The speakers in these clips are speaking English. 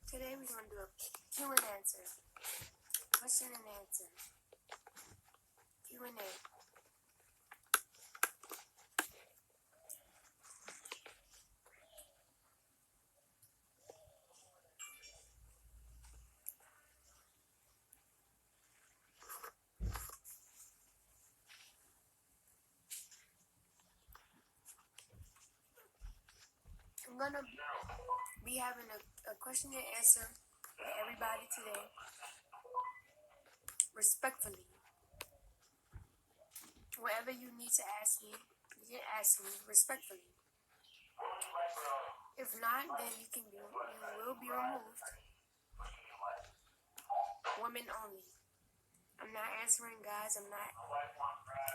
Today we're going to do a Q and answer. Question and answer. Q&A. I'm going to be having a question and answer with everybody today. Respectfully. Whatever you need to ask me, you can ask me respectfully. If not, then you will be removed. Women only. I'm not answering guys. I'm not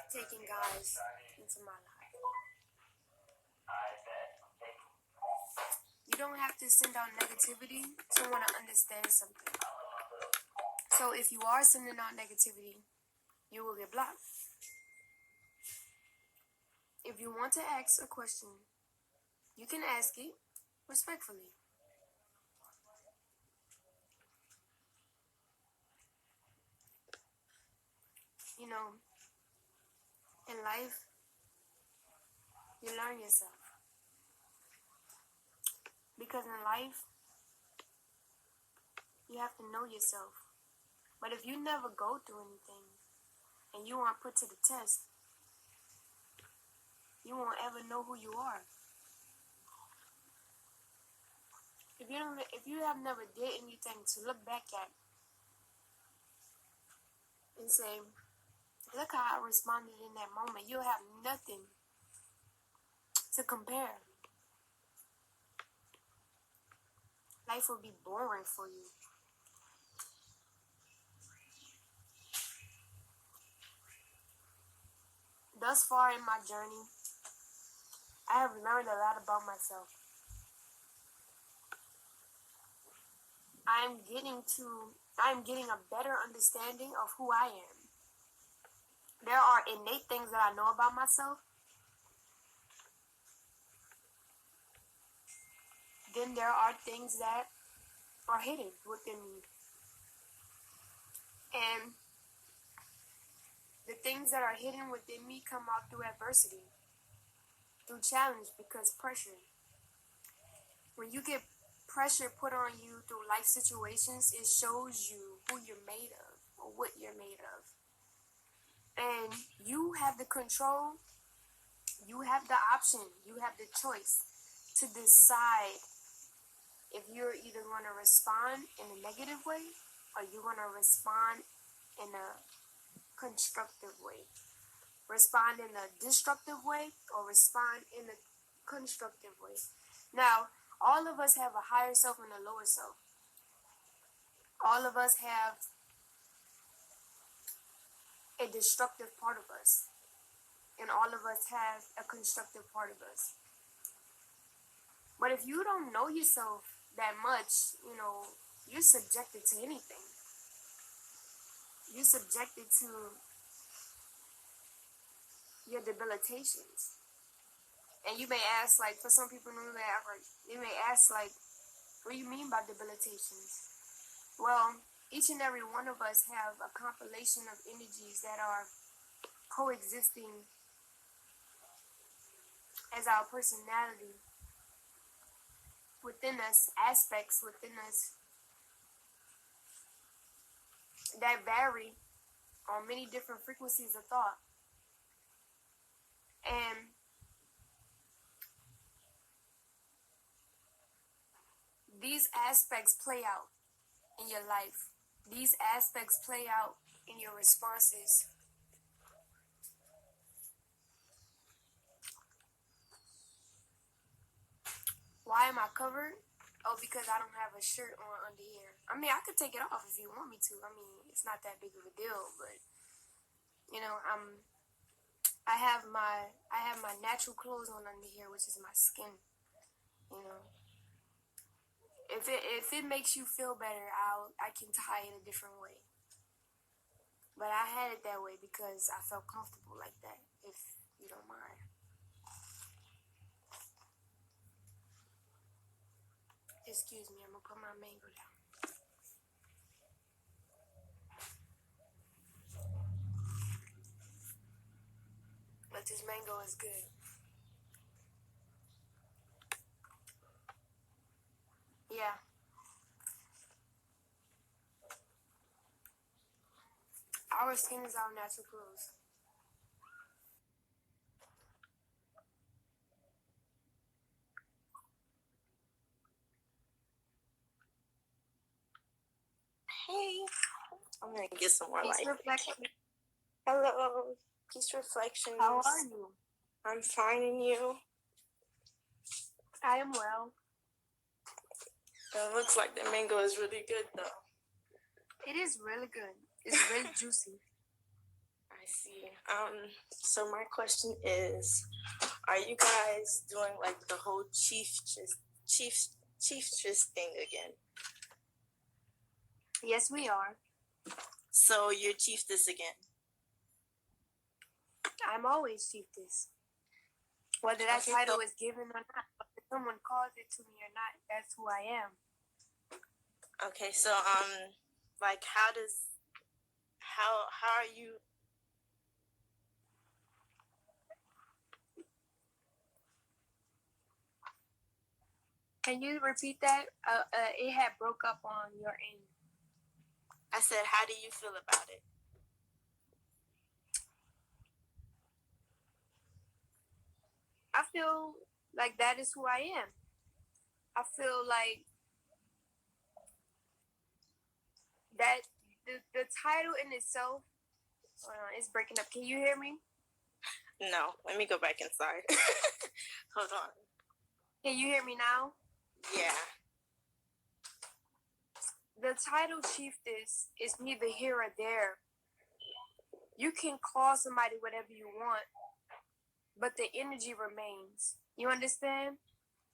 taking guys into my life. You don't have to send out negativity to want to understand something. So if you are sending out negativity, you will get blocked. If you want to ask a question, you can ask it respectfully. You know, in life, you learn yourself. Because in life, you have to know yourself. But if you never go through anything and you aren't put to the test, you won't ever know who you are. If you have never did anything to look back at and say, look how I responded in that moment, you'll have nothing to compare. Life will be boring for you. Thus far in my journey, I have learned a lot about myself. I'm getting a better understanding of who I am. There are innate things that I know about myself. Then there are things that are hidden within me. And the things that are hidden within me come out through adversity, through challenge, because pressure. When you get pressure put on you through life situations, it shows you who you're made of or what you're made of. And you have the control, you have the option, you have the choice to decide if you're either going to respond in a negative way or you're going to respond in a constructive way. Respond in a destructive way or respond in a constructive way. Now, all of us have a higher self and a lower self. All of us have a destructive part of us. And all of us have a constructive part of us. But if you don't know yourself that much, you're subjected to anything. You're subjected to your debilitations. And you may ask, for some people they may ask, what do you mean by debilitations? Well, each and every one of us have a compilation of energies that are coexisting as our personality within us, aspects within us that vary on many different frequencies of thought. And these aspects play out in your life. These aspects play out in your responses. Why am I covered? Oh, because I don't have a shirt on under here. I could take it off if you want me to. It's not that big of a deal, but I have my natural clothes on under here, which is my skin. If it makes you feel better, I can tie it a different way. But I had it that way because I felt comfortable like that, if you don't mind. Excuse me, I'm gonna put my mango down. But this mango is good. Yeah. Our skin is our natural clothes. Hey, I'm gonna get some more Peace light. reflection. Hello, Peace Reflections. How are you? I'm fine, and you? I am well. It looks like the mango is really good, though. It is really good. It's really juicy. I see. So my question is, are you guys doing like the whole chieftress thing again? Yes, we are. So you're chiefess again? I'm always chiefess. Whether that title is given or not, whether someone calls it to me or not, that's who I am. Okay, so like how are you? Can you repeat that? It had broke up on your end. I said, how do you feel about it? I feel like that is who I am. I feel like that the title in itself is breaking up. Can you hear me? No, let me go back inside. Hold on. Can you hear me now? Yeah. The title chiefess is neither here or there. You can call somebody whatever you want, but the energy remains. You understand?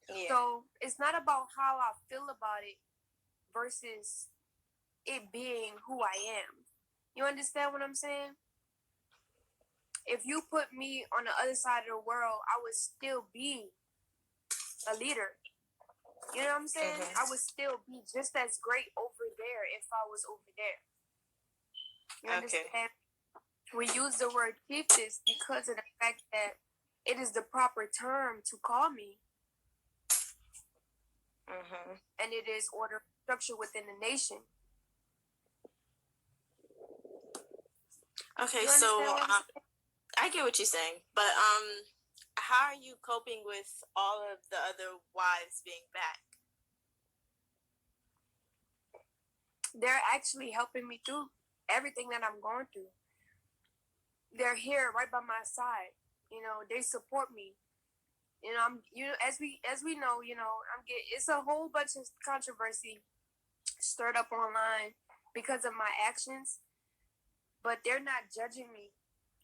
Yeah. So it's not about how I feel about it versus it being who I am. You understand what I'm saying? If you put me on the other side of the world, I would still be a leader. You know what I'm saying? I would still be just as great over there if I was over there. You understand? We use the word chiefess because of the fact that it is the proper term to call me. And it is order structure within the nation. Okay, so I get what you're saying, but how are you coping with all of the other wives being back? They're actually helping me through everything that I'm going through. They're here right by my side. You know, they support me. You know, as we know, you know, it's a whole bunch of controversy stirred up online because of my actions, but they're not judging me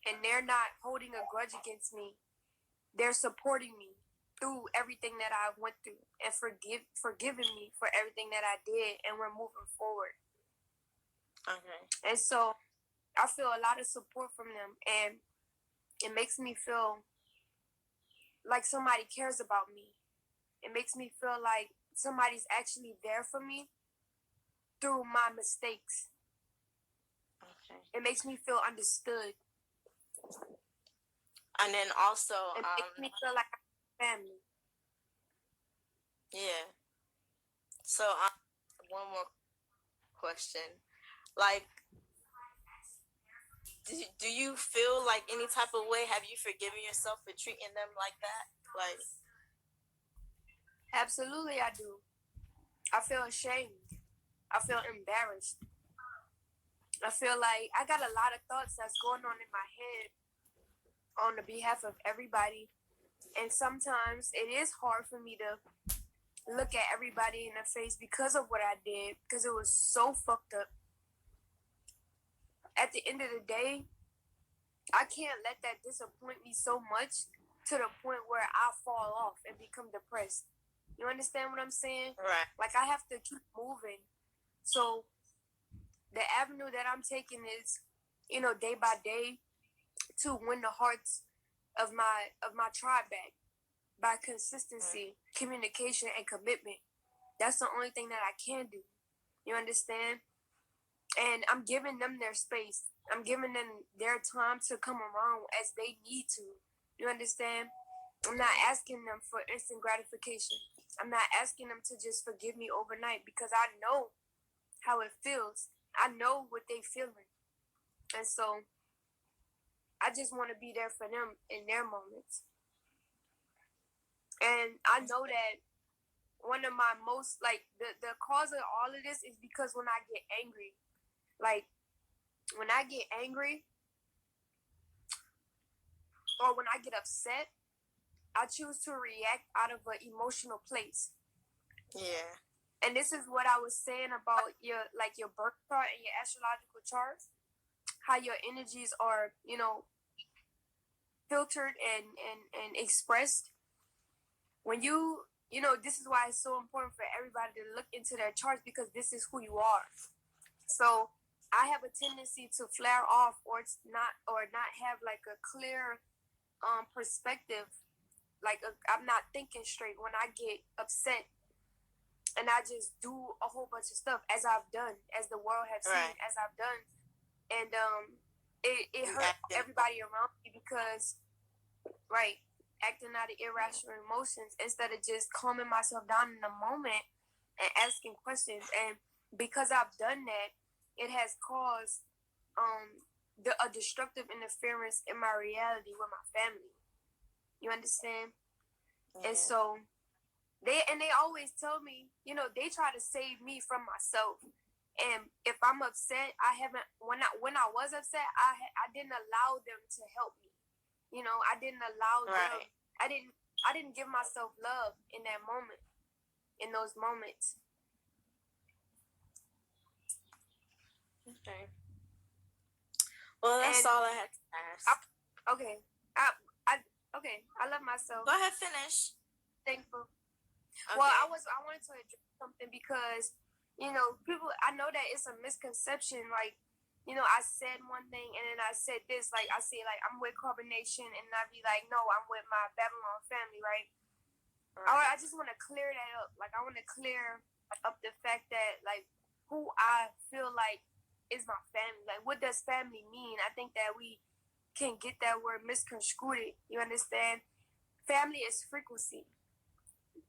and they're not holding a grudge against me. They're supporting me through everything that I went through and forgiving me for everything that I did, and we're moving forward. Okay. And so I feel a lot of support from them, and it makes me feel like somebody cares about me. It makes me feel like somebody's actually there for me through my mistakes. Okay. It makes me feel understood. And then also, it makes me feel like I'm family. Yeah. So, one more question. Like, do you feel like any type of way? Have you forgiven yourself for treating them like that? Like, absolutely, I do. I feel ashamed. I feel embarrassed. I feel like I got a lot of thoughts that's going on in my head on the behalf of everybody. And sometimes it is hard for me to look at everybody in the face because of what I did, because it was so fucked up. At the end of the day, I can't let that disappoint me so much to the point where I fall off and become depressed. You understand what I'm saying? right. Like, I have to keep moving. So the avenue that I'm taking is, you know, day by day to win the hearts of my tribe back by consistency, communication, and commitment. That's the only thing that I can do. You understand? And I'm giving them their space. I'm giving them their time to come around as they need to. You understand? I'm not asking them for instant gratification. I'm not asking them to just forgive me overnight because I know how it feels. I know what they feeling. And so I just want to be there for them in their moments. And I know that one of my most, like, the cause of all of this is because when I get angry, like, when I get angry or when I get upset, I choose to react out of an emotional place. Yeah. And this is what I was saying about your birth chart and your astrological charts, how your energies are, filtered and expressed. When this is why it's so important for everybody to look into their charts because this is who you are. So I have a tendency to flare off or not have like a clear perspective. Like I'm not thinking straight when I get upset, and I just do a whole bunch of stuff as I've done, as the world has seen, Right. as I've done, and it hurt everybody around me because, right, acting out of irrational emotions instead of just calming myself down in the moment and asking questions. And because I've done that, it has caused a destructive interference in my reality with my family. You understand? Yeah. And so they always tell me, they try to save me from myself. And if I'm upset, when I was upset, I didn't allow them to help me. I didn't allow them. I didn't give myself love in that moment, in those moments. Okay. Well, that's all I had to ask. Okay. I love myself. Go ahead, finish. Thankful. Okay. Well, I wanted to address something because, people, I know that it's a misconception. Like, I said one thing and then I said this. Like, I say, like, I'm with Carbonation, and I be like, no, I'm with my Babylon family, right? I just want to clear that up. Like, I want to clear up the fact that, like, who I feel like is my family. Like, what does family mean? I think that we can get that word misconstrued. You understand? Family is frequency.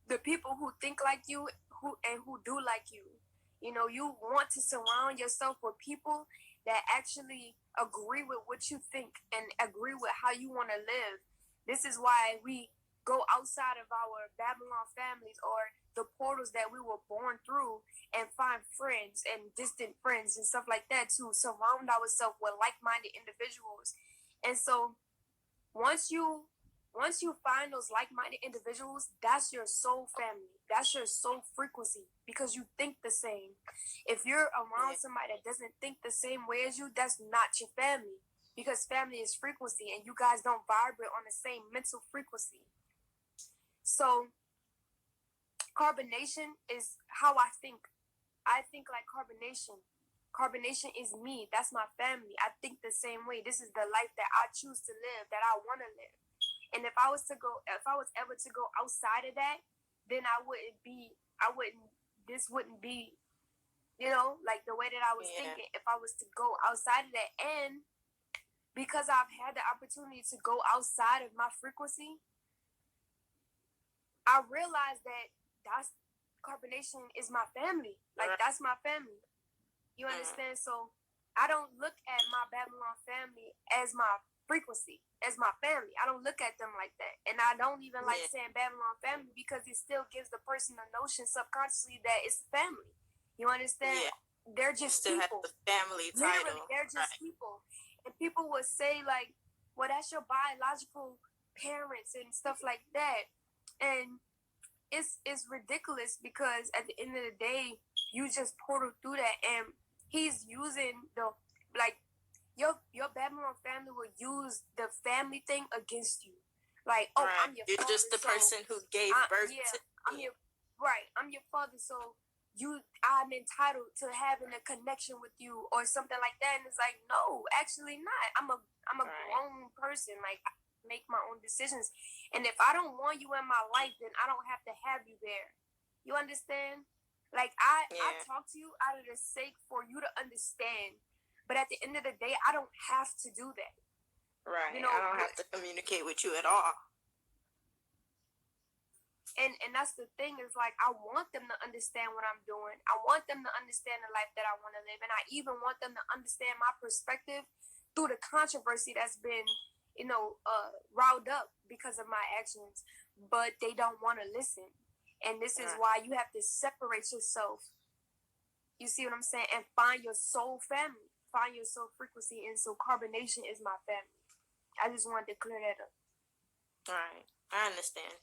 The people who think like you, who do like you. You want to surround yourself with people that actually agree with what you think and agree with how you want to live. This is why we go outside of our Babylon families or the portals that we were born through and find friends and distant friends and stuff like that to surround ourselves with like-minded individuals. And so once you find those like-minded individuals, that's your soul family. That's your soul frequency because you think the same. If you're around somebody that doesn't think the same way as you, that's not your family because family is frequency and you guys don't vibrate on the same mental frequency. So carbonation is how I think. I think like carbonation. Carbonation is me. That's my family. I think the same way. This is the life that I choose to live, that I want to live. And if I was ever to go outside of that, then this wouldn't be, like the way that I was thinking. If I was to go outside of that, and because I've had the opportunity to go outside of my frequency, I realized that carbonation is my family. Like, that's my family. You understand? So I don't look at my Babylon family as my frequency, as my family. I don't look at them like that. And I don't even like saying Babylon family because it still gives the person the notion subconsciously that it's family. You understand? Yeah. They're just still people. Have the family title. Literally, they're just people. And people would say, like, well, that's your biological parents and stuff like that. And it's ridiculous because at the end of the day, you just portal through that, and he's using your Babylon family will use the family thing against you. Like, oh, I'm your You're father, just the person who gave birth to I'm your father, so I'm entitled to having a connection with you or something like that. And it's like, no, actually not. I'm a grown person. Like, I make my own decisions. And if I don't want you in my life, then I don't have to have you there. You understand? Like I Yeah. talk to you out of the sake for you to understand, but at the end of the day, I don't have to do that. Right. You I know, don't have to communicate with you at all. and that's the thing is like I want them to understand what I'm doing. I want them to understand the life that I want to live, and I even want them to understand my perspective through the controversy that's been, riled up because of my actions. But they don't want to listen, and this is Right. why you have to separate yourself. You see what I'm saying? And find your soul family, find your soul frequency, and so carbonation is my family. I just wanted to clear that up. Right. I understand.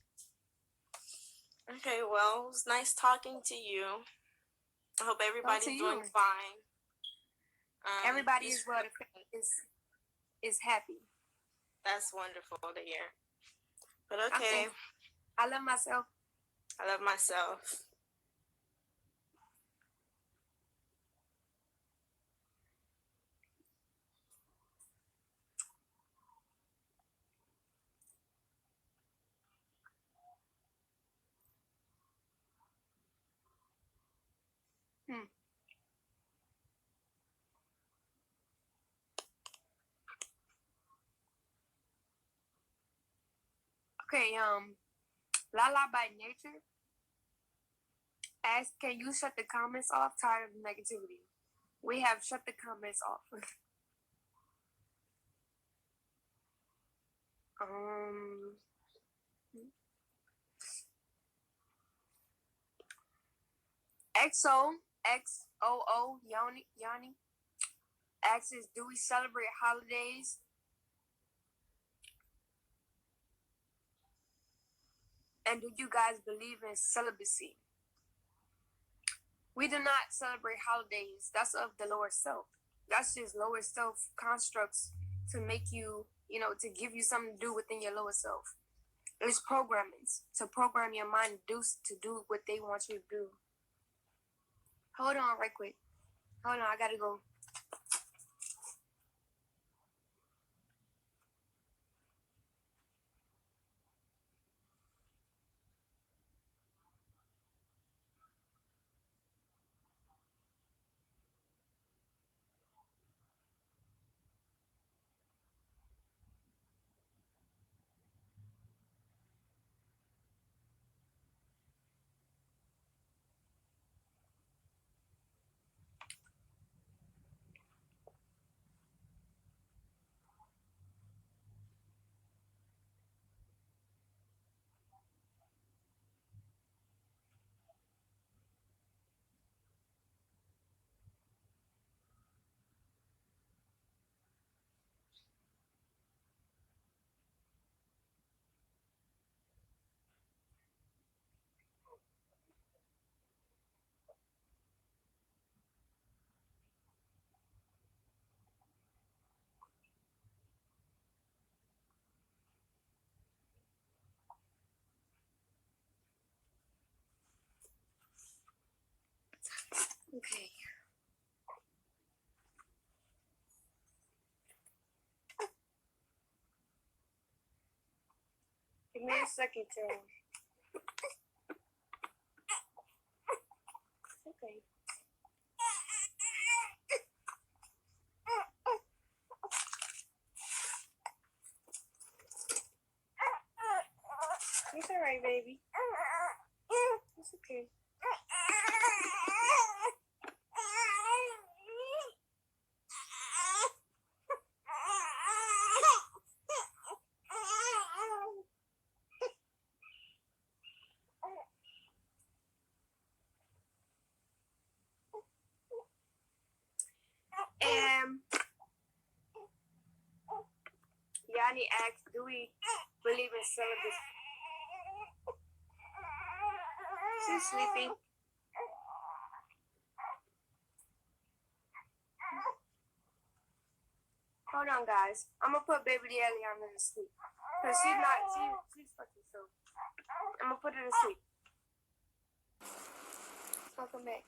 Okay, well, it was nice talking to you. I hope everybody's doing fine. Everybody is well. Is happy. That's wonderful to hear. But okay. I love myself. I love myself. Okay, Lala by Nature asks, can you shut the comments off? Tired of negativity. We have shut the comments off. XOXOO Yanni asks, do we celebrate holidays? And do you guys believe in celibacy? We do not celebrate holidays. That's of the lower self. That's just lower self constructs to make you, to give you something to do within your lower self. It's programmings to program your mind to do what they want you to do. Hold on, right quick. Hold on, I gotta go. Okay. Give me a second to. Okay. It's alright, baby. It's okay. Yanni asks, do we believe in celibacy? She's sleeping. Hold on, guys. I'm gonna put baby Elinia to sleep. Cause she's fucking so. I'm gonna put her to sleep. Welcome back.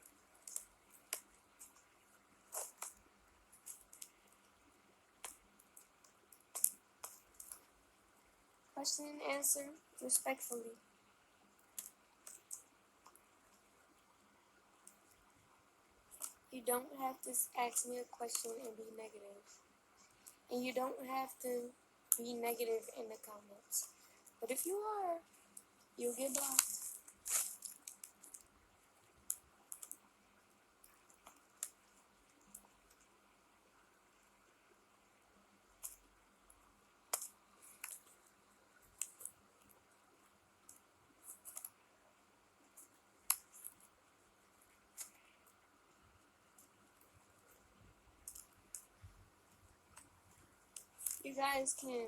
Question and answer respectfully. You don't have to ask me a question and be negative. And you don't have to be negative in the comments. But if you are, you'll get blocked. You guys can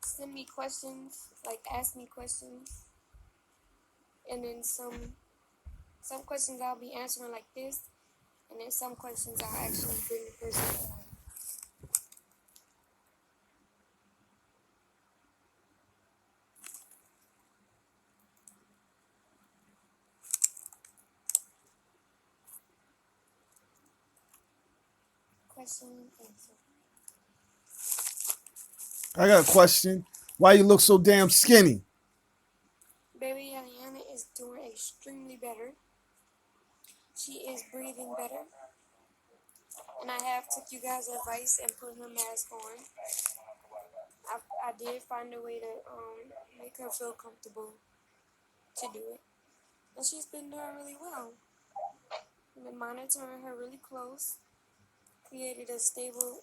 send me questions, like ask me questions, and then some questions I'll be answering like this, and then some questions I'll actually bring the person on. Question and answer. I got a question. Why you look so damn skinny? Baby Eliana is doing extremely better. She is breathing better. And I have took you guys' advice and put her mask on. I did find a way to make her feel comfortable to do it. And she's been doing really well. I've been monitoring her really close. Created a stable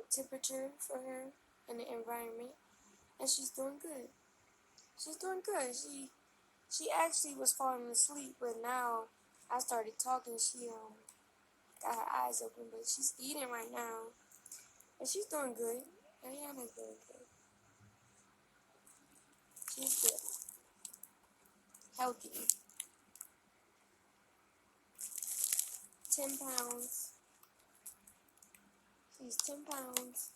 temperature for her in the environment. And she's doing good. She's doing good. She actually was falling asleep, but now I started talking. She got her eyes open, but she's eating right now. And she's doing good. Ariana's doing good. She's good. Healthy. 10 pounds. She's 10 pounds.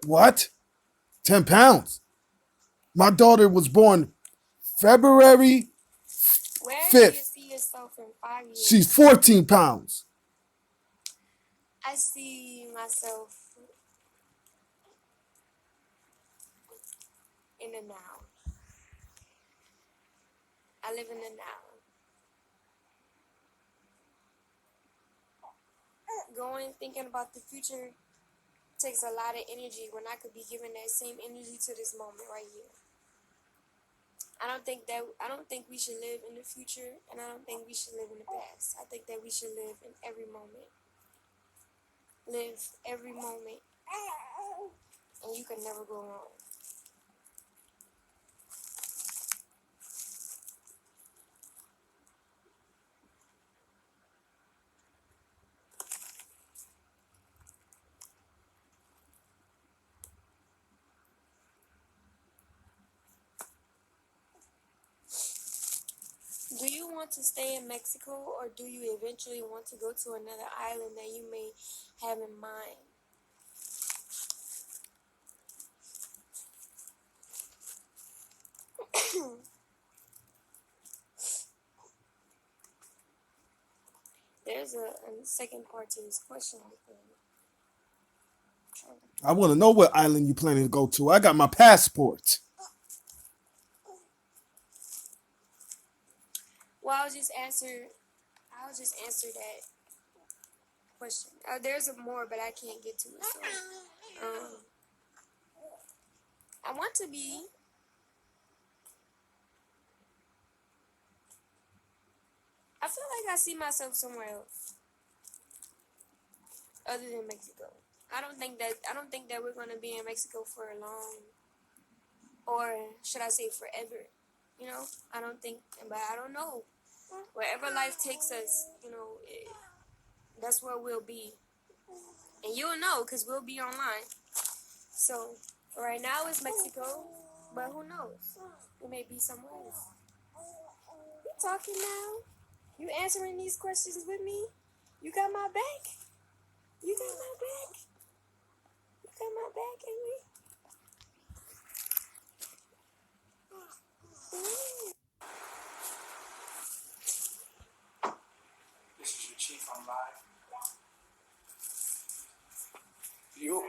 What? 10 pounds? My daughter was born February Where 5th. do you see yourself in 5 years? She's 14 pounds. I see myself in the now. I live in the now. Thinking about the future takes a lot of energy when I could be giving that same energy to this moment right here. I don't think we should live in the future, and I don't think we should live in the past. I think that we should live in every moment. Live every moment, and you can never go wrong. Do you want to stay in Mexico, or do you eventually want to go to another island that you may have in mind? There's a second part to this question. I want to know what island you planning to go to. I got my passport. Well, I'll just answer that question. There's more, but I can't get to it. So, I want to be. I feel like I see myself somewhere else, other than Mexico. I don't think that we're gonna be in Mexico for a long, or should I say forever? You know, I don't think, but I don't know. Wherever life takes us, that's where we'll be, and you'll know because we'll be online. So right now it's Mexico, but who knows? We may be somewhere else. You talking now? You answering these questions with me? You got my back? You got my back? You got my back, Amy? This is your chief on live. You.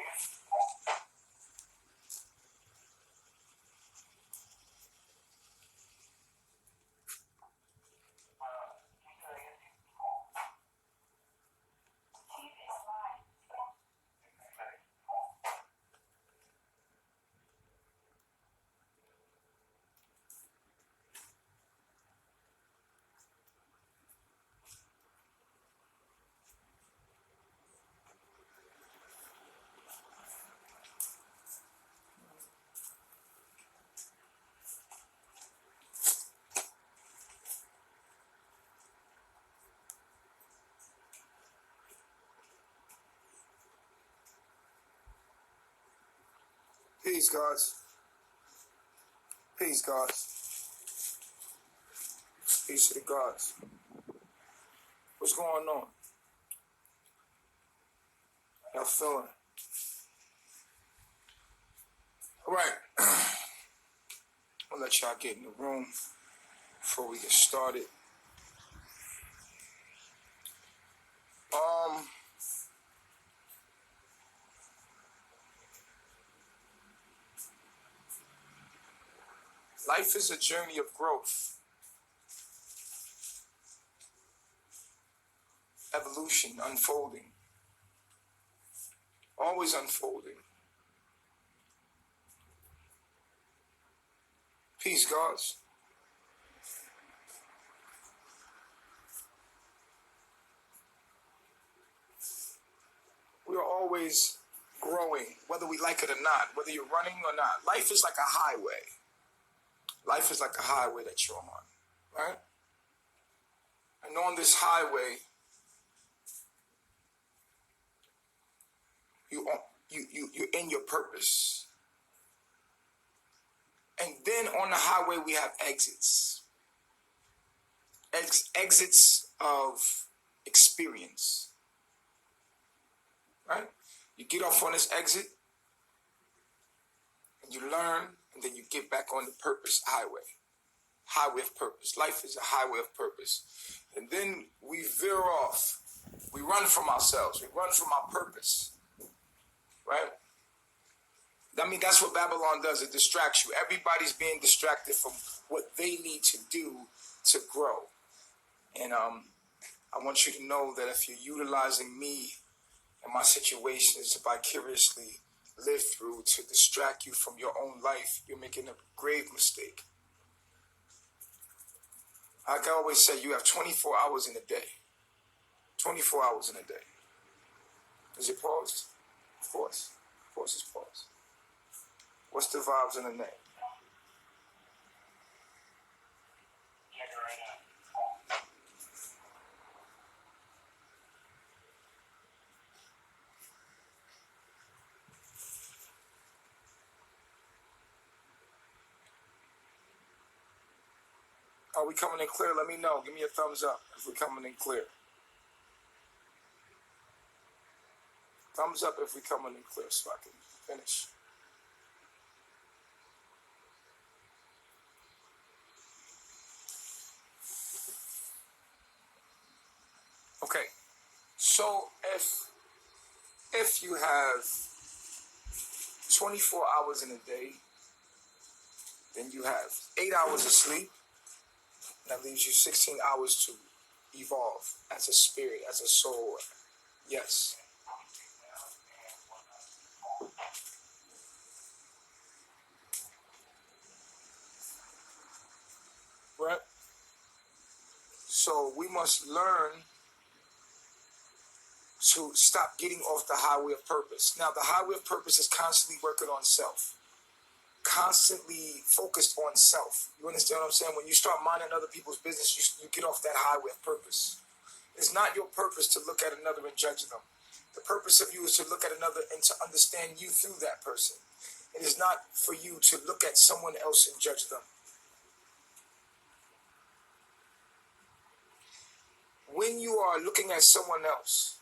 Peace, gods. Peace, gods. Peace to the gods. What's going on? How y'all feeling? All right. I'll let y'all get in the room before we get started. Life is a journey of growth, evolution, unfolding, always unfolding. Peace, gods. We are always growing, whether we like it or not, whether you're running or not. Life is like a highway. Life is like a highway that you're on, right? And on this highway, you're in your purpose. And then on the highway, we have exits. Exits of experience, right? You get off on this exit, and you learn, and then you get back on the purpose highway of purpose. Life is a highway of purpose. And then we veer off. We run from ourselves. We run from our purpose, right? I mean, that's what Babylon does. It distracts you. Everybody's being distracted from what they need to do to grow. And I want you to know that if you're utilizing me and my situations to vicariously live through to distract you from your own life, you're making a grave mistake. Like I always say, you have 24 hours in a day. 24 hours in a day. Is it paused? Of course. Of course it's paused. What's the vibes in the name? Are we coming in clear? Let me know. Give me a thumbs up if we're coming in clear. Thumbs up if we're coming in clear so I can finish. Okay. So if you have 24 hours in a day, then you have 8 hours of sleep. That leaves you 16 hours to evolve as a spirit, as a soul. Yes. Right? So we must learn to stop getting off the highway of purpose. Now, the highway of purpose is constantly working on self. Constantly focused on self. You understand what I'm saying? When you start minding other people's business, you get off that highway of purpose. It's not your purpose to look at another and judge them. The purpose of you is to look at another and to understand you through that person. It is not for you to look at someone else and judge them. When you are looking at someone else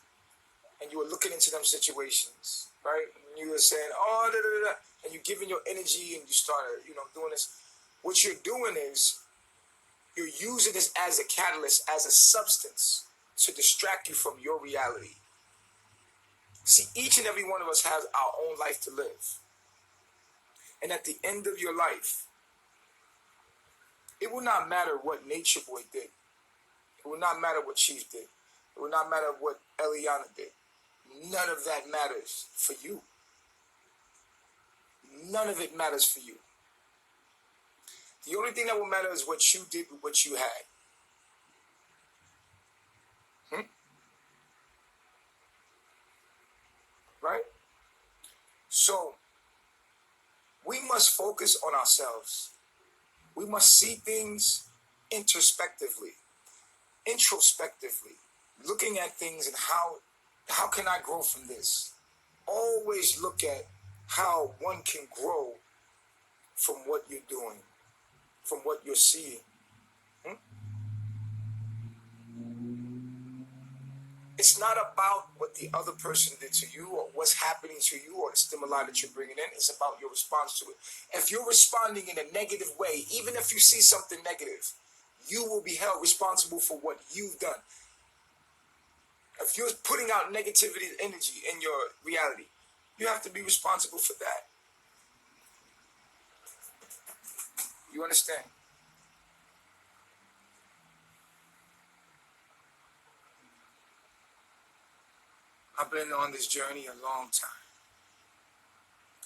and you are looking into them situations, right? And you are saying, oh, da, da, da, da, and you're giving your energy and you start, doing this. What you're doing is you're using this as a catalyst, as a substance to distract you from your reality. See, each and every one of us has our own life to live. And at the end of your life, it will not matter what Nature Boy did. It will not matter what Chief did. It will not matter what Eliana did. None of that matters for you. None of it matters for you. The only thing that will matter is what you did with what you had. Right? So, we must focus on ourselves. We must see things introspectively, looking at things and how can I grow from this? Always look at how one can grow from what you're doing, from what you're seeing. It's not about what the other person did to you or what's happening to you or the stimuli that you're bringing in. It's about your response to it. If you're responding in a negative way, even if you see something negative, you will be held responsible for what you've done. If you're putting out negativity energy in your reality, you have to be responsible for that. You understand? I've been on this journey a long time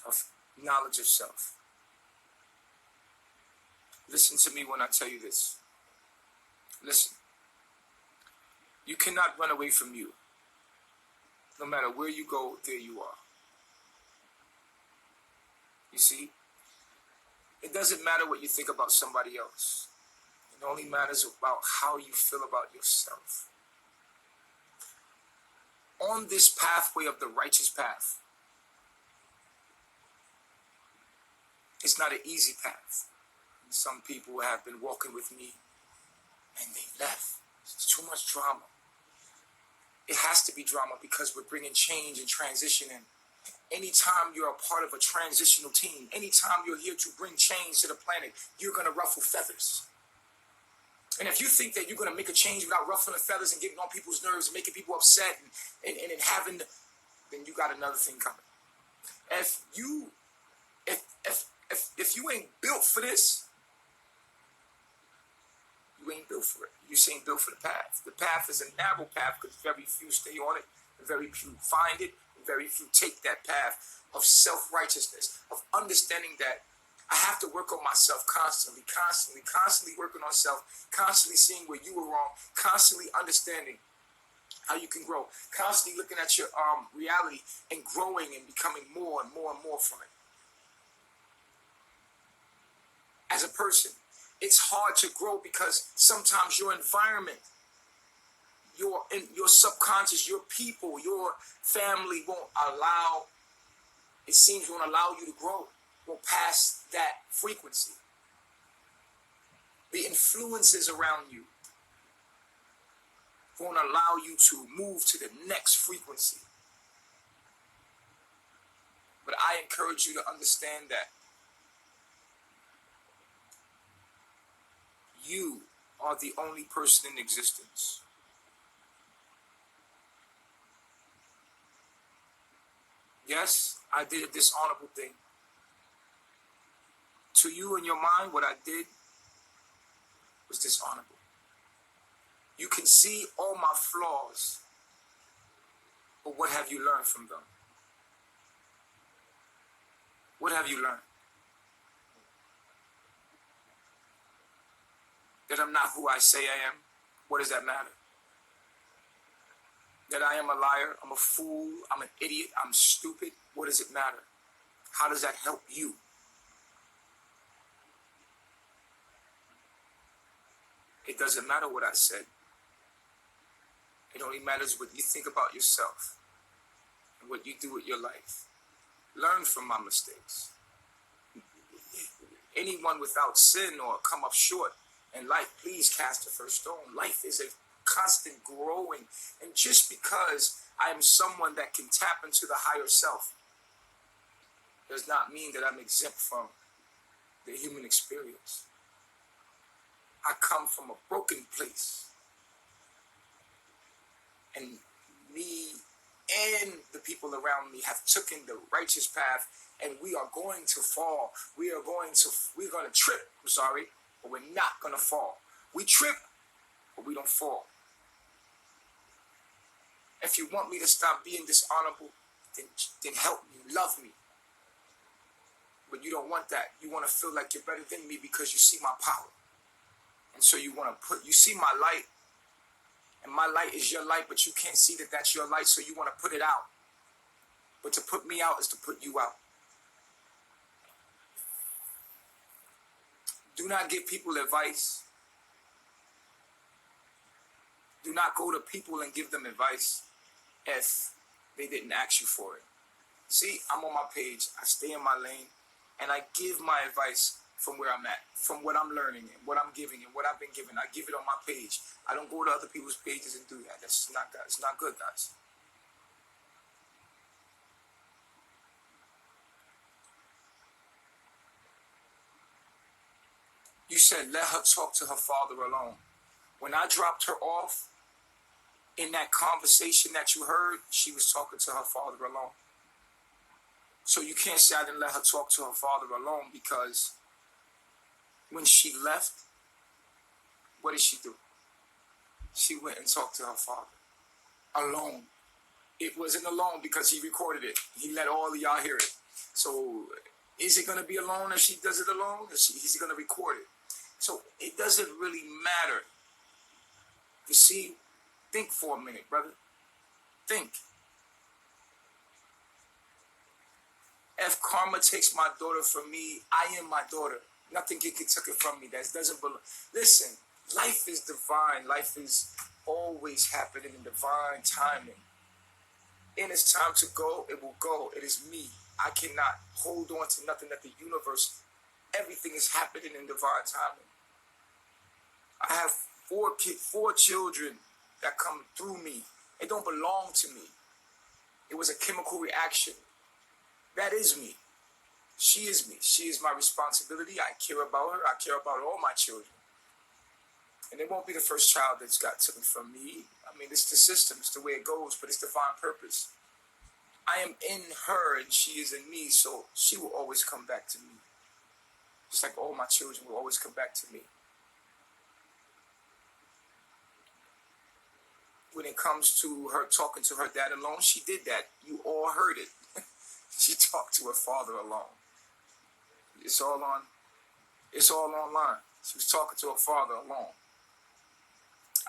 of knowledge of self. Listen to me when I tell you this. Listen. You cannot run away from you. No matter where you go, there you are. You see? It doesn't matter what you think about somebody else. It only matters about how you feel about yourself. On this pathway of the righteous path, it's not an easy path. Some people have been walking with me and they left. It's too much drama. It has to be drama because we're bringing change and transition in. Anytime you're a part of a transitional team, anytime you're here to bring change to the planet, you're going to ruffle feathers. And if you think that you're going to make a change without ruffling feathers and getting on people's nerves and making people upset and having, then you got another thing coming. If you ain't built for this, you ain't built for it. You ain't built for the path. The path is a narrow path because very few stay on it, and very few find it, and very few take that path of self-righteousness, of understanding that I have to work on myself constantly working on self, constantly seeing where you were wrong, constantly understanding how you can grow, constantly looking at your reality and growing and becoming more and more and more from it. As a person, it's hard to grow because sometimes your environment, your subconscious, your people, your family won't allow you to grow, won't pass that frequency. The influences around you won't allow you to move to the next frequency. But I encourage you to understand that you are the only person in existence. Yes, I did a dishonorable thing. To you in your mind, what I did was dishonorable. You can see all my flaws, but what have you learned from them? What have you learned? That I'm not who I say I am. What does that matter? That I am a liar, I'm a fool, I'm an idiot, I'm stupid. What does it matter? How does that help you? It doesn't matter what I said. It only matters what you think about yourself and what you do with your life. Learn from my mistakes. Anyone without sin or come up short in life, please cast the first stone. Life is a constant growing. And just because I am someone that can tap into the higher self does not mean that I'm exempt from the human experience. I come from a broken place. And me and the people around me have taken the righteous path, and we are going to fall. We're going to trip, but we're not going to fall. We trip, but we don't fall. If you want me to stop being dishonorable, then help me, love me. But you don't want that. You want to feel like you're better than me because you see my power. And so you see my light, and my light is your light, but you can't see that that's your light, so you want to put it out. But to put me out is to put you out. Do not give people advice. Do not go to people and give them advice if they didn't ask you for it. See, I'm on my page. I stay in my lane, and I give my advice from where I'm at, from what I'm learning and what I'm giving and what I've been given. I give it on my page. I don't go to other people's pages and do that. That's just not, guys. It's not good, guys. You said let her talk to her father alone. When I dropped her off, in that conversation that you heard, she was talking to her father alone. So you can't say I didn't let her talk to her father alone, because when she left, what did she do? She went and talked to her father alone. It wasn't alone because he recorded it. He let all of y'all hear it. So is it going to be alone if she does it alone? He's going to record it. So it doesn't really matter. You see, think for a minute, brother. Think. If karma takes my daughter from me, I am my daughter. Nothing can take it from me. That doesn't belong. Listen, life is divine. Life is always happening in divine timing. In its time to go, it will go. It is me. I cannot hold on to nothing that the universe, everything is happening in divine timing. I have four children that come through me. It don't belong to me. It was a chemical reaction. That is me. She is me. She is my responsibility. I care about her. I care about all my children. And it won't be the first child that's got taken from me. I mean, it's the system. It's the way it goes, but it's divine purpose. I am in her and she is in me, so she will always come back to me. Just like all my children will always come back to me. When it comes to her talking to her dad alone, she did that. You all heard it. She talked to her father alone. It's all online. She was talking to her father alone.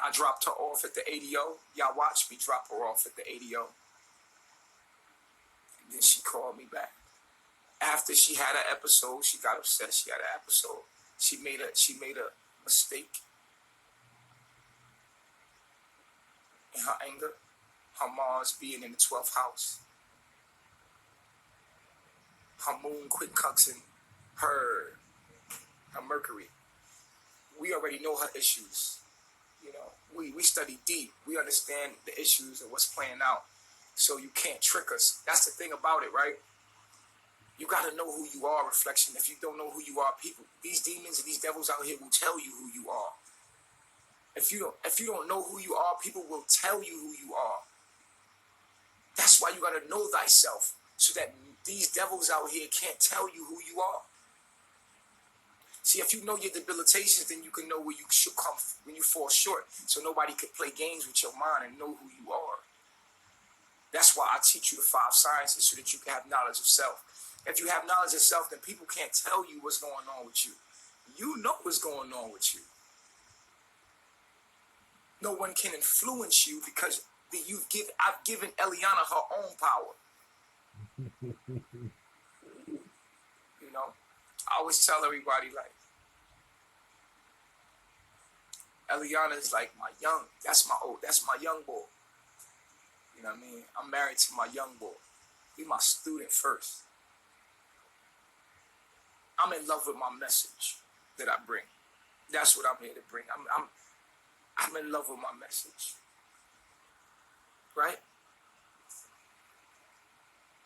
I dropped her off at the ADO. Y'all watched me drop her off at the ADO. And then she called me back. After she had an episode, she got upset. She had an episode. She made a mistake. In her anger, her Mars being in the 12th house. Her moon quick-cuxing her Mercury. We already know her issues. You know, we study deep. We understand the issues and what's playing out. So you can't trick us. That's the thing about it, right? You got to know who you are, reflection. If you don't know who you are, people, these demons and these devils out here will tell you who you are. If you don't know who you are, people will tell you who you are. That's why you got to know thyself, so that these devils out here can't tell you who you are. See, if you know your debilitations, then you can know where you should come when you fall short, so nobody can play games with your mind and know who you are. That's why I teach you the 5 sciences, so that you can have knowledge of self. If you have knowledge of self, then people can't tell you what's going on with you. You know what's going on with you. No one can influence you because I've given Eliana her own power. You know, I always tell everybody, like, Eliana is like that's my young boy. You know what I mean? I'm married to my young boy. He's my student first. I'm in love with my message that I bring. That's what I'm here to bring. I'm in love with my message. Right?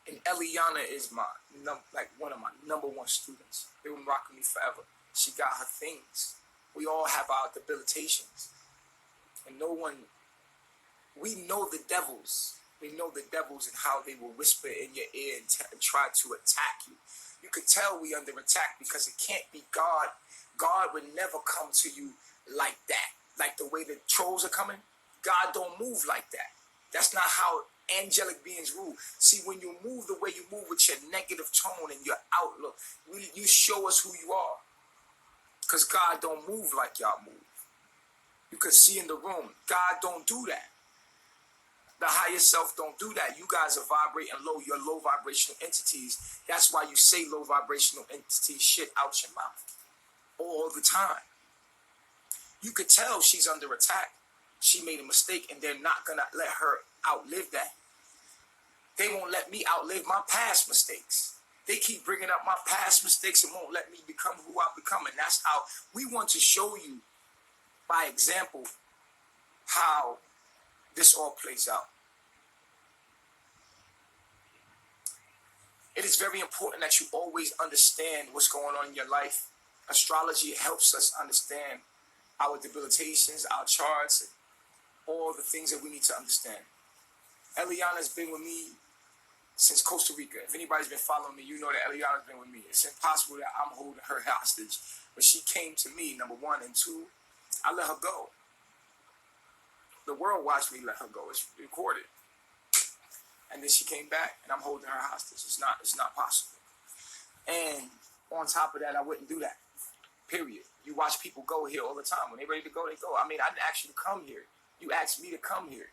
And Eliana is one of my number one students. They've been rocking me forever. She got her things. We all have our debilitations. And we know the devils. We know the devils and how they will whisper in your ear and try to attack you. You could tell we under attack because it can't be God. God would never come to you like that. Like the way the trolls are coming. God don't move like that. That's not how angelic beings rule. See, when you move the way you move with your negative tone and your outlook, you show us who you are. Because God don't move like y'all move. You can see in the room, God don't do that. The higher self don't do that. You guys are vibrating low. You're low vibrational entities. That's why you say low vibrational entity shit out your mouth all the time. You could tell she's under attack. She made a mistake and they're not going to let her outlive that. They won't let me outlive my past mistakes. They keep bringing up my past mistakes and won't let me become who I've become. And that's how we want to show you, by example, how this all plays out. It is very important that you always understand what's going on in your life. Astrology helps us understand our debilitations, our charts, and all the things that we need to understand. Eliana has been with me since Costa Rica. If anybody's been following me, you know that Eliana's been with me. It's impossible that I'm holding her hostage. But she came to me, number one, and two, I let her go. The world watched me let her go. It's recorded. And then she came back, and I'm holding her hostage. It's not possible. And on top of that, I wouldn't do that. Period. You watch people go here all the time. When they're ready to go, they go. I mean, I didn't ask you to come here. You asked me to come here.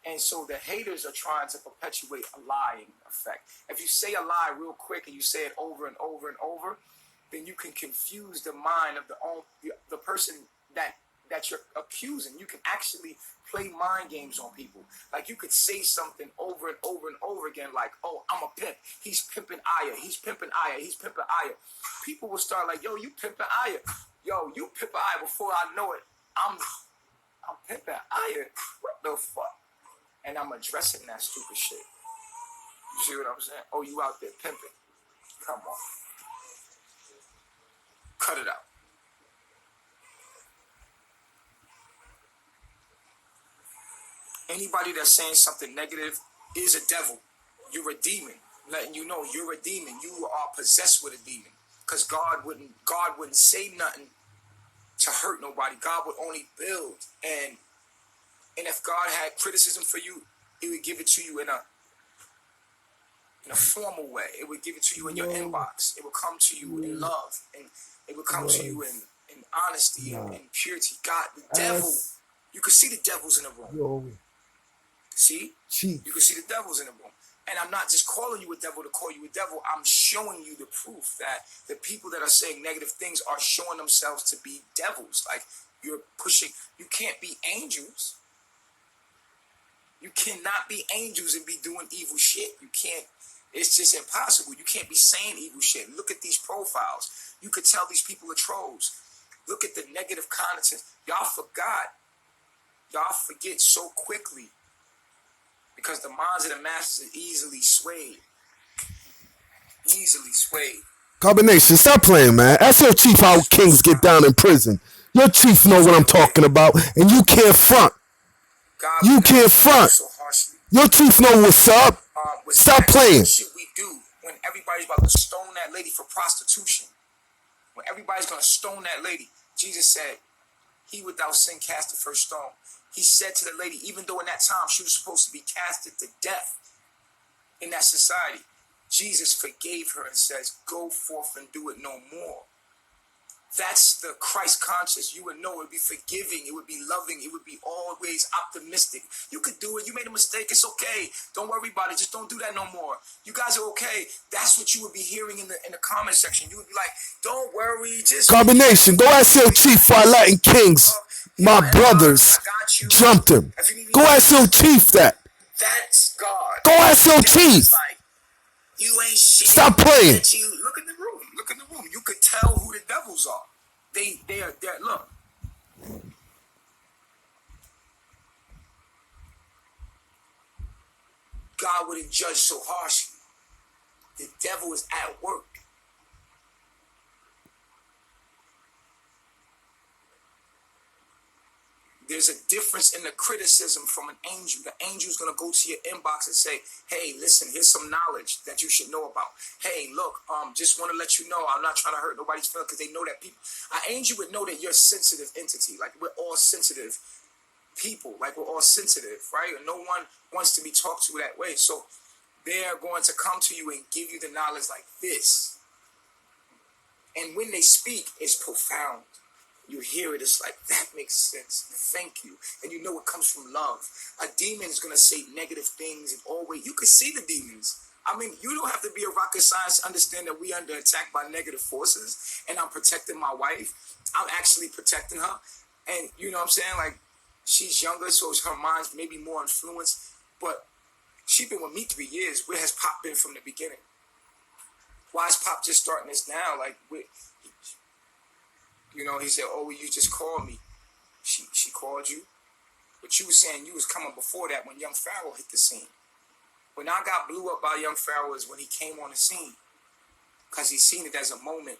And so the haters are trying to perpetuate a lying effect. If you say a lie real quick and you say it over and over and over, then you can confuse the mind of the person that you're accusing. You can actually play mind games on people. Like you could say something over and over and over again, like, oh, I'm a pimp. He's pimping Aya. He's pimping Aya. He's pimping Aya. People will start like, yo, you pimping Aya. Yo, you pimping Aya. Before I know it, I'm pimping Aya. What the fuck? And I'm addressing that stupid shit. You see what I'm saying? Oh, you out there pimping. Come on. Cut it out. Anybody that's saying something negative is a devil. You're a demon. Letting you know you're a demon. You are possessed with a demon. Because God wouldn't say nothing to hurt nobody. God would only build. And if God had criticism for you, He would give it to you in a formal way. It would give it to you in your inbox. It would come to you in love. And it would come to you in honesty and purity. God, the devil, you could see the devils in the room. See? You can see the devils in the room. And I'm not just calling you a devil to call you a devil. I'm showing you the proof that the people that are saying negative things are showing themselves to be devils. Like you're pushing, you can't be angels. You cannot be angels and be doing evil shit. You can't. It's just impossible. You can't be saying evil shit. Look at these profiles. You could tell these people are trolls. Look at the negative content. Y'all forgot. Y'all forget so quickly. Because the minds of the masses are easily swayed. Easily swayed. Carbonation, stop playing, man. Ask your chief how kings get down in prison. Your chief know what I'm talking about, and you can't front. You can't front. Your chief know what's up. Stop playing. What should we do when everybody's about to stone that lady for prostitution? When everybody's going to stone that lady, Jesus said, he without sin cast the first stone. He said to the lady, even though in that time she was supposed to be casted to death in that society, Jesus forgave her and says, go forth and do it no more. That's the Christ conscious. You would know it would be forgiving. It would be loving. It would be always optimistic. You could do it. You made a mistake. It's okay. Don't worry about it. Just don't do that no more. You guys are okay. That's what you would be hearing in the comment section. You would be like, don't worry. Just Carbonation, go ask your chief why Latin kings, my brothers, jumped him. Go ask your chief that. That's God. Go ask your chief. Like, you ain't shit. Stop playing. Look in the room. Look in the room. You could tell who the devils are. They're look. God wouldn't judge so harshly. The devil is at work. There's a difference in the criticism from an angel. The angel's going to go to your inbox and say, hey, listen, here's some knowledge that you should know about. Hey, look, just want to let you know, I'm not trying to hurt nobody's feelings because they know that people, an angel would know that you're a sensitive entity. Like we're all sensitive people. Like we're all sensitive, right? And no one wants to be talked to that way. So they're going to come to you and give you the knowledge like this. And when they speak, it's profound. You hear it, it's like, that makes sense. Thank you. And you know it comes from love. A demon is going to say negative things and always, you can see the demons. I mean, you don't have to be a rocket scientist to understand that we under attack by negative forces. And I'm protecting my wife. I'm actually protecting her. And you know what I'm saying? Like, she's younger, so her mind's maybe more influenced. But She been with me 3 years. Where has Pop been from the beginning? Why is Pop just starting this now? Like, he said, oh, you just called me. She called you? But you was saying you was coming before that when Young Pharaoh hit the scene. When I got blew up by Young Pharaoh is when he came on the scene. Because he seen it as a moment.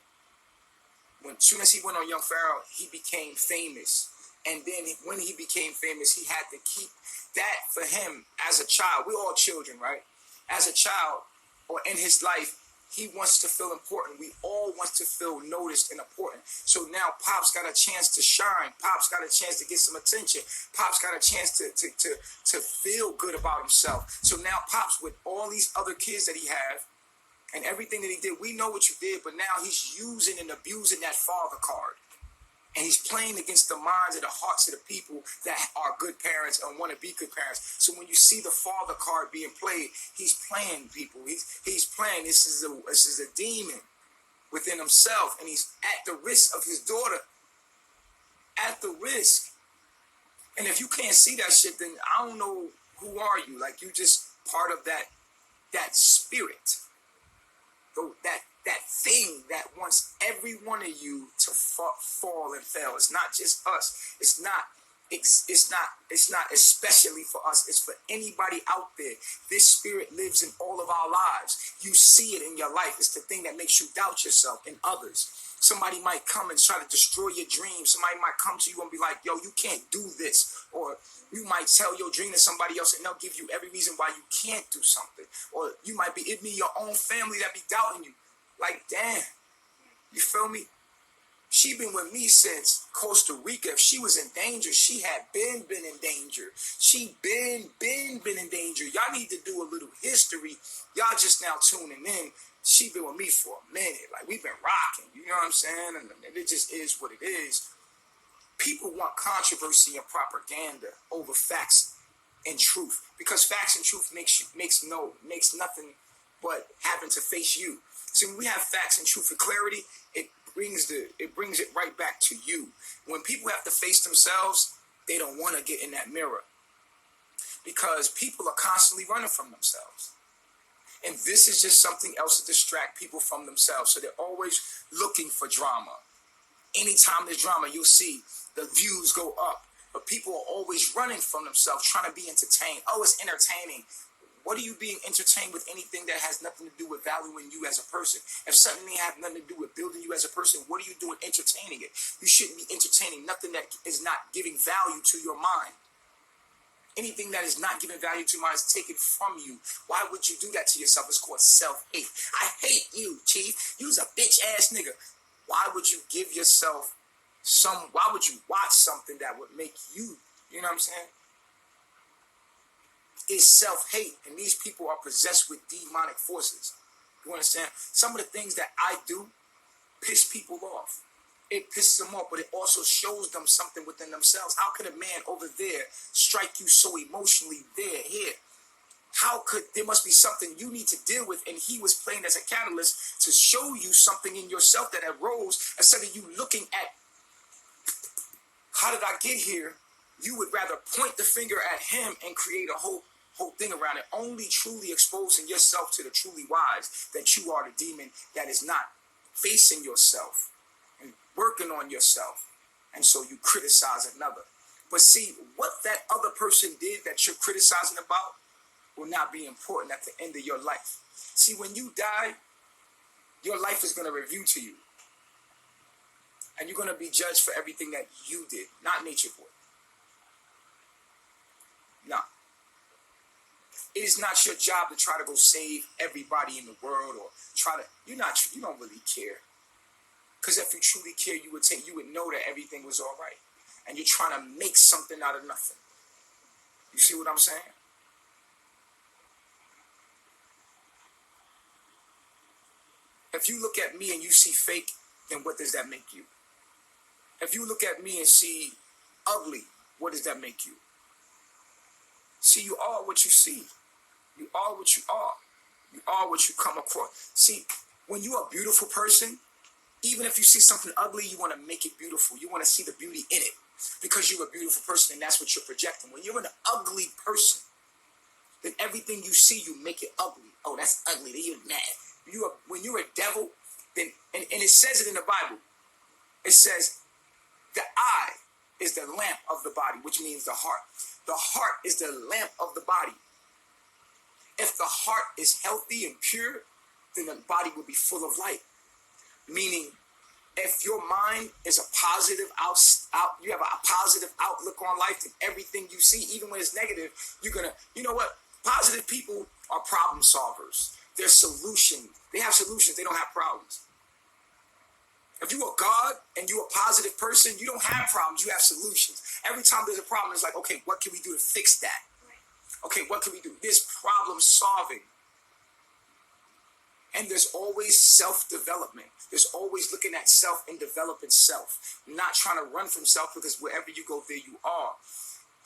As soon as he went on Young Pharaoh, he became famous. And then when he became famous, he had to keep that for him as a child. We're all children, right? As a child or in his life, he wants to feel important. We all want to feel noticed and important. So now Pop's got a chance to shine. Pop's got a chance to get some attention. Pop's got a chance to feel good about himself. So now Pop's with all these other kids that he have and everything that he did. We know what you did, but now he's using and abusing that father card. And he's playing against the minds and the hearts of the people that are good parents and want to be good parents. So when you see the father card being played, he's playing people. He's playing. This is a demon within himself, and he's at the risk of his daughter. At the risk. And if you can't see that shit, then I don't know who are you. Like, you just part of that spirit. That thing that wants every one of you to fall and fail. It's not just us. It's not especially for us. It's for anybody out there. This spirit lives in all of our lives. You see it in your life. It's the thing that makes you doubt yourself and others. Somebody might come and try to destroy your dreams. Somebody might come to you and be like, yo, you can't do this. Or you might tell your dream to somebody else and they'll give you every reason why you can't do something. Or it be your own family that be doubting you. Like, damn, you feel me? She been with me since Costa Rica. If she was in danger, she had been in danger. She been in danger. Y'all need to do a little history. Y'all just now tuning in. She been with me for a minute. Like, we've been rocking. You know what I'm saying? And it just is what it is. People want controversy and propaganda over facts and truth. Because facts and truth makes nothing but having to face you. See, when we have facts and truth and clarity, it brings it right back to you. When people have to face themselves, they don't want to get in that mirror because people are constantly running from themselves. And this is just something else to distract people from themselves. So they're always looking for drama. Anytime there's drama, you'll see the views go up. But people are always running from themselves, trying to be entertained. Oh, it's entertaining. What are you being entertained with anything that has nothing to do with valuing you as a person? If something has nothing to do with building you as a person, what are you doing entertaining it? You shouldn't be entertaining nothing that is not giving value to your mind. Anything that is not giving value to your mind is taken from you. Why would you do that to yourself? It's called self-hate. I hate you, Chief. You's a bitch-ass nigga. Why would you give yourself why would you watch something that would make you, you know what I'm saying? Is self-hate, and these people are possessed with demonic forces. You understand? Some of the things that I do piss people off. It pisses them off, but it also shows them something within themselves. How could a man over there strike you so emotionally here? There must be something you need to deal with, and he was playing as a catalyst to show you something in yourself that arose. Instead of you looking at, how did I get here? You would rather point the finger at him and create a whole thing around it, only truly exposing yourself to the truly wise, that you are the demon that is not facing yourself and working on yourself. And so you criticize another. But see, what that other person did that you're criticizing about will not be important at the end of your life. See, when you die, your life is going to review to you. And you're going to be judged for everything that you did, not Nature Boy. No. It is not your job to try to go save everybody in the world or you don't really care. Because if you truly care, you would know that everything was all right. And you're trying to make something out of nothing. You see what I'm saying? If you look at me and you see fake, then what does that make you? If you look at me and see ugly, what does that make you? See, you are what you see. You are what you are. You are what you come across. See, when you're a beautiful person, even if you see something ugly, you want to make it beautiful. You want to see the beauty in it because you're a beautiful person and that's what you're projecting. When you're an ugly person, then everything you see, you make it ugly. Oh, that's ugly. Then you're mad. When you're a devil, then and it says it in the Bible. It says the eye is the lamp of the body, which means the heart. The heart is the lamp of the body. If the heart is healthy and pure, then the body will be full of light. Meaning, if your mind is a positive you have a positive outlook on life, then everything you see, even when it's negative, you're gonna, you know what? Positive people are problem solvers. They're solution. They have solutions. They don't have problems. If you are God and you're a positive person, you don't have problems. You have solutions. Every time there's a problem, it's like, okay, what can we do to fix that? Okay, what can we do? There's problem solving. And there's always self-development. There's always looking at self and developing self. Not trying to run from self, because wherever you go, there you are.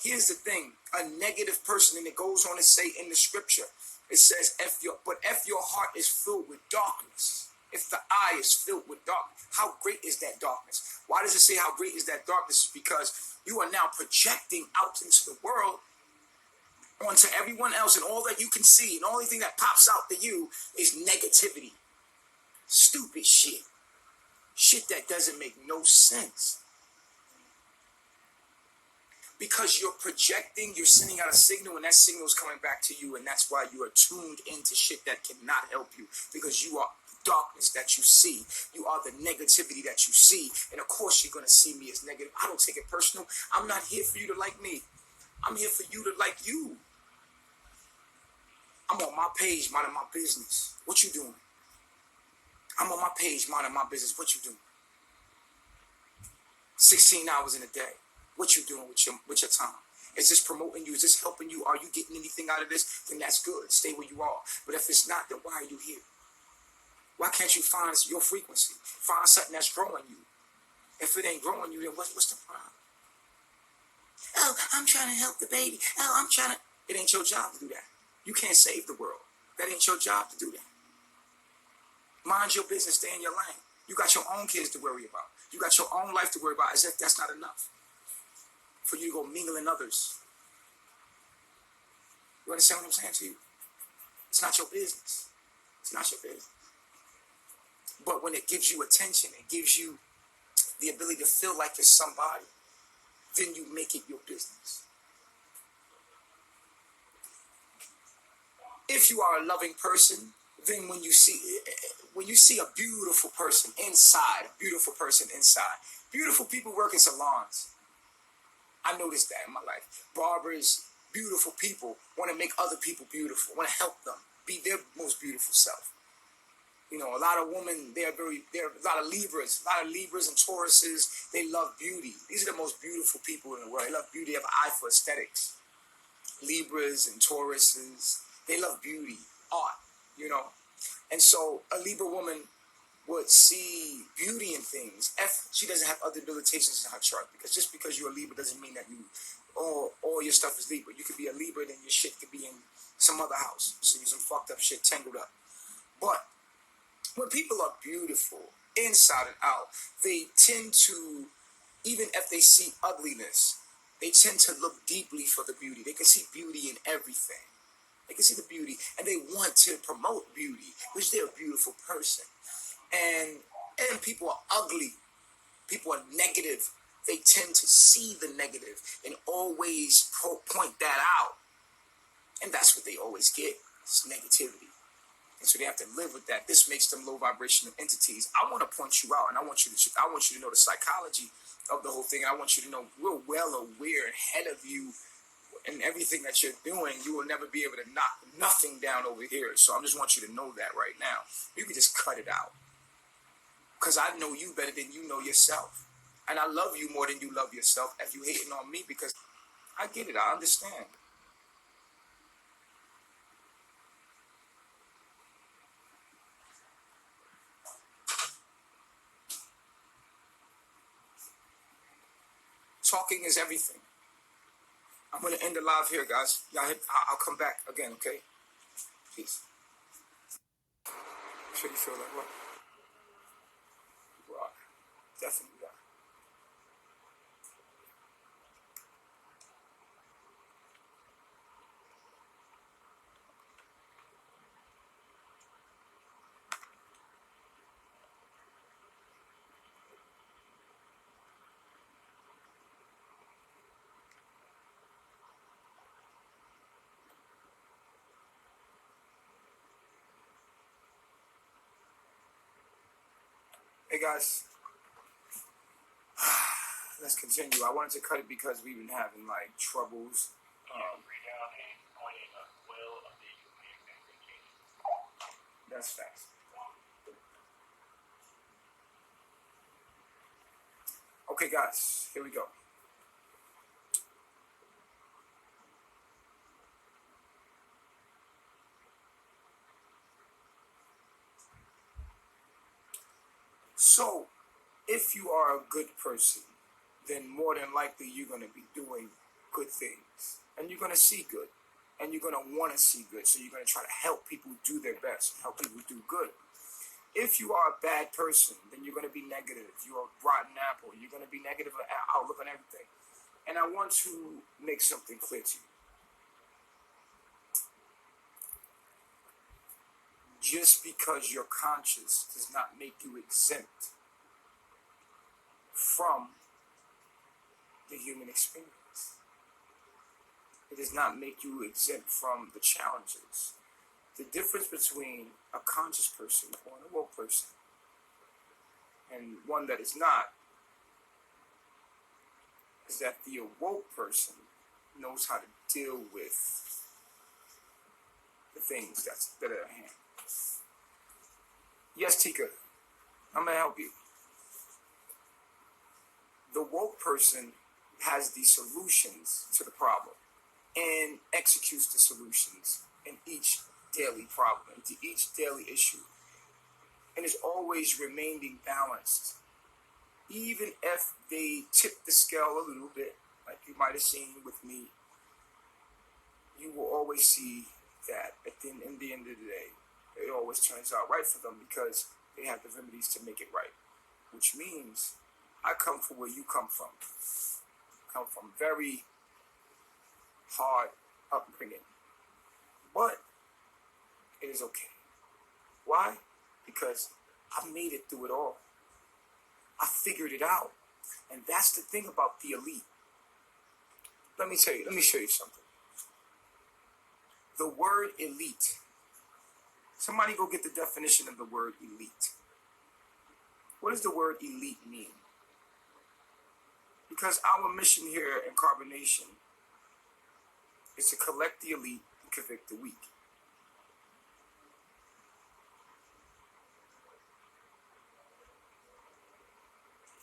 Here's the thing. A negative person, and it goes on to say in the scripture, it says, if your heart is filled with darkness, if the eye is filled with darkness, how great is that darkness? Why does it say how great is that darkness? It's because you are now projecting out into the world, onto everyone else, and all that you can see, and the only thing that pops out to you is negativity. Stupid shit. Shit that doesn't make no sense. Because you're projecting, you're sending out a signal, and that signal is coming back to you, and that's why you are tuned into shit that cannot help you, because you are darkness that you see. You are the negativity that you see, and of course you're going to see me as negative. I don't take it personal. I'm not here for you to like me. I'm here for you to like you. I'm on my page, minding my business. What you doing? I'm on my page, minding my business. What you doing? 16 hours in a day. What you doing with your time? Is this promoting you? Is this helping you? Are you getting anything out of this? Then that's good. Stay where you are. But if it's not, then why are you here? Why can't you find your frequency? Find something that's growing you. If it ain't growing you, then what's the problem? Oh, I'm trying to help the baby. Oh, I'm trying to... It ain't your job to do that. You can't save the world. That ain't your job to do that. Mind your business. Stay in your lane. You got your own kids to worry about. You got your own life to worry about, as if that's not enough for you to go mingle in others. You understand what I'm saying to you? It's not your business. It's not your business. But when it gives you attention, it gives you the ability to feel like you're somebody, then you make it your business. If you are a loving person, then when you see a beautiful person inside, beautiful people work in salons. I noticed that in my life. Barbers, beautiful people want to make other people beautiful, want to help them be their most beautiful self. You know, a lot of women, there are a lot of Libras and Tauruses. They love beauty. These are the most beautiful people in the world. They love beauty. They have an eye for aesthetics. Libras and Tauruses, they love beauty, art, you know. And so a Libra woman would see beauty in things if she doesn't have other debilitations in her chart. Because just because you're a Libra doesn't mean that all your stuff is Libra. You could be a Libra, then your shit could be in some other house. So you some fucked up shit tangled up. But when people are beautiful, inside and out, they tend to, even if they see ugliness, they tend to look deeply for the beauty. They can see beauty in everything. They can see the beauty, and they want to promote beauty, which they're a beautiful person. And people are ugly. People are negative. They tend to see the negative and always point that out. And that's what they always get. It's negativity. And so they have to live with that. This makes them low vibrational entities. I want to point you out, and I want you to know the psychology of the whole thing. I want you to know we're well aware ahead of you, and everything that you're doing, you will never be able to knock nothing down over here. So I just want you to know that right now. You can just cut it out. Because I know you better than you know yourself. And I love you more than you love yourself if you hating on me, because I get it. I understand. Talking is everything. I'm going to end the live here, guys. I'll come back again, okay? Peace. I'm sure you feel that way. You are. Definitely are. Hey guys, let's continue. I wanted to cut it because we've been having like troubles. That's fast. Okay, guys, here we go. So, if you are a good person, then more than likely you're going to be doing good things. And you're going to see good. And you're going to want to see good. So you're going to try to help people do their best, help people do good. If you are a bad person, then you're going to be negative. You're a rotten apple. You're going to be negative outlook on everything. And I want to make something clear to you. Just because you're conscious does not make you exempt from the human experience. It does not make you exempt from the challenges. The difference between a conscious person or an awoke person and one that is not is that the awoke person knows how to deal with the things that are at hand. Yes, Tika, I'm going to help you. The woke person has the solutions to the problem and executes the solutions in each daily problem, to each daily issue, and is always remaining balanced. Even if they tip the scale a little bit, like you might have seen with me, you will always see that in the end of the day, it always turns out right for them because they have the remedies to make it right. Which means I come from where you come from. Come from very hard upbringing. But it is okay. Why? Because I made it through it all. I figured it out. And that's the thing about the elite. Let me show you something. The word elite. Somebody go get the definition of the word elite. What does the word elite mean? Because our mission here in Carbonation is to collect the elite and convict the weak.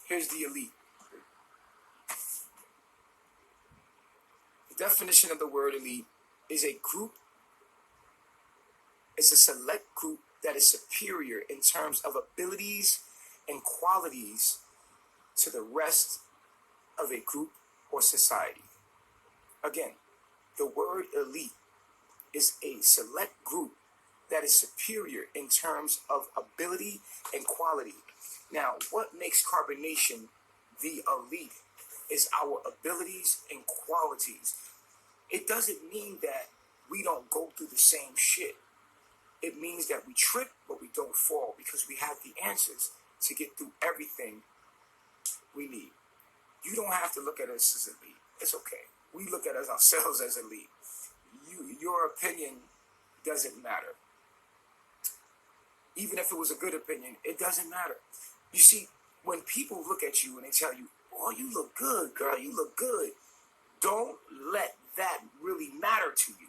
Here's the elite. The definition of the word elite is a group, it's a select group that is superior in terms of abilities and qualities to the rest of a group or society. Again, the word elite is a select group that is superior in terms of ability and quality. Now, what makes Carbonation the elite is our abilities and qualities. It doesn't mean that we don't go through the same shit. It means that we trip, but we don't fall because we have the answers to get through everything we need. You don't have to look at us as elite. It's okay. We look at ourselves as elite. Your opinion doesn't matter. Even if it was a good opinion, it doesn't matter. You see, when people look at you and they tell you, oh, you look good, girl, you look good, don't let that really matter to you.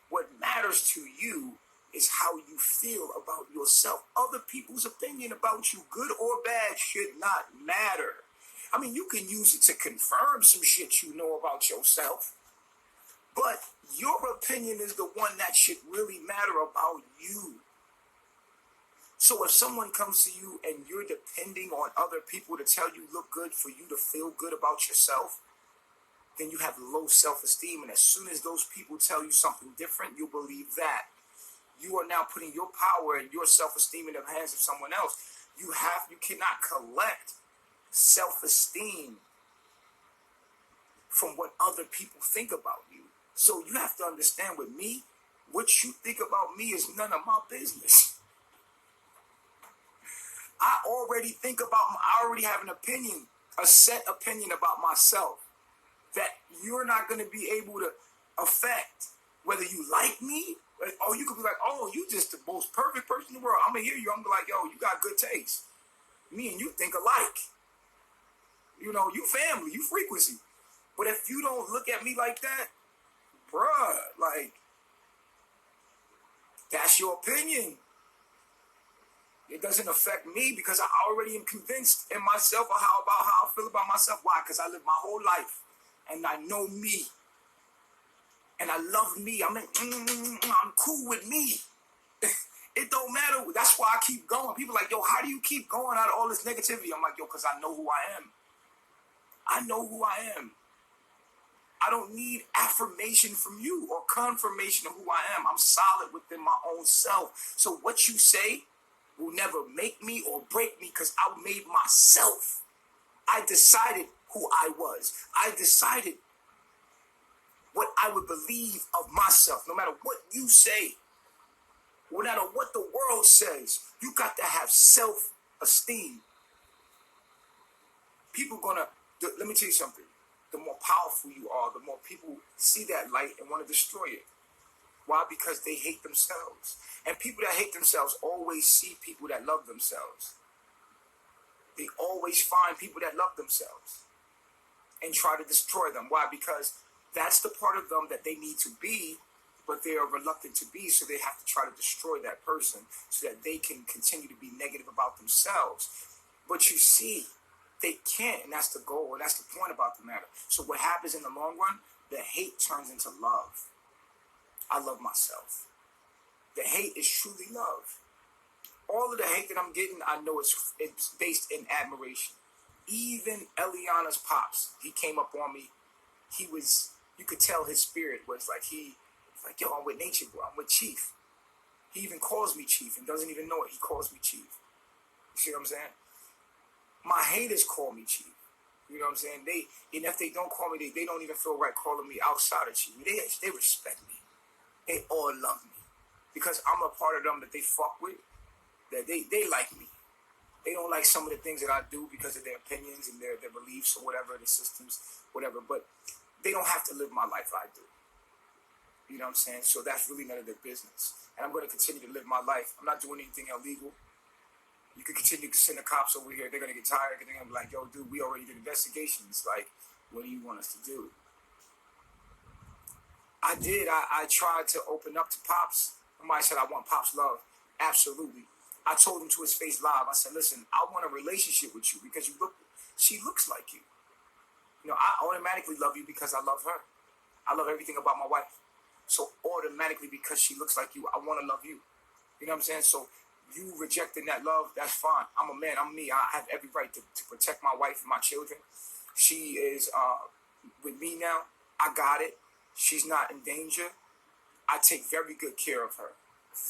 What matters to you is how you feel about yourself. Other people's opinion about you, good or bad, should not matter. I mean, you can use it to confirm some shit you know about yourself, but your opinion is the one that should really matter about you. So if someone comes to you and you're depending on other people to tell you look good for you to feel good about yourself, then you have low self-esteem. And as soon as those people tell you something different, you believe that. You are now putting your power and your self-esteem in the hands of someone else. You cannot collect self-esteem from what other people think about you. So you have to understand with me, what you think about me is none of my business. I already have an opinion, a set opinion about myself that you're not going to be able to affect. Whether you like me, or you could be like, oh, you just the most perfect person in the world. I'm going to hear you. I'm going to be like, yo, you got good taste. Me and you think alike. You know, you family, you frequency. But if you don't look at me like that, bruh, like, that's your opinion. It doesn't affect me because I already am convinced in myself about how I feel about myself. Why? Because I live my whole life and I know me. And I love me. I'm cool with me. It don't matter. That's why I keep going. People are like, yo, how do you keep going out of all this negativity? I'm like, yo, because I know who I am. I know who I am. I don't need affirmation from you or confirmation of who I am. I'm solid within my own self. So what you say will never make me or break me because I made myself. I decided who I was. I decided what I would believe of myself. No matter what you say, no matter what the world says, you got to have self-esteem. People let me tell you something. The more powerful you are, the more people see that light and want to destroy it. Why? Because they hate themselves. And people that hate themselves always see people that love themselves. They always find people that love themselves and try to destroy them. Why? Because that's the part of them that they need to be, but they are reluctant to be, so they have to try to destroy that person so that they can continue to be negative about themselves. But you see, they can't, and that's the goal, and that's the point about the matter. So what happens in the long run, the hate turns into love. I love myself. The hate is truly love. All of the hate that I'm getting, I know it's based in admiration. Even Eliana's pops, he came up on me. You could tell his spirit was like, yo, I'm with Nature Boy, I'm with Chief. He even calls me Chief and doesn't even know it. He calls me Chief. You see what I'm saying? My haters call me Chief. You know what I'm saying? And if they don't call me, they don't even feel right calling me outside of Chief. They respect me. They all love me. Because I'm a part of them that they fuck with, that they like me. They don't like some of the things that I do because of their opinions and their beliefs or whatever, the systems, whatever. But they don't have to live my life I do. You know what I'm saying? So that's really none of their business. And I'm going to continue to live my life. I'm not doing anything illegal. You could continue to send the cops over here. They're going to get tired. They're going to be like, yo, dude, we already did investigations. Like, what do you want us to do? I did. I tried to open up to Pops. Somebody said, I want Pops' love. Absolutely. I told him to his face live. I said, listen, I want a relationship with you because she looks like you. You know, I automatically love you because I love her. I love everything about my wife. So automatically, because she looks like you, I want to love you. You know what I'm saying? So you rejecting that love, that's fine. I'm a man. I'm me. I have every right to protect my wife and my children. She is with me now. I got it. She's not in danger. I take very good care of her.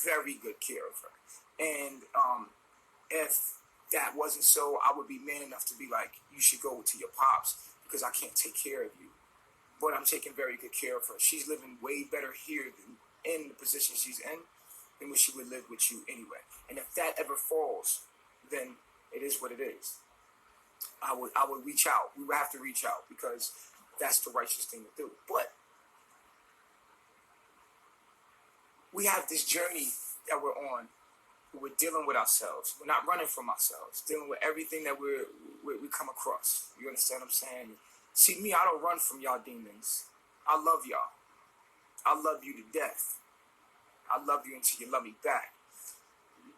Very good care of her. And if that wasn't so, I would be man enough to be like, you should go to your pops because I can't take care of you. But I'm taking very good care of her. She's living way better here than in the position she's in than what she would live with you anyway. And if that ever falls, then it is what it is. I would reach out. We would have to reach out because that's the righteous thing to do. But we have this journey that we're on. We're dealing with ourselves. We're not running from ourselves. Dealing with everything that we come across. You understand what I'm saying? See, me, I don't run from y'all demons. I love y'all. I love you to death. I love you until you love me back.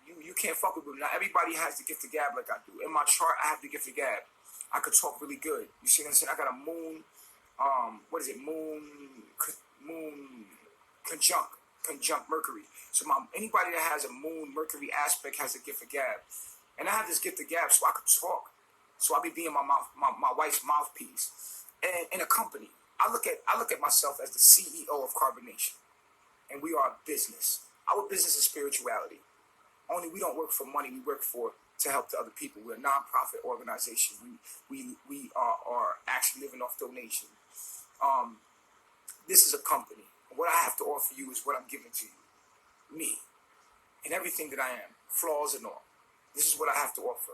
You can't fuck with me. Not everybody has the gift of gab like I do. In my chart, I have the gift of gab. I could talk really good. You see what I'm saying? I got a moon, moon conjunct Mercury. So anybody that has a moon Mercury aspect has a gift of gab. And I have this gift of gab so I could talk. So I be being my wife's mouthpiece. And in a company, I look at myself as the CEO of Carbonation. And we are a business. Our business is spirituality. Only we don't work for money, we work to help the other people. We're a non-profit organization. We are actually living off donation. This is a company. What I have to offer you is what I'm giving to you. Me. And everything that I am. Flaws and all. This is what I have to offer.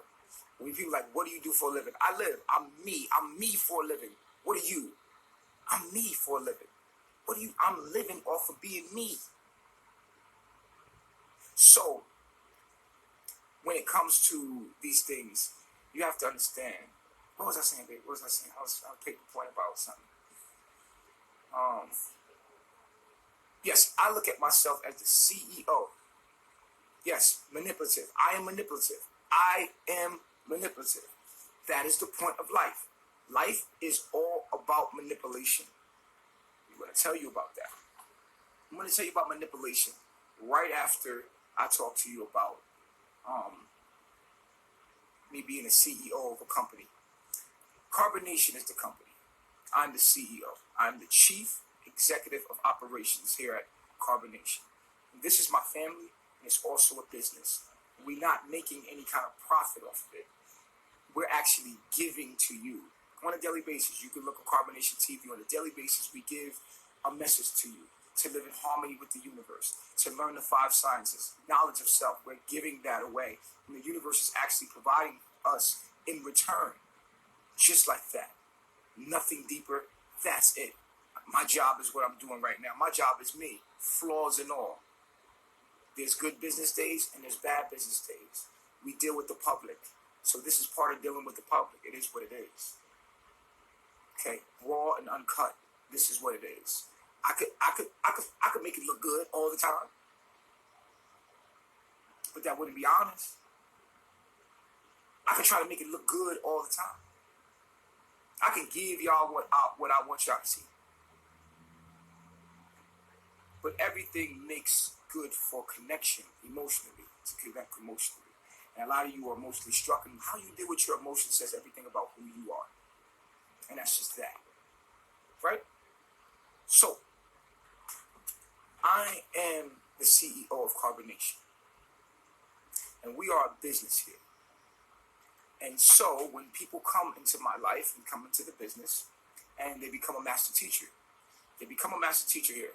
When people are like, what do you do for a living? I live. I'm me. I'm me for a living. What are you? I'm me for a living. What are you? I'm living off of being me. So, when it comes to these things, you have to understand. What was I saying, babe? What was I saying? I was taking a point about something. Yes, I look at myself as the CEO. Yes, manipulative. I am manipulative. I am manipulative. That is the point of life. Life is all about manipulation. I'm going to tell you about that. I'm going to tell you about manipulation right after I talk to you about me being a CEO of a company. Carbonation is the company. I'm the CEO. I'm the Chief Executive of Operations here at Carbonation. And this is my family, and it's also a business. We're not making any kind of profit off of it. We're actually giving to you. On a daily basis, you can look at Carbonation TV. On a daily basis, we give a message to you to live in harmony with the universe, to learn the 5 sciences, knowledge of self. We're giving that away. And the universe is actually providing us in return, just like that. Nothing deeper. That's it. My job is what I'm doing right now. My job is me, flaws and all. There's good business days and there's bad business days. We deal with the public. So this is part of dealing with the public. It is what it is. Okay, raw and uncut. This is what it is. I could make it look good all the time, but that wouldn't be honest. I could try to make it look good all the time. I can give y'all what I want y'all to see. But everything makes good for connection emotionally, to connect emotionally. And a lot of you are emotionally struck, and how you deal with your emotions says everything about who you are. And that's just that. Right? So, I am the CEO of Carbonation. And we are a business here. And so, when people come into my life and come into the business, and they become a master teacher, here.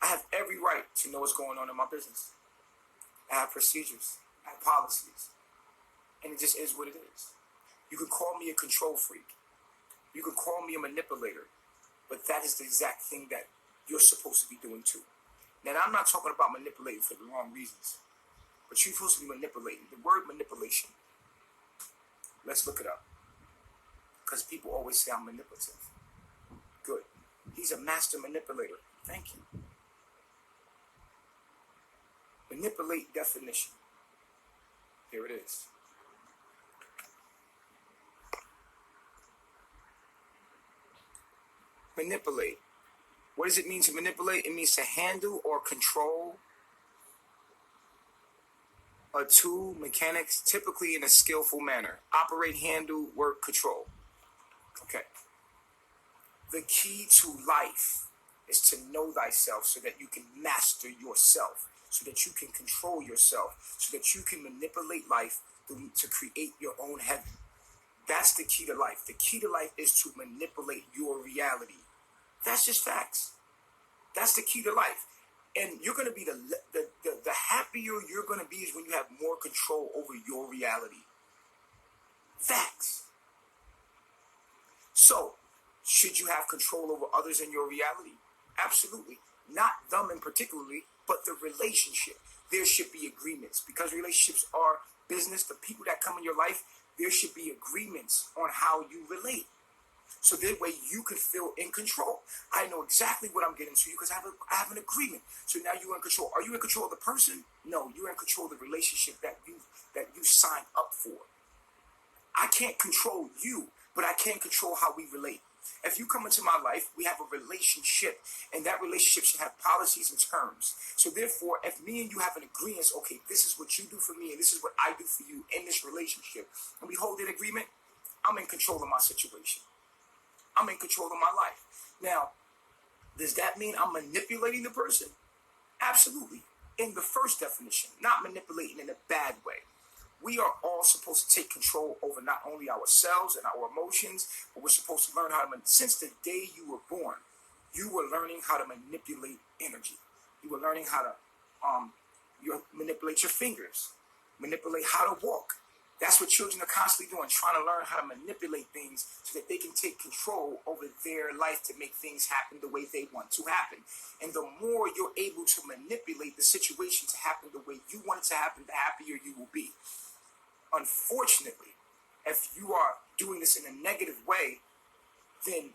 I have every right to know what's going on in my business. I have procedures. I have policies. And it just is what it is. You can call me a control freak. You can call me a manipulator. But that is the exact thing that you're supposed to be doing too. Now, I'm not talking about manipulating for the wrong reasons. But you're supposed to be manipulating. The word manipulation. Let's look it up. Because people always say I'm manipulative. Good. He's a master manipulator. Thank you. Manipulate definition. Here it is. Manipulate. What does it mean to manipulate? It means to handle or control a tool, mechanics, typically in a skillful manner. Operate, handle, work, control. Okay. The key to life is to know thyself so that you can master yourself, so that you can control yourself, so that you can manipulate life to create your own heaven. That's the key to life. The key to life is to manipulate your reality. That's just facts. That's the key to life. And you're going to be the happier you're going to be is when you have more control over your reality. Facts. So, should you have control over others in your reality? Absolutely. Not them in particularly, but the relationship. There should be agreements because relationships are business. The people that come in your life, there should be agreements on how you relate. So that way you can feel in control. I know exactly what I'm getting to you because I have an agreement. So now you're in control. Are you in control of the person? No, you're in control of the relationship that you signed up for. I can't control you, but I can control how we relate. If you come into my life, we have a relationship, and that relationship should have policies and terms. So therefore, if me and you have an agreement, okay, this is what you do for me, and this is what I do for you in this relationship, and we hold an agreement, I'm in control of my situation. I'm in control of my life. Now, does that mean I'm manipulating the person? Absolutely. In the first definition, not manipulating in a bad way. We are all supposed to take control over not only ourselves and our emotions, but we're supposed to learn how to, since the day you were born, you were learning how to manipulate energy. You were learning how to manipulate your fingers, manipulate how to walk, That's what children are constantly doing, trying to learn how to manipulate things so that they can take control over their life to make things happen the way they want to happen. And the more you're able to manipulate the situation to happen the way you want it to happen, the happier you will be. Unfortunately, if you are doing this in a negative way, then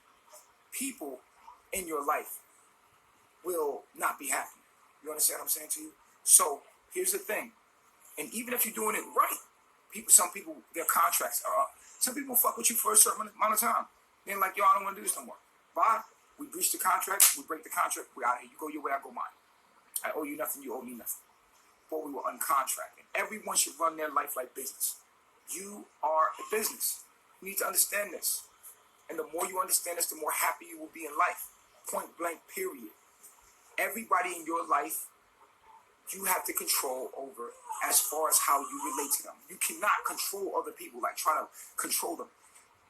people in your life will not be happy. You understand what I'm saying to you? So here's the thing. And even if you're doing it right, some people, their contracts are up. Some people fuck with you for a certain amount of time. Then like, yo, I don't want to do this no more. Bye. We breach the contract. We break the contract. We're out of here. You go your way, I go mine. I owe you nothing. You owe me nothing. But we were uncontracted. Everyone should run their life like business. You are a business. You need to understand this. And the more you understand this, the more happy you will be in life. Point blank, period. Everybody in your life, you have to control over as far as how you relate to them. You cannot control other people, like try to control them.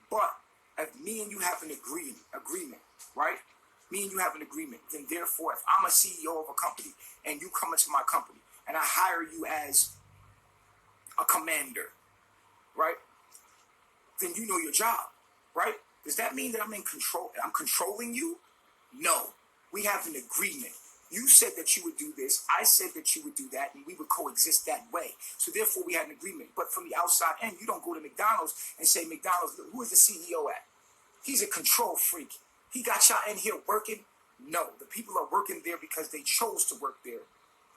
But if me and you have an agreement, right? Me and you have an agreement, then therefore, if I'm a CEO of a company and you come into my company and I hire you as a commander, right? Then you know your job, right? Does that mean that I'm in control? I'm controlling you? No. We have an agreement. You said that you would do this. I said that you would do that, and we would coexist that way. So therefore, we had an agreement. But from the outside end, you don't go to McDonald's and say, McDonald's, who is the CEO at? He's a control freak. He got y'all in here working? No. The people are working there because they chose to work there.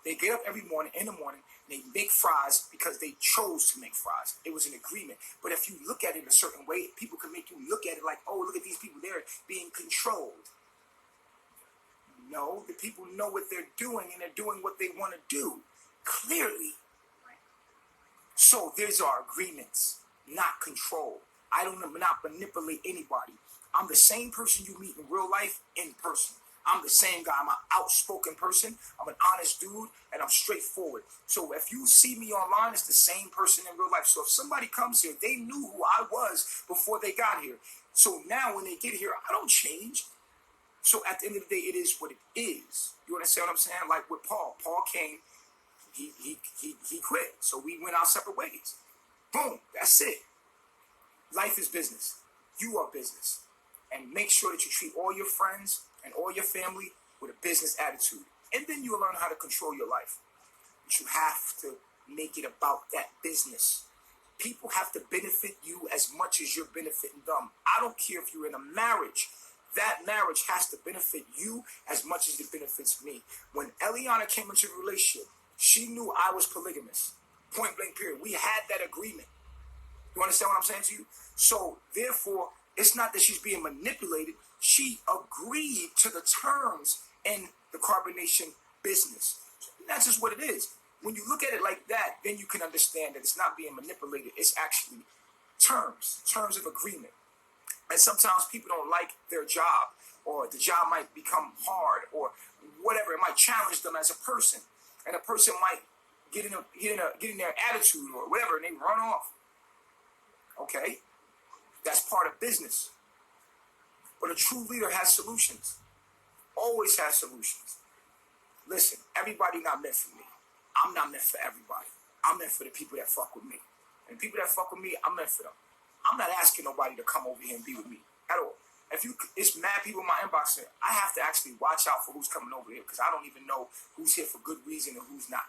They get up every morning, in the morning, and they make fries because they chose to make fries. It was an agreement. But if you look at it a certain way, people can make you look at it like, oh, look at these people, they're being controlled. No, the people know what they're doing, and they're doing what they want to do, clearly. So there's our agreements, not control. I don't not manipulate anybody. I'm the same person you meet in real life in person. I'm the same guy. I'm an outspoken person. I'm an honest dude, and I'm straightforward. So if you see me online, it's the same person in real life. So if somebody comes here, they knew who I was before they got here. So now when they get here, I don't change. So at the end of the day, it is what it is. You understand what I'm saying? Like with Paul. Paul came, he quit. So we went our separate ways. Boom, that's it. Life is business. You are business. And make sure that you treat all your friends and all your family with a business attitude. And then you'll learn how to control your life. But you have to make it about that business. People have to benefit you as much as you're benefiting them. I don't care if you're in a marriage. That marriage has to benefit you as much as it benefits me. When Eliana came into a relationship, she knew I was polygamous. Point blank period. We had that agreement. You understand what I'm saying to you? So, therefore, it's not that she's being manipulated. She agreed to the terms in the carbonation business. And that's just what it is. When you look at it like that, then you can understand that it's not being manipulated. It's actually terms of agreement. And sometimes people don't like their job, or the job might become hard, or whatever. It might challenge them as a person, and a person might get in their attitude or whatever, and they run off. Okay, that's part of business. But a true leader has solutions. Always has solutions. Listen, everybody not meant for me. I'm not meant for everybody. I'm meant for the people that fuck with me, and the people that fuck with me, I'm meant for them. I'm not asking nobody to come over here and be with me at all. It's mad people in my inbox here. I have to actually watch out for who's coming over here because I don't even know who's here for good reason and who's not.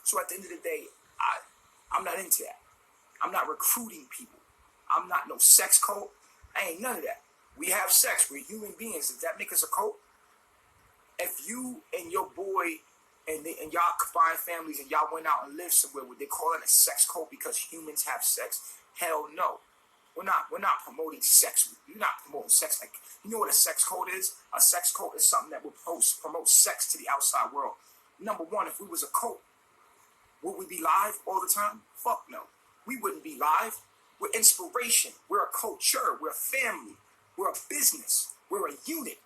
So at the end of the day, I'm not into that. I'm not recruiting people. I'm not no sex cult. I ain't none of that. We have sex. We're human beings. Does that make us a cult? If you and your boy and y'all combined families and y'all went out and lived somewhere, would they call it a sex cult because humans have sex? Hell no. We're not promoting sex. We're not promoting sex. Like, you know what a sex cult is? A sex cult is something that would promote sex to the outside world. Number one, if we was a cult, would we be live all the time? Fuck no. We wouldn't be live. We're inspiration. We're a culture. We're a family. We're a business. We're a unit.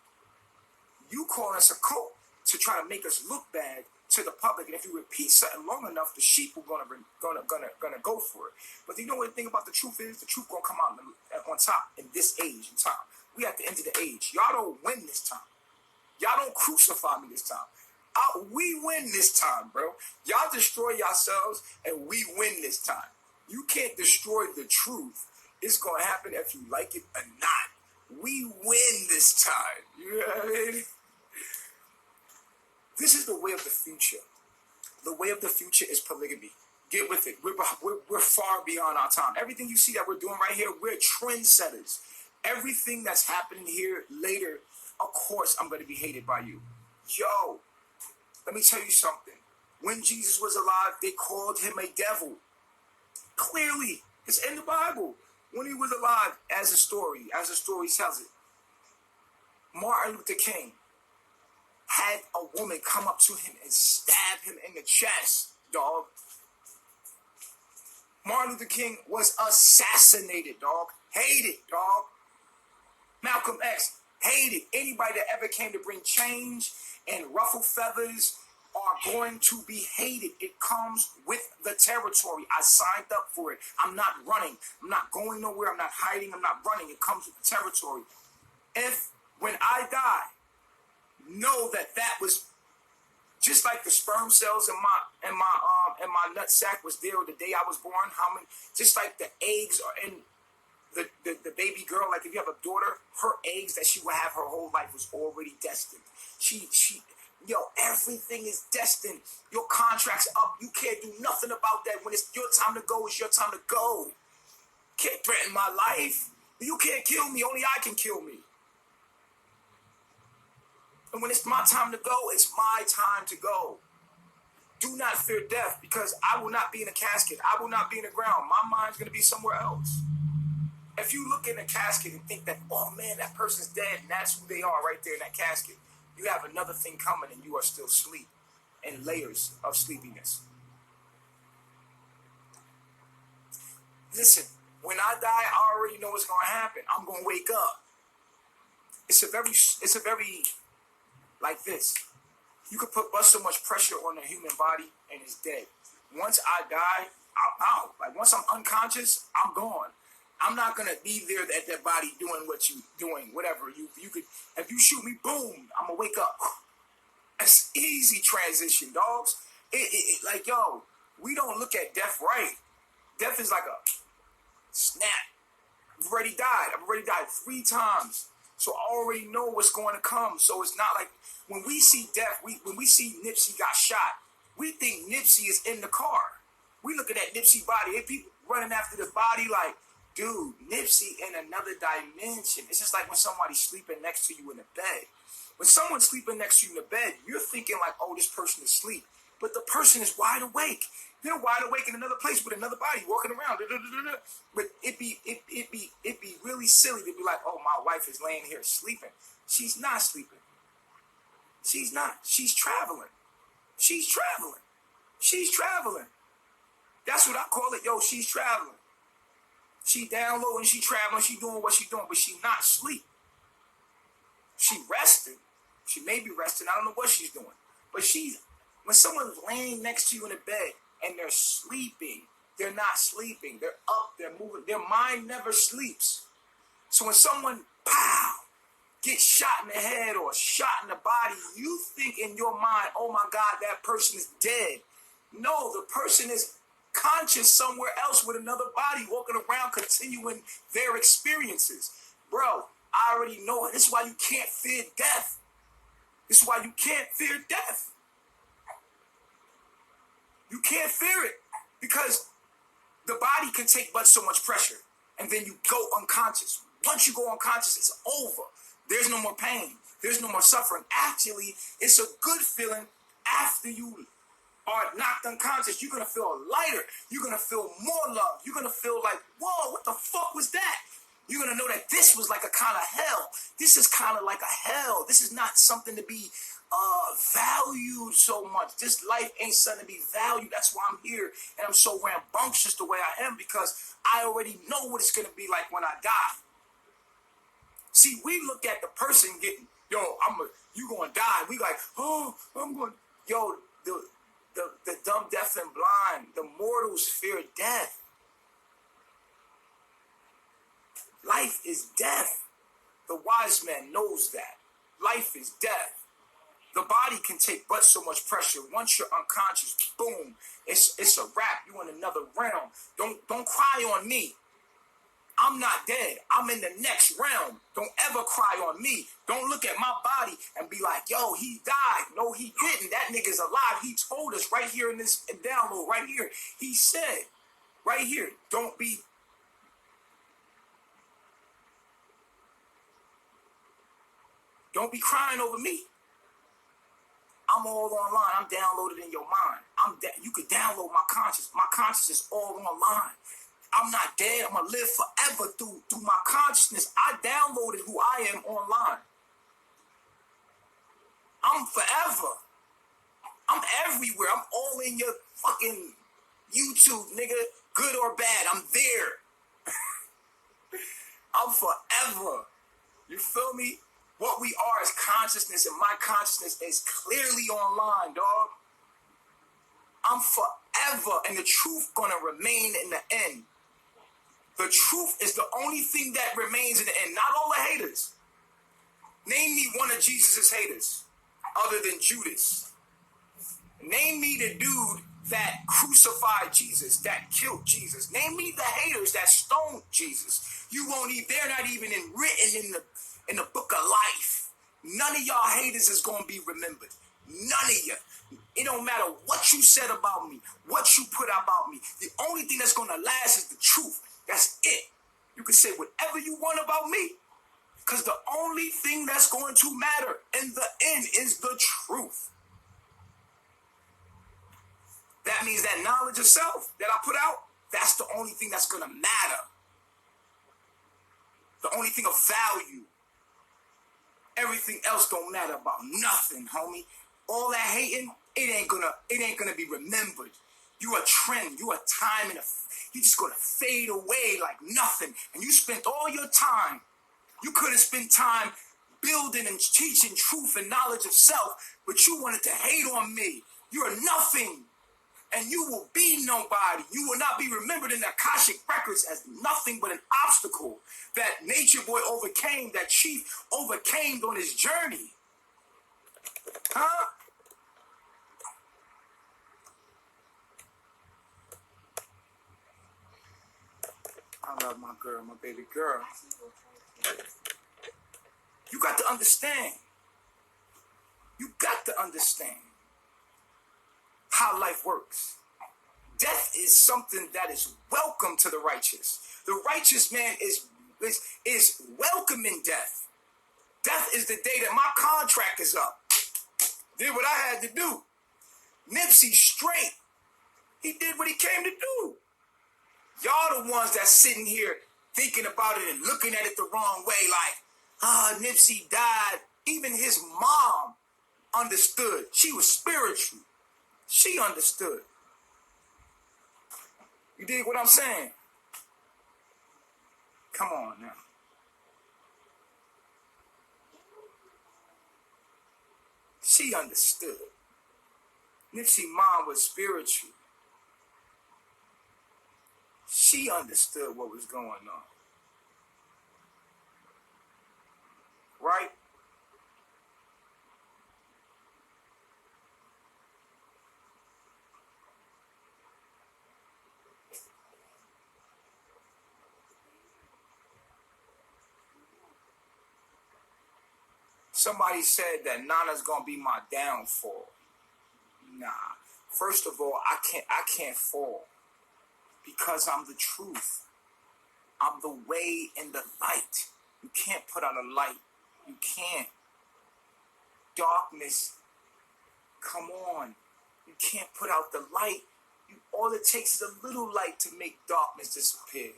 You call us a cult to try to make us look bad to the public, and if you repeat something long enough, the sheep are gonna go for it. But you know what the thing about the truth is? The truth gonna come out on top in this age and time. We at the end of the age. Y'all don't win this time. Y'all don't crucify me this time. We win this time, bro. Y'all destroy yourselves, and we win this time. You can't destroy the truth. It's going to happen if you like it or not. We win this time. You know what I mean? This is the way of the future. The way of the future is polygamy. Get with it. We're far beyond our time. Everything you see that we're doing right here, we're trendsetters. Everything that's happening here later, of course, I'm going to be hated by you. Yo, let me tell you something. When Jesus was alive, they called him a devil. Clearly, it's in the Bible. When he was alive, as the story tells it, Martin Luther King had a woman come up to him and stab him in the chest, dog. Martin Luther King was assassinated, dog. Hated, dog. Malcolm X hated. Anybody that ever came to bring change and ruffle feathers are going to be hated. It comes with the territory. I signed up for it. I'm not running. I'm not going nowhere. I'm not hiding. I'm not running. It comes with the territory. If, when I die, know that was just like the sperm cells in my nut sack was there the day I was born. How many? Just like the eggs are in the baby girl. Like if you have a daughter, her eggs that she will have her whole life was already destined. Everything is destined. Your contract's up. You can't do nothing about that. When it's your time to go, it's your time to go. Can't threaten my life. You can't kill me. Only I can kill me. And when it's my time to go, it's my time to go. Do not fear death, because I will not be in a casket. I will not be in the ground. My mind's going to be somewhere else. If you look in a casket and think that, oh man, that person's dead, and that's who they are right there in that casket, you have another thing coming and you are still asleep in layers of sleepiness. Listen, when I die, I already know what's going to happen. I'm going to wake up. It's a very like this. You could put so much pressure on the human body and it's dead. Once I die, I'm out. Like once I'm unconscious, I'm gone. I'm not gonna be there at that body doing what you doing, whatever. You could, if you shoot me, boom, I'm gonna wake up. It's easy transition, dogs. Like, yo, we don't look at death right. Death is like a snap. I've already died 3 times. So I already know what's going to come. So it's not like when we see death, when we see Nipsey got shot, we think Nipsey is in the car. We looking at Nipsey body. And people running after the body like, dude, Nipsey in another dimension. It's just like when somebody's sleeping next to you in the bed. When someone's sleeping next to you in the bed, you're thinking like, oh, this person is asleep. But the person is wide awake. They're wide awake in another place with another body walking around. But it'd be really silly to be like, oh, my wife is laying here sleeping. She's not sleeping. She's not. She's traveling. She's traveling. She's traveling. That's what I call it. Yo, she's traveling. She down low and she traveling. She doing what she doing, but she not asleep. She resting. She may be resting. I don't know what she's doing. But when someone's laying next to you in a bed and they're sleeping, they're not sleeping. They're up, they're moving. Their mind never sleeps. So when someone, pow, gets shot in the head or shot in the body, you think in your mind, oh my God, that person is dead. No, the person is conscious somewhere else with another body walking around continuing their experiences. Bro, I already know it. This is why you can't fear death. This is why you can't fear death. You can't fear it because the body can take but so much pressure and then you go unconscious. Once you go unconscious, it's over. There's no more pain. There's no more suffering. Actually, it's a good feeling after you are knocked unconscious. You're going to feel lighter. You're going to feel more love. You're going to feel like, whoa, what the fuck was that? You're going to know that this was like a kind of hell. This is kind of like a hell. This is not something to be valued so much. This life ain't something to be valued. That's why I'm here. And I'm so rambunctious the way I am because I already know what it's going to be like when I die. See, we look at the person getting, yo, you going to die. We like, oh, I'm going, yo, the dumb, deaf, and blind, the mortals fear death. Life is death. The wise man knows that. Life is death. The body can take but so much pressure. Once you're unconscious, boom, it's a wrap. You in another realm. Don't cry on me. I'm not dead. I'm in the next realm. Don't ever cry on me. Don't look at my body and be like, yo, he died. No, he didn't. That nigga's alive. He told us right here in this download, right here. He said, right here, don't be crying over me. I'm all online. I'm downloaded in your mind. You could download my conscious. My conscious is all online. I'm not dead. I'm going to live forever through my consciousness. I downloaded who I am online. I'm forever. I'm everywhere. I'm all in your fucking YouTube, nigga. Good or bad, I'm there. I'm forever. You feel me? What we are is consciousness, and my consciousness is clearly online, dog. I'm forever, and the truth gonna remain in the end. The truth is the only thing that remains in the end, not all the haters. Name me one of Jesus' haters, other than Judas. Name me the dude that crucified Jesus, that killed Jesus. Name me the haters that stoned Jesus. You won't even, they're not even written in the book of life. None of y'all haters is gonna be remembered. None of you. It don't matter what you said about me, what you put about me. The only thing that's gonna last is the truth. That's it. You can say whatever you want about me, because the only thing that's going to matter in the end is the truth. That means that knowledge of self that I put out, that's the only thing that's going to matter. The only thing of value. Everything else don't matter about nothing, homie. All that hating, it ain't gonna be remembered. You a trend, you a time, and you just gonna fade away like nothing. And you spent all your time. You could have spent time building and teaching truth and knowledge of self, but you wanted to hate on me. You are nothing, and you will be nobody. You will not be remembered in the Akashic records as nothing but an obstacle that Nature Boy overcame, that Chief overcame on his journey. Huh? I love my girl, my baby girl. You got to understand. You got to understand how life works. Death is something that is welcome to the righteous. The righteous man is welcoming death. Death is the day that my contract is up. Did what I had to do. Nipsey straight. He did what he came to do. Y'all the ones that's sitting here thinking about it and looking at it the wrong way, like, Nipsey died. Even his mom understood. She was spiritual. She understood. You dig what I'm saying? Come on now. She understood. Nipsey's mom was spiritual. She understood what was going on. Right? Somebody said that Nana's gonna be my downfall. Nah. First of all, I can't fall. Because I'm the truth. I'm the way and the light. You can't put out a light. You can't. Darkness, come on. You can't put out the light. All it takes is a little light to make darkness disappear.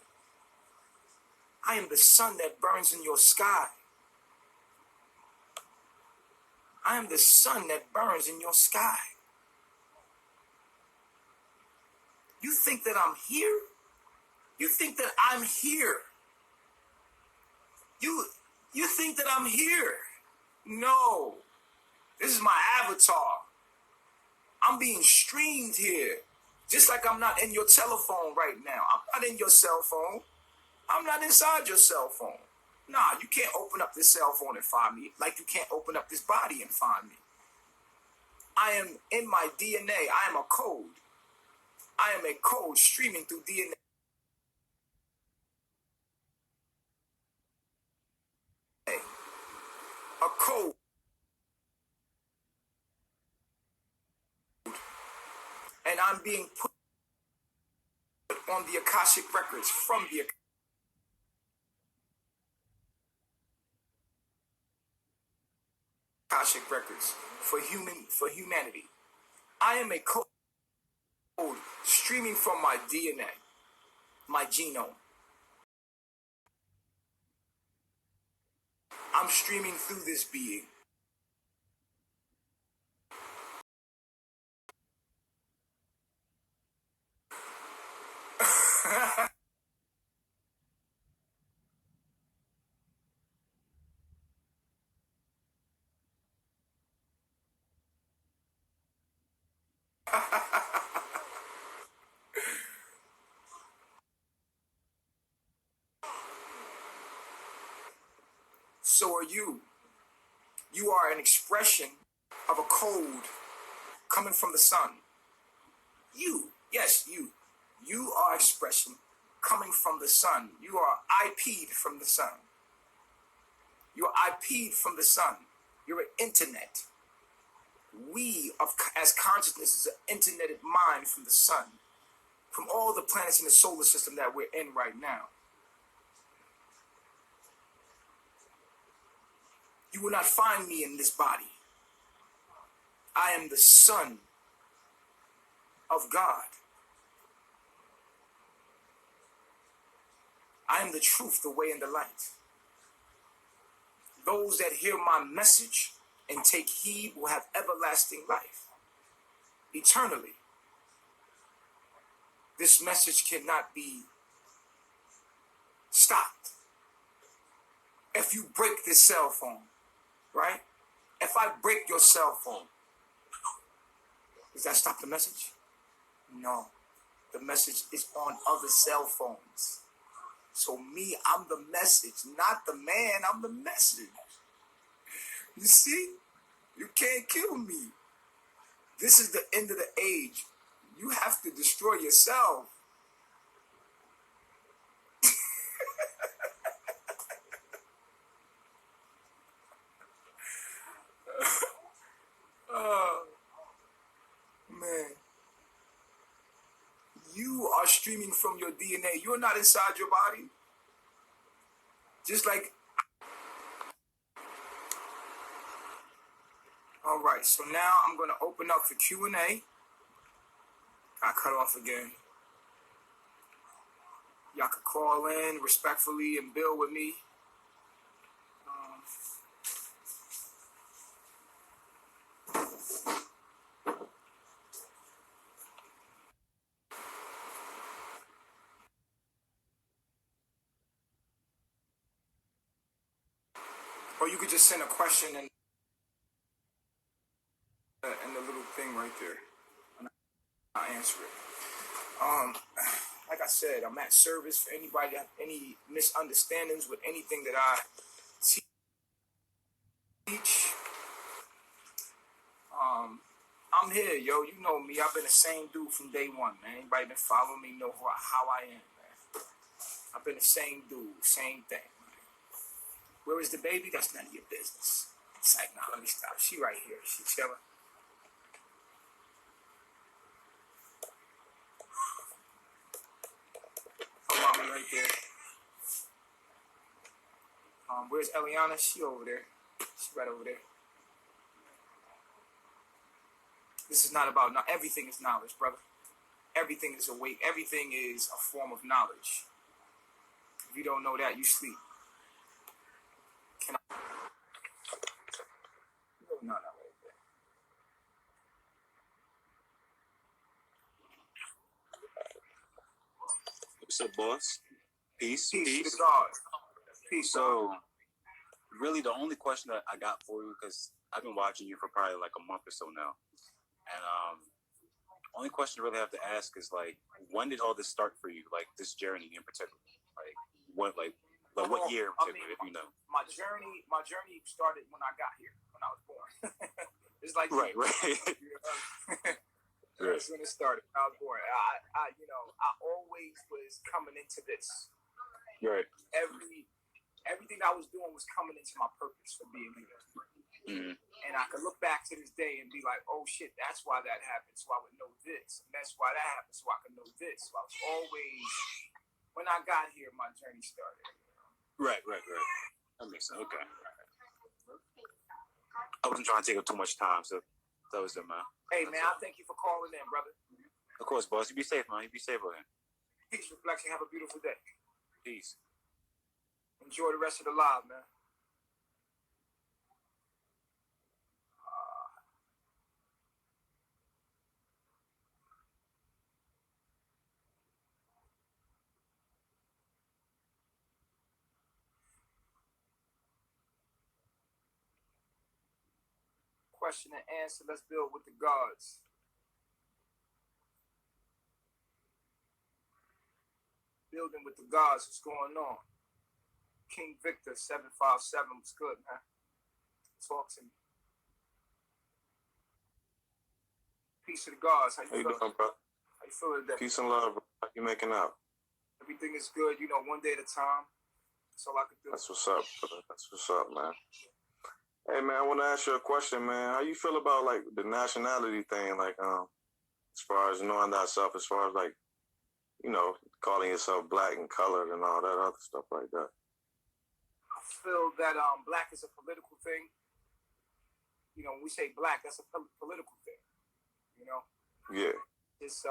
I am the sun that burns in your sky. I am the sun that burns in your sky. You think that I'm here? You think that I'm here? You think that I'm here? No. This is my avatar. I'm being streamed here. Just like I'm not in your telephone right now. I'm not in your cell phone. I'm not inside your cell phone. Nah, you can't open up this cell phone and find me like you can't open up this body and find me. I am in my DNA. I am a code. I am a code streaming through DNA. A code. And I'm being put on the Akashic records from the Akashic records for humanity. I am a code streaming from my DNA, my genome. I'm streaming through this being. So are you. You are an expression of a code coming from the sun. You, yes, you. You are expression coming from the sun. You are IP'd from the sun. You're IP'd from the sun. You're an internet. We, as consciousness, is an interneted mind from the sun, from all the planets in the solar system that we're in right now. You will not find me in this body. I am the Son of God. I am the truth, the way, and the light. Those that hear my message and take heed will have everlasting life, eternally. This message cannot be stopped. If you break this cell phone, right? If I break your cell phone, does that stop the message? No. The message is on other cell phones. So me, I'm the message, not the man, I'm the message. You see? You can't kill me. This is the end of the age. You have to destroy yourself. Oh, man. You are streaming from your DNA. You're not inside your body. Just like... All right, so now I'm going to open up for Q&A. I cut off again. Y'all could call in respectfully and build with me. Or you could just send a question in the little thing right there. And I'll answer it. Like I said, I'm at service for anybody that have any misunderstandings with anything that I teach. I'm here, yo. You know me. I've been the same dude from day one, man. Anybody been following me know how I am, man. I've been the same dude, same thing, man. Where is the baby? That's none of your business. It's like, nah, let me stop. She right here. She chilling. Her mommy right there. Where's Eliana? She over there. She right over there. This is not about, now everything is knowledge, brother. Everything is awake. Everything is a form of knowledge. If you don't know that, you sleep. Can I? No, right there. What's up, boss? Peace. Peace to God. Peace. So, really, the only question that I got for you, because I've been watching you for probably like a month or so now, and only question I really have to ask is like, when did all this start for you? Like this journey in particular, like what year in particular, if you know? My journey started when I got here, when I was born. It's like right. You know? That's when it started. I was born. I always was coming into this. Right. Everything I was doing was coming into my purpose for being here. Mm-hmm. And I could look back to this day and be like, oh shit, that's why that happened. So I would know this. And that's why that happened. So I could know this. So I was always, when I got here, my journey started. Right. That makes sense. Okay. I wasn't trying to take up too much time, so that was it, man. Hey, man, I thank you for calling in, brother. Of course, boss. You be safe, man. You be safe out here. Peace, reflection. Have a beautiful day. Peace. Enjoy the rest of the live, man. Question and answer. Let's build with the gods. Building with the gods. What's going on? King Victor 757 was good, man. Talk to me. Peace to the gods. How you How you feeling? doing, bro? How you feeling today? Peace and love, bro. How you making out? Everything is good. You know, one day at a time. That's all I can do. That's what's up, brother. That's what's up, man. Hey, man, I want to ask you a question, man. How you feel about, like, the nationality thing, like, as far as knowing thyself, as far as, like, you know, calling yourself black and colored and all that other stuff like that? I feel that black is a political thing. You know, when we say black, that's a political thing. You know? Yeah. It's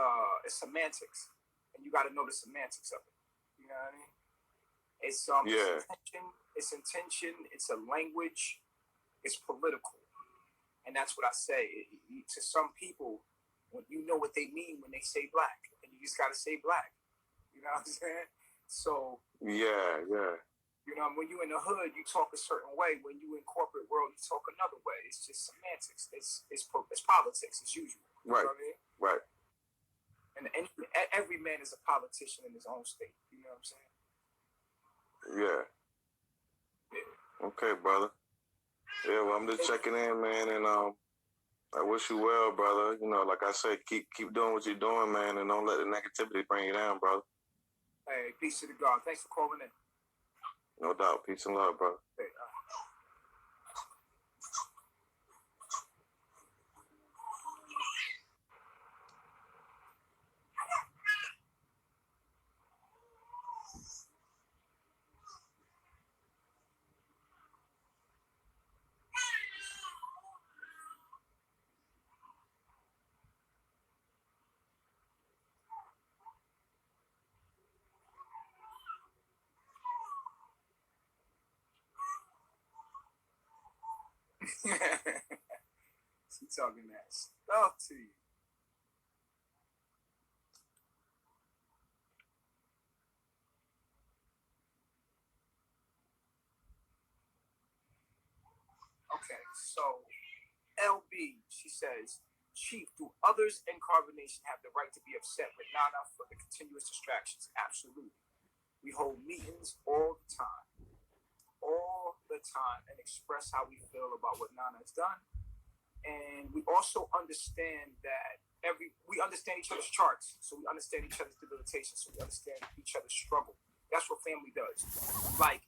semantics. And you got to know the semantics of it. You know what I mean? It's Yeah. It's intention. It's a language. It's political. And that's what I say. To some people, when you know what they mean when they say black, and you just got to say black. You know what I'm saying? So, Yeah. you know, when you in the hood, you talk a certain way. When you in corporate world, you talk another way. It's just semantics. It's politics as usual. Right. You know what I mean? Right. And every man is a politician in his own state. You know what I'm saying? Yeah. Okay, brother. Yeah, well, I'm just checking in, man, and I wish you well, brother. You know, like I said, keep doing what you're doing, man, and don't let the negativity bring you down, brother. Hey, peace to the God. Thanks for calling in. No doubt. Peace and love, brother. Hey, She talking that stuff to you. Okay, so LB, she says, Chief, do others in Carbonation have the right to be upset with Nana for the continuous distractions? Absolutely. We hold meetings all the time, and express how we feel about what Nana has done. And we also understand that we understand each other's charts, so we understand each other's debilitation, so we understand each other's struggle. That's what family does. Like,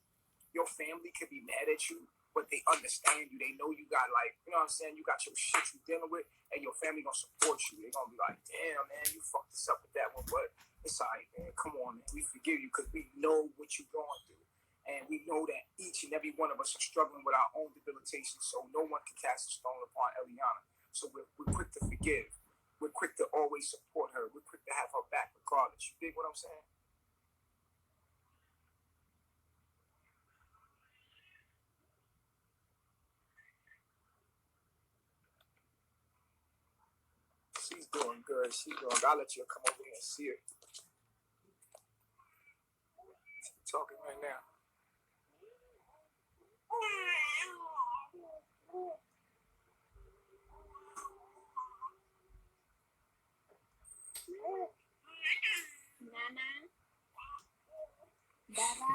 your family could be mad at you, but they understand you. They know you got, like, you know what I'm saying? You got your shit you dealing with, and your family gonna support you. They gonna be like, damn, man, you fucked us up with that one, but it's all right, man. Come on, man. We forgive you because we know what you're going through. And we know that each and every one of us are struggling with our own debilitation, so no one can cast a stone upon Eliana. So we're quick to forgive. We're quick to always support her. We're quick to have her back regardless. You dig what I'm saying? She's doing good. I'll let you come over here and see her. She's talking right now. Nana, Baba,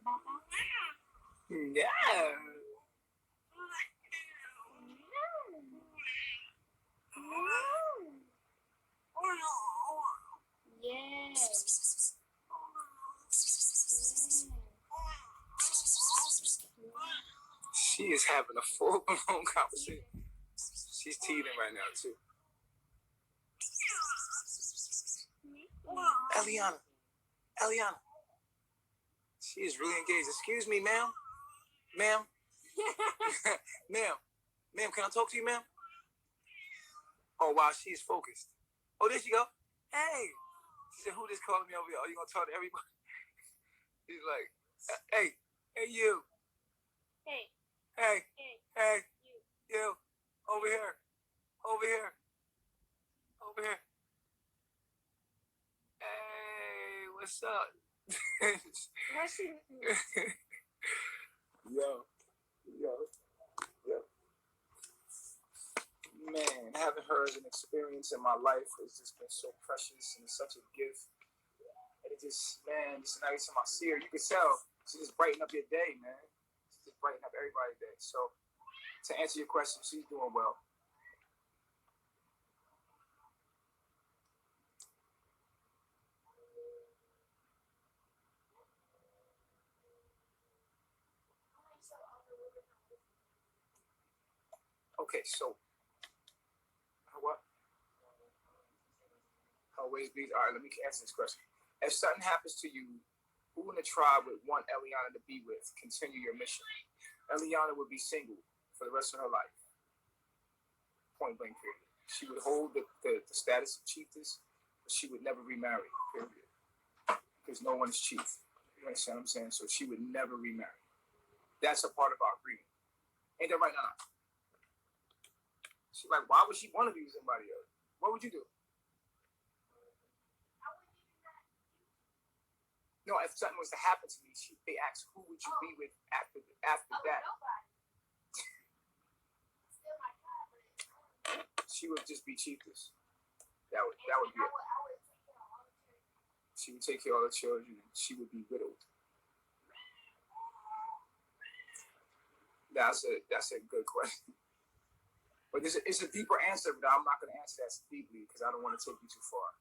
Baba. Yeah. She is having a full-blown conversation. She's teething right now, too. Eliana. She is really engaged. Excuse me, ma'am. Ma'am, can I talk to you, ma'am? Oh, wow, she's focused. Oh, there she go. Hey. She said, who just called me over here? Are you going to talk to everybody? He's like, hey, you. Hey. You. Over here. Hey, what's up? What's she? Yo. Man, having her as an experience in my life has just been so precious and it's such a gift. And it just, man, just every time I see her, you can tell she just brighten up your day, man. She just brighten up everybody's day. So, to answer your question, she's doing well. Okay, so what? Always be. All right, let me answer this question. If something happens to you, who in the tribe would want Eliana to be with? Continue your mission. Eliana would be single for the rest of her life. Point blank period. She would hold the status of chiefess, but she would never remarry. Period. Because no one is chief. You understand what I'm saying? So she would never remarry. That's a part of our agreement. Ain't that right now? She's like, why would she want to be with somebody else? What would you do? No, if something was to happen to me, they ask, who would you be with after that? She would just be chiefess. That would be it. She would take care of all the children, and she would be widowed. That's a good question. But it's a deeper answer, but I'm not going to answer that deeply because I don't want to take you too far.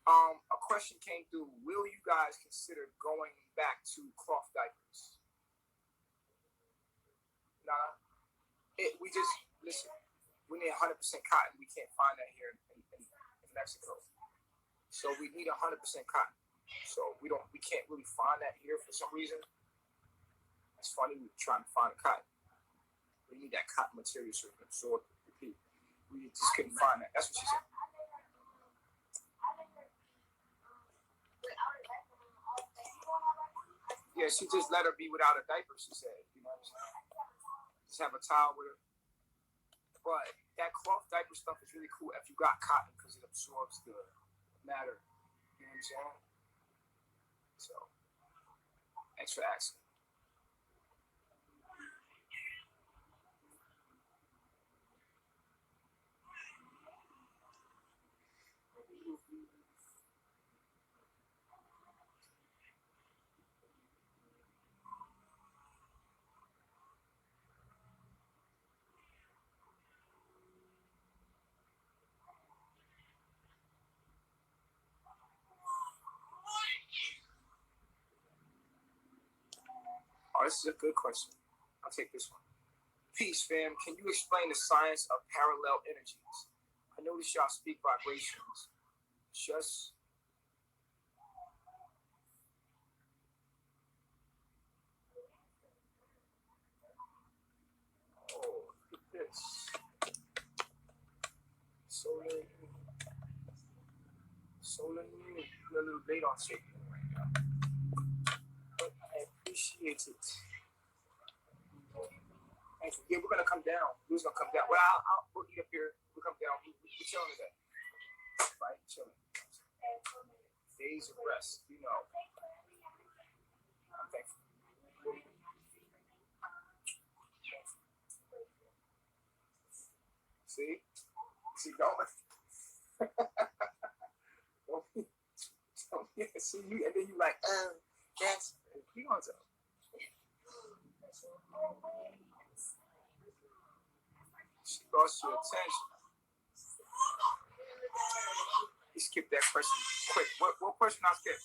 A question came through. Will you guys consider going back to cloth diapers? Nah. Listen, we need 100% cotton. We can't find that here in Mexico. So we need 100% cotton. So we can't really find that here for some reason. It's funny, we're trying to find cotton. We need that cotton material so we can absorb the heat. We just couldn't find that. That's what she said. Yeah, she just let her be without a diaper, she said. You know what I'm saying? Just have a towel with her. But that cloth diaper stuff is really cool if you got cotton because it absorbs the matter. You know what I'm saying? So, thanks for asking. Oh, this is a good question. I'll take this one. Peace, fam. Can you explain the science of parallel energies? I notice y'all speak vibrations. Just look at this. Solar moon. You're a little late on shaking right now. But I appreciate it. Thank you. Yeah, we're gonna come down. We're gonna come down. Well, we'll eat up here. We'll come down. We're chilling today. Right? Chilling. Days of rest, you know. I'm thankful. See, don't. See you, and then you like, that's you gonna tell. She lost your attention. You skip that question quick. What question I skipped?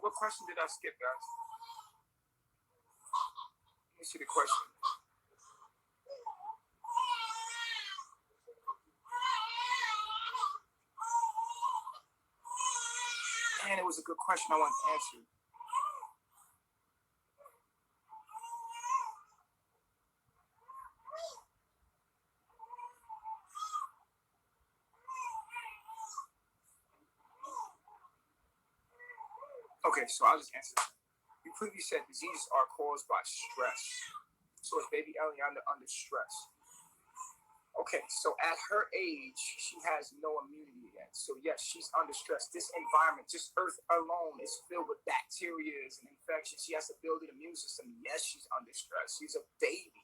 What question did I skip, guys? Let me see the question. Man, it was a good question I wanted to answer. Okay, so I'll just answer this. You previously said diseases are caused by stress. So is baby Eliana under stress? Okay, so at her age, she has no immunity yet. So yes, she's under stress. This environment, just Earth alone, is filled with bacteria and infections. She has to build an immune system. Yes, she's under stress. She's a baby.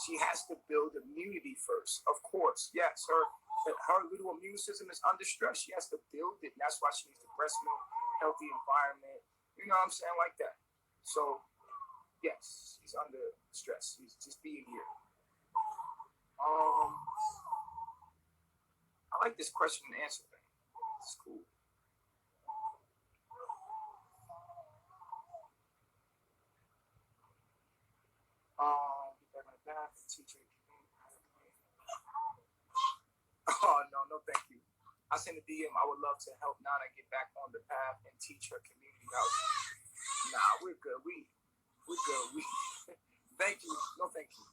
She has to build immunity first. Of course, yes, her little immune system is under stress. She has to build it. And that's why she needs the breast milk, healthy environment. You know what I'm saying? Like that. So, yes, he's under stress. He's just being here. I like this question and answer thing. It's cool. Get back on the path, teacher. Oh, no, thank you. I sent a DM. I would love to help Nana get back on the path and teach her community house. Nah, we're good. We're good. Thank you. No, thank you.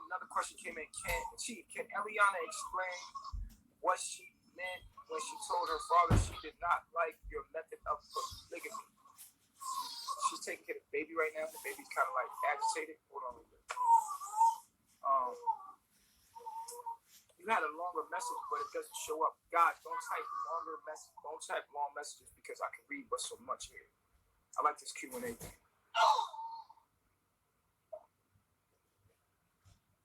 Another question came in. Can Eliana explain what she meant when she told her father she did not like your method of polygamy? She's taking care of the baby right now. The baby's kind of like agitated. Hold on a little bit. You had a longer message, but it doesn't show up. Guys, don't type longer message. Don't type long messages because I can read what's so much here. I like this Q&A thing.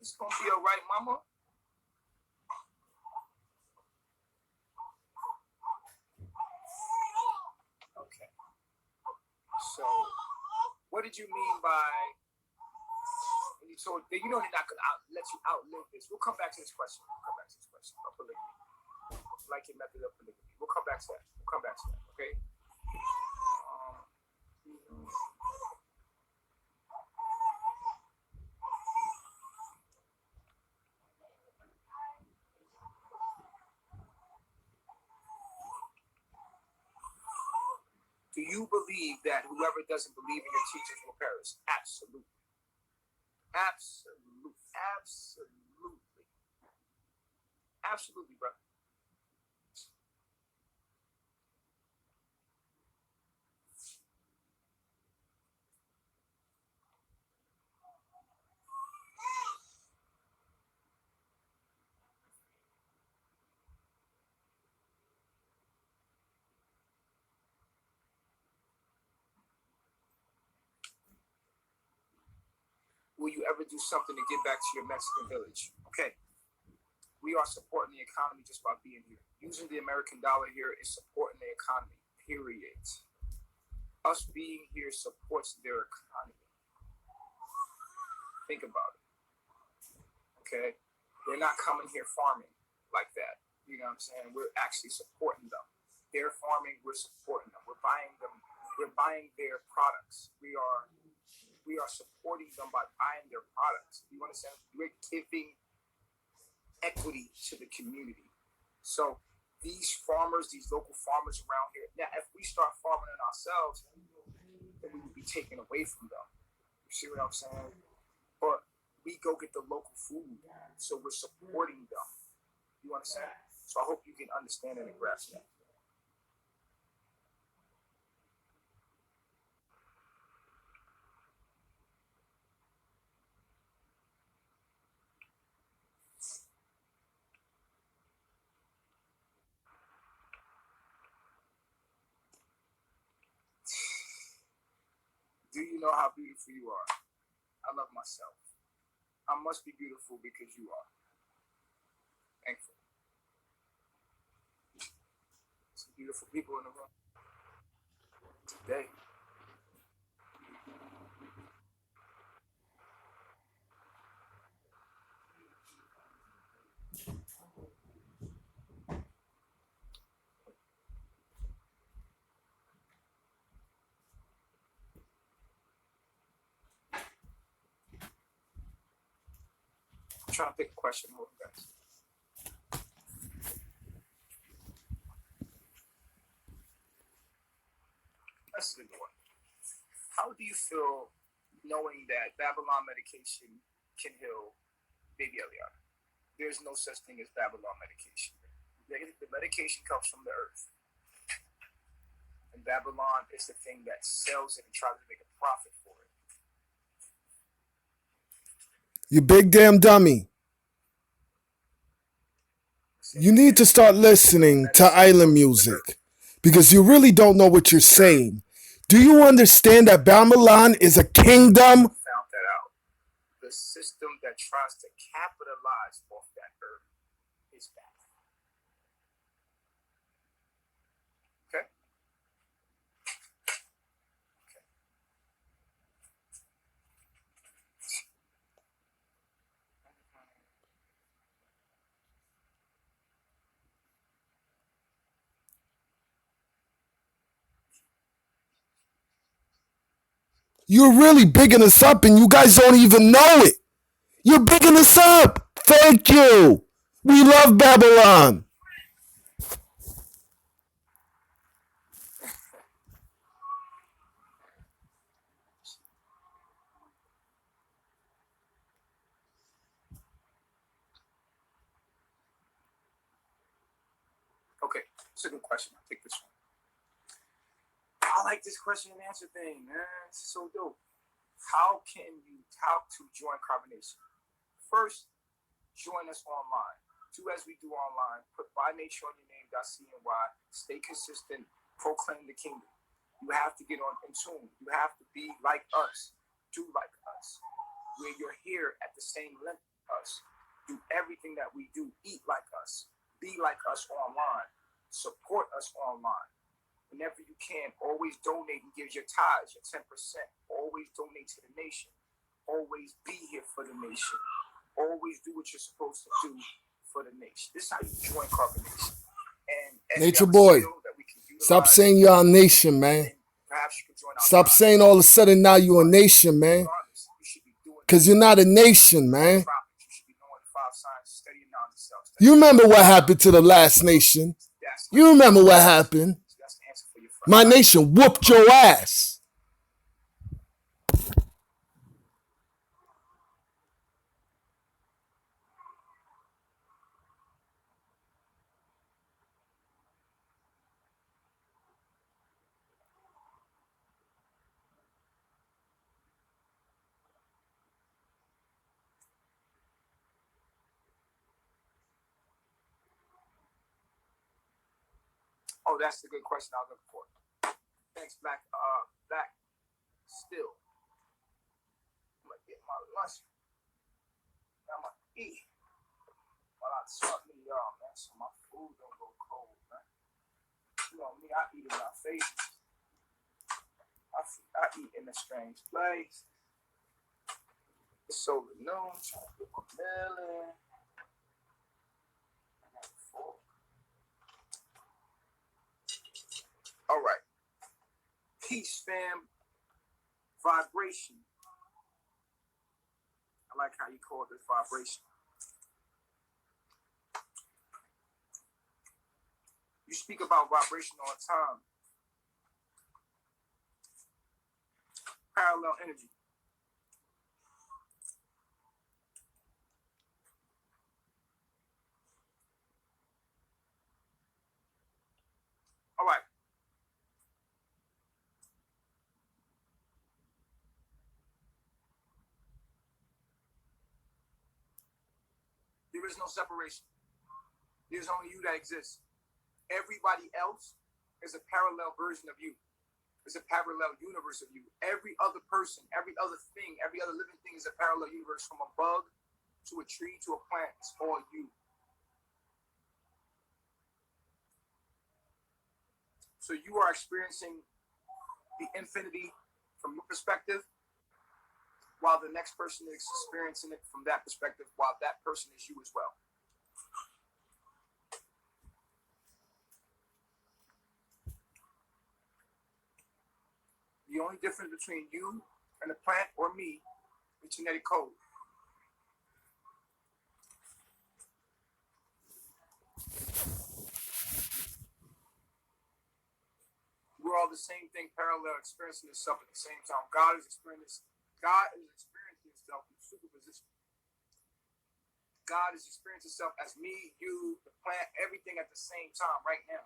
It's gonna be all right, mama. Okay. So, what did you mean by when you told? You know they're not gonna let you outlive this. We'll come back to this question. Of polygamy. Like your method of polygamy. We'll come back to that. Okay. Do you believe that whoever doesn't believe in your teachings will perish? Absolutely. Absolutely, bro. Will you ever do something to give back to your Mexican village? Okay. We are supporting the economy just by being here. Using the American dollar here is supporting the economy, period. Us being here supports their economy. Think about it. Okay? They're not coming here farming like that. You know what I'm saying? We're actually supporting them. They're farming, we're supporting them. We're buying them. We're buying their products. We are supporting them by buying their products. You understand? We're giving equity to the community. So these farmers, these local farmers around here, now if we start farming it ourselves, then we would be taken away from them. You see what I'm saying? But we go get the local food, so we're supporting them. You understand? So I hope you can understand and grasp that. Do you know how beautiful you are? I love myself. I must be beautiful because you are. Thankful. Beautiful people in the room today. I'm trying to pick a question for you guys. That's a good one. How do you feel knowing that Babylon medication can heal baby Eliana? There's no such thing as Babylon medication. The medication comes from the earth. And Babylon is the thing that sells it and tries to make a profit for it. You big damn dummy. You need to start listening to island music because you really don't know what you're saying. Do you understand that Babylon is a kingdom? Found that out. The system that tries to capitalize off that earth is bad. Okay? You're really bigging us up and you guys don't even know it. You're bigging us up. Thank you. We love Babylon. Okay, it's a good question. I'll take this one. I like this question and answer thing, man. It's so dope. How to join Carbonation? First, join us online. Do as we do online. Put by nature on your name.cny. Stay consistent. Proclaim the kingdom. You have to get on in tune. You have to be like us. Do like us. Where you're here at the same length as us. Do everything that we do. Eat like us. Be like us online. Support us online. Whenever you can, always donate and give your tithes, your 10%. Always donate to the nation. Always be here for the nation. Always do what you're supposed to do for the nation. This is how you join Carbonation. And Nature boy, stop saying you're our nation, man. Stop saying all of a sudden now you're a nation, man. Because you're not a nation, man. You remember what happened to the last nation. You remember what happened. My nation whooped your ass. Oh, that's the good question I was looking for. Thanks, Black. Black. Still. I'm gonna get my lunch. I'm gonna eat. While I talk to y'all, man, so my food don't go cold, man. You know me, I eat in my face. I eat in a strange place. It's over noon. Trying to get my melon. I got a fork. All right. Peace, fam. Vibration. I like how you call this vibration. You speak about vibration all the time. Parallel energy. All right. There is no separation. There's only you that exists. Everybody else is a parallel version of you. It's a parallel universe of you. Every other person, every other thing, every other living thing is a parallel universe, from a bug to a tree to a plant. It's all you. So you are experiencing the infinity from your perspective, while the next person is experiencing it from that perspective, while that person is you as well. The only difference between you and the plant or me is genetic code. We're all the same thing, parallel, experiencing itself at the same time. God is experiencing itself in superposition. God is experiencing itself as me, you, the plant, everything at the same time right now.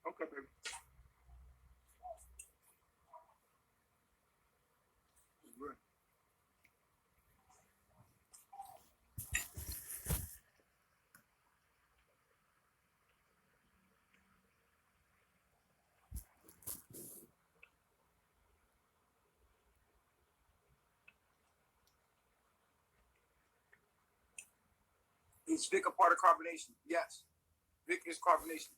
Okay, baby. Good. Is Vic a part of carbonation? Yes. Vic is carbonation.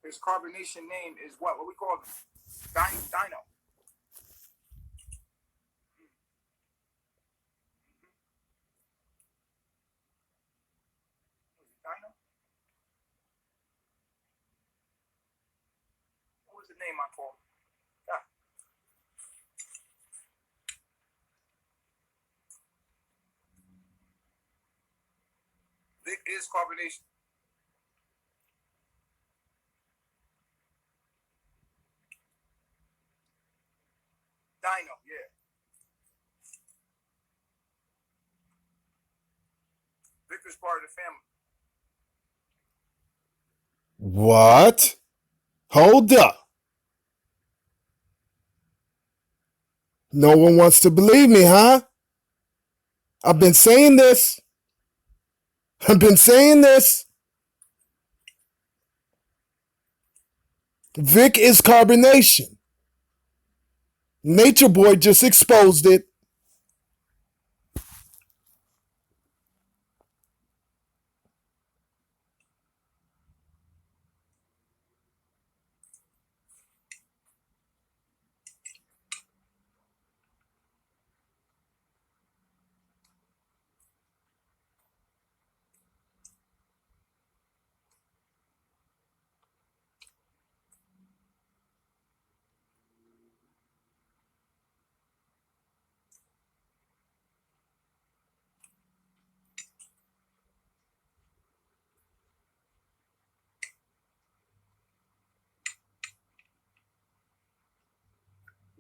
His carbonation name is what? What we call him? Dino. Dino? What was the name I called him? Yeah. Vic is carbonation. Dino, yeah. Vic is part of the family. What? Hold up. No one wants to believe me, huh? I've been saying this. Vic is carbonation. Nature Boy just exposed it.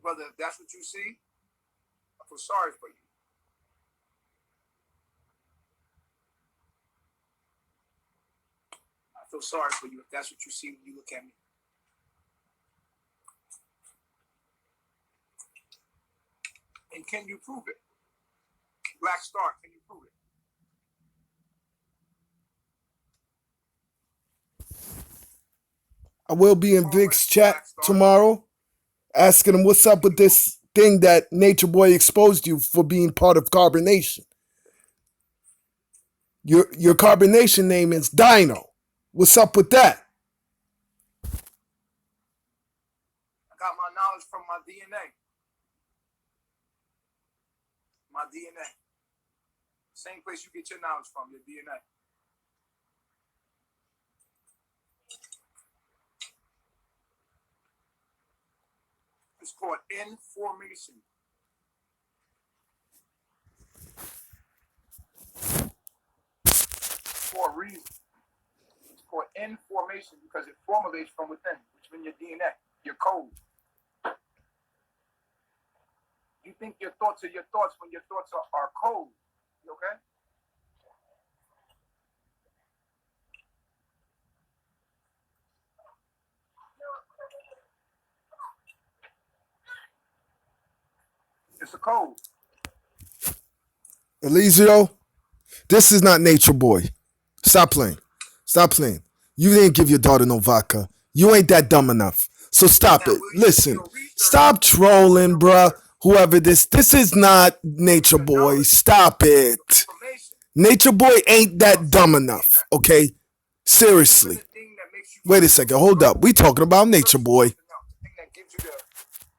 Brother, if that's what you see, I feel sorry for you. I feel sorry for you if that's what you see when you look at me. And can you prove it? Black Star, can you prove it? I will be in Vic's chat tomorrow, asking him what's up with this thing that Nature Boy exposed you for being part of carbonation. Your carbonation name is Dino. What's up with that? I got my knowledge from my DNA. My DNA. Same place you get your knowledge from, your DNA. It's called information. For a reason. It's called information because it formulates from within, which is in your DNA, your code. You think your thoughts are your thoughts when your thoughts are code. You okay? It's a code. Eliseo, this is not Nature Boy. Stop playing. You didn't give your daughter no vodka. You ain't that dumb enough. So stop it. Listen, stop trolling, bruh. whoever this is not Nature Boy. Stop it. Information. Nature Boy ain't that dumb enough, okay? Seriously. The thing that makes you Wait a second, hold up. We talking about Nature Boy. the thing that gives you the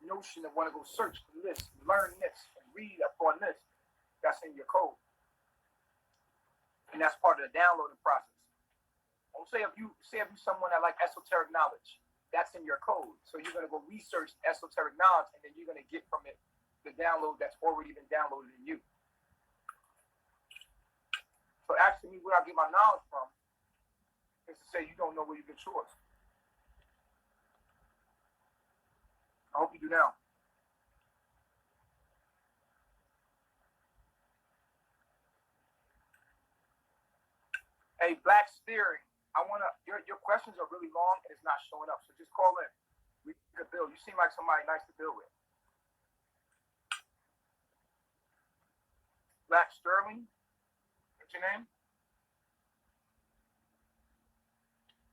notion of want to go search for this, learn this, and read up on this. That's in your code. And that's part of the downloading process. Don't say if you someone that like esoteric knowledge, that's in your code. So you're gonna go research esoteric knowledge, and then you're gonna get from it the download that's already been downloaded in you. So asking me where I get my knowledge from is to say you don't know where you get yours. I hope you do now. Hey, Black Steering, I wanna your questions are really long and it's not showing up. So just call in. We could build. You seem like somebody nice to build with. Black Sterling, what's your name?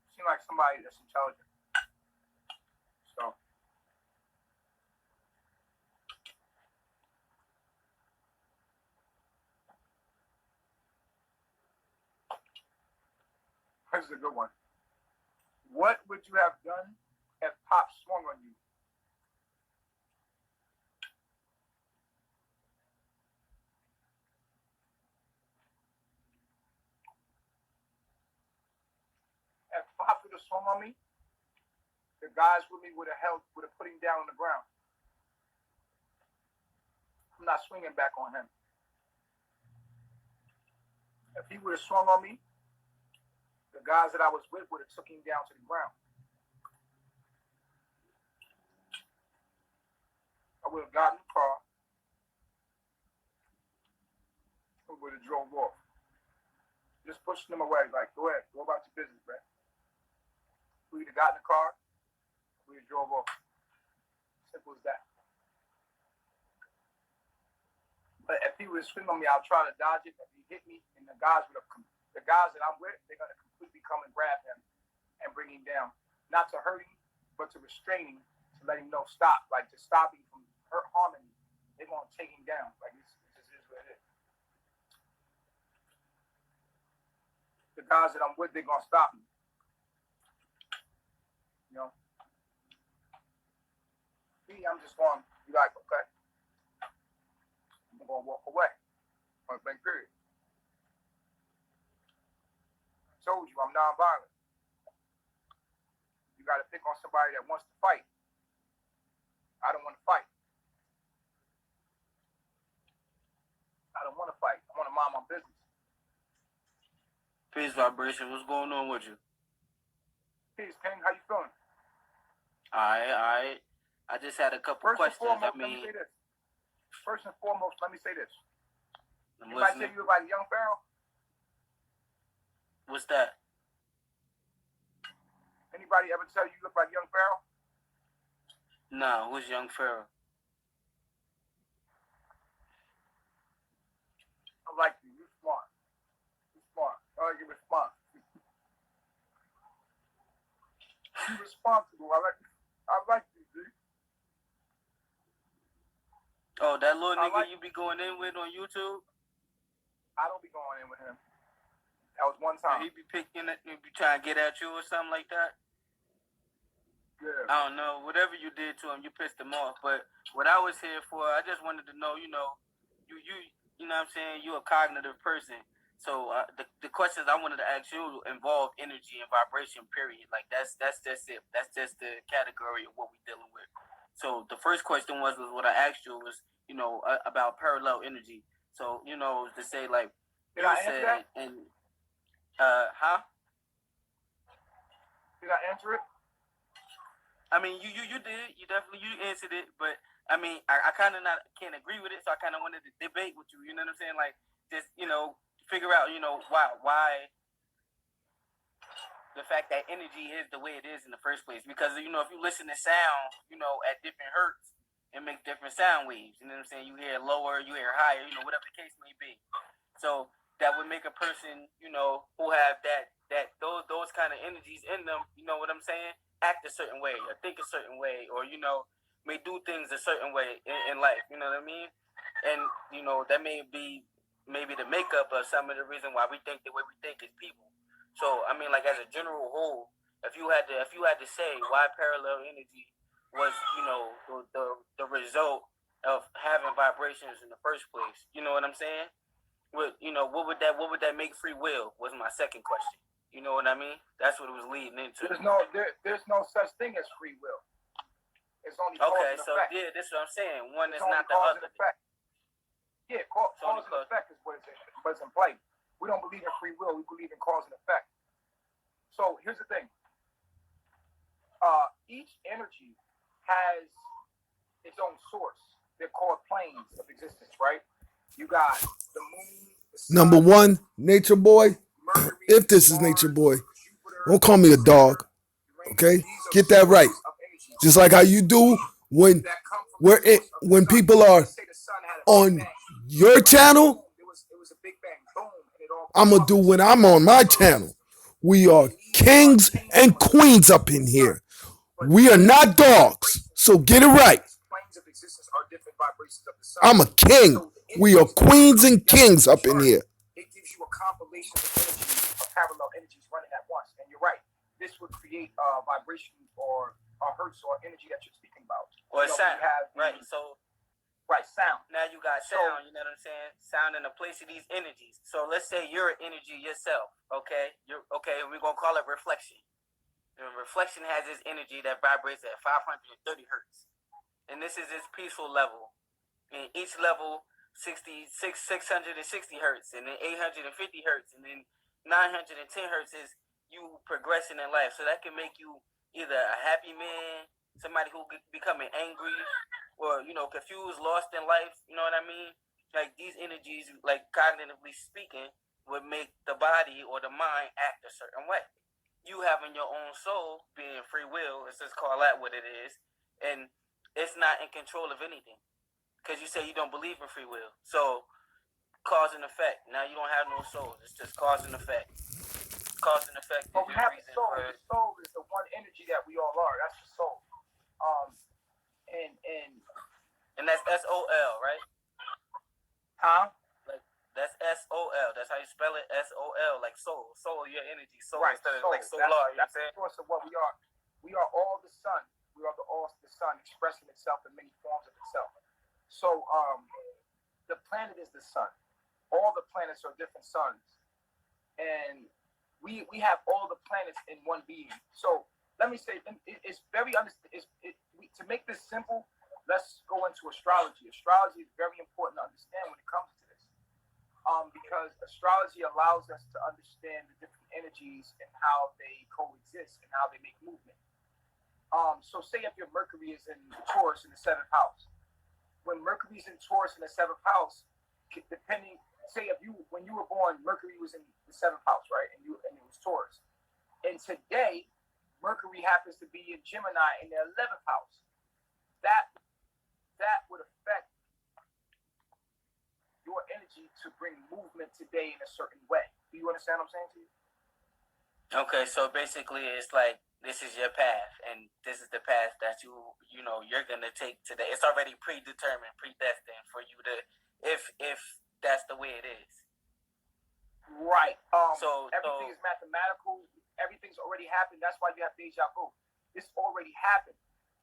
You seem like somebody that's intelligent. So this is a good one. What would you have done if Pop swung on you? If Pop would have swung on me, the guys with me would have put him down on the ground. I'm not swinging back on him. If he would have swung on me, the guys that I was with would have took him down to the ground. I would have gotten in the car. We would have drove off. Just pushing them away, like, go ahead, go about your business, man. We would have got in the car, we would have drove off. Simple as that. But if he would have swung on me, I'll try to dodge it. If he hit me, and the guys that I'm with, they're gonna completely come and grab him and bring him down. Not to hurt him, but to restrain him, to let him know stop, like to stop him from harming him. They're gonna take him down. Like this is what it is. The guys that I'm with, they're gonna stop him. You know? Me, I'm just gonna be like, okay. I'm gonna walk away. Point blank period. I told you I'm nonviolent. You gotta pick on somebody that wants to fight. I don't want to fight. I don't want to fight. I want to mind my business. Peace vibration. What's going on with you? Peace, King. How you feeling? I just had a couple questions. Let me say this. First and foremost, let me say this. Anybody tell you about Young Pharaoh? What's that? Anybody ever tell you look like Young Pharaoh? No, who's Young Pharaoh? I like you. You're smart. You're smart. I like your response. You're responsible. I like you, G. Oh, that little nigga you be going in with on YouTube? I don't be going in with him. That was one time. He be picking it, he be trying to get at you or something like that? Yeah. I don't know. Whatever you did to him, you pissed him off. But what I was here for, I just wanted to know, you know what I'm saying? You're a cognitive person. So the questions I wanted to ask you involve energy and vibration, period. Like that's just it. That's just the category of what we're dealing with. So the first question was what I asked you was, about parallel energy. So, to say like, Did I answer that? And, Did I answer it? I mean, you did. You definitely answered it, but I mean, I kind of can't agree with it, so I kind of wanted to debate with you. You know what I'm saying? Like, just figure out why the fact that energy is the way it is in the first place. Because if you listen to sound, at different hertz, it makes different sound waves. You know what I'm saying? You hear lower, you hear higher, whatever the case may be. So that would make a person, who have those kind of energies in them, you know what I'm saying, act a certain way or think a certain way, or may do things a certain way in life. You know what I mean? And that may be maybe the makeup of some of the reason why we think the way we think as people. So I mean, like as a general whole, if you had to say why parallel energy was the result of having vibrations in the first place, you know what I'm saying? What would that make free will? Was my second question. You know what I mean? That's what it was leading into. There's no such thing as free will. It's only cause and effect. Yeah, this is what I'm saying. One it's is not the cause other. And effect. Yeah, cause and effect is what's in play. We don't believe in free will. We believe in cause and effect. So here's the thing. Each energy has its own source. They're called planes of existence, right? You got the moon. The sun, Number one, Nature Boy. Mercury, If this is Mars, Nature Boy, Jupiter, don't call me a dog. Okay, get that right. Just like how you do when people are on your channel, I'm gonna do when I'm on my channel. We are kings and queens up in here. We are not dogs, so get it right. I'm a king. We are queens and kings up in here. It gives you a compilation of energies, of parallel energies running at once. And you're right. This would create vibration or hertz or energy that you're speaking about. Or sound. Right. Sound. Now you got sound, you know what I'm saying? Sound in the place of these energies. So let's say you're an energy yourself, okay? We're going to call it reflection. And reflection has this energy that vibrates at 530 hertz. And this is its peaceful level. And each level, 660 hertz, and then 850 hertz, and then 910 hertz is you progressing in life. So that can make you either a happy man, somebody who becoming angry, or confused, lost in life. You know what I mean? Like these energies, like cognitively speaking, would make the body or the mind act a certain way. You having your own soul, being free will, let's just call that what it is, and it's not in control of anything. Because you say you don't believe in free will. So, cause and effect. Now you don't have no soul. It's just cause and effect. Cause and effect. But we have a soul. The soul is the one energy that we all are. That's the soul. And that's SOL, right? Huh? Like that's SOL. That's how you spell it. SOL, like soul. Soul, your energy. Soul right. Instead soul. of like solar. That's the source of what we are. We are all the sun. We are all the sun expressing itself in many forms of itself. So, the planet is the sun. All the planets are different suns, and we have all the planets in one being. So, let me say, it's very to make this simple. Let's go into astrology. Astrology is very important to understand when it comes to this, because astrology allows us to understand the different energies and how they coexist and how they make movement. So, say if your Mercury is in Taurus in the 7th house. When Mercury's in Taurus in the 7th house, depending, say when you were born, Mercury was in the 7th house, right? And it was Taurus. And today, Mercury happens to be in Gemini in the 11th house. That would affect your energy to bring movement today in a certain way. Do you understand what I'm saying to you? Okay, so basically it's like this is your path, and this is the path that you're gonna take today. It's already predetermined, predestined for you to, if that's the way it is. Right. So everything is mathematical. Everything's already happened. That's why you have deja vu. This already happened.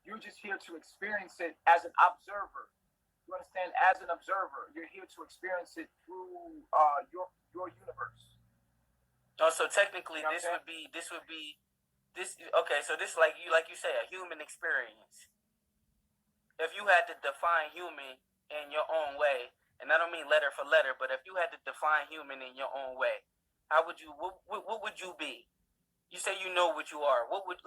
You're just here to experience it as an observer. You understand? As an observer, you're here to experience it through your universe. Oh, so technically, this would be. Okay, so this like you say, a human experience. If you had to define human in your own way, and I don't mean letter for letter, but if you had to define human in your own way, how would you? What would you be? You say you know what you are. What would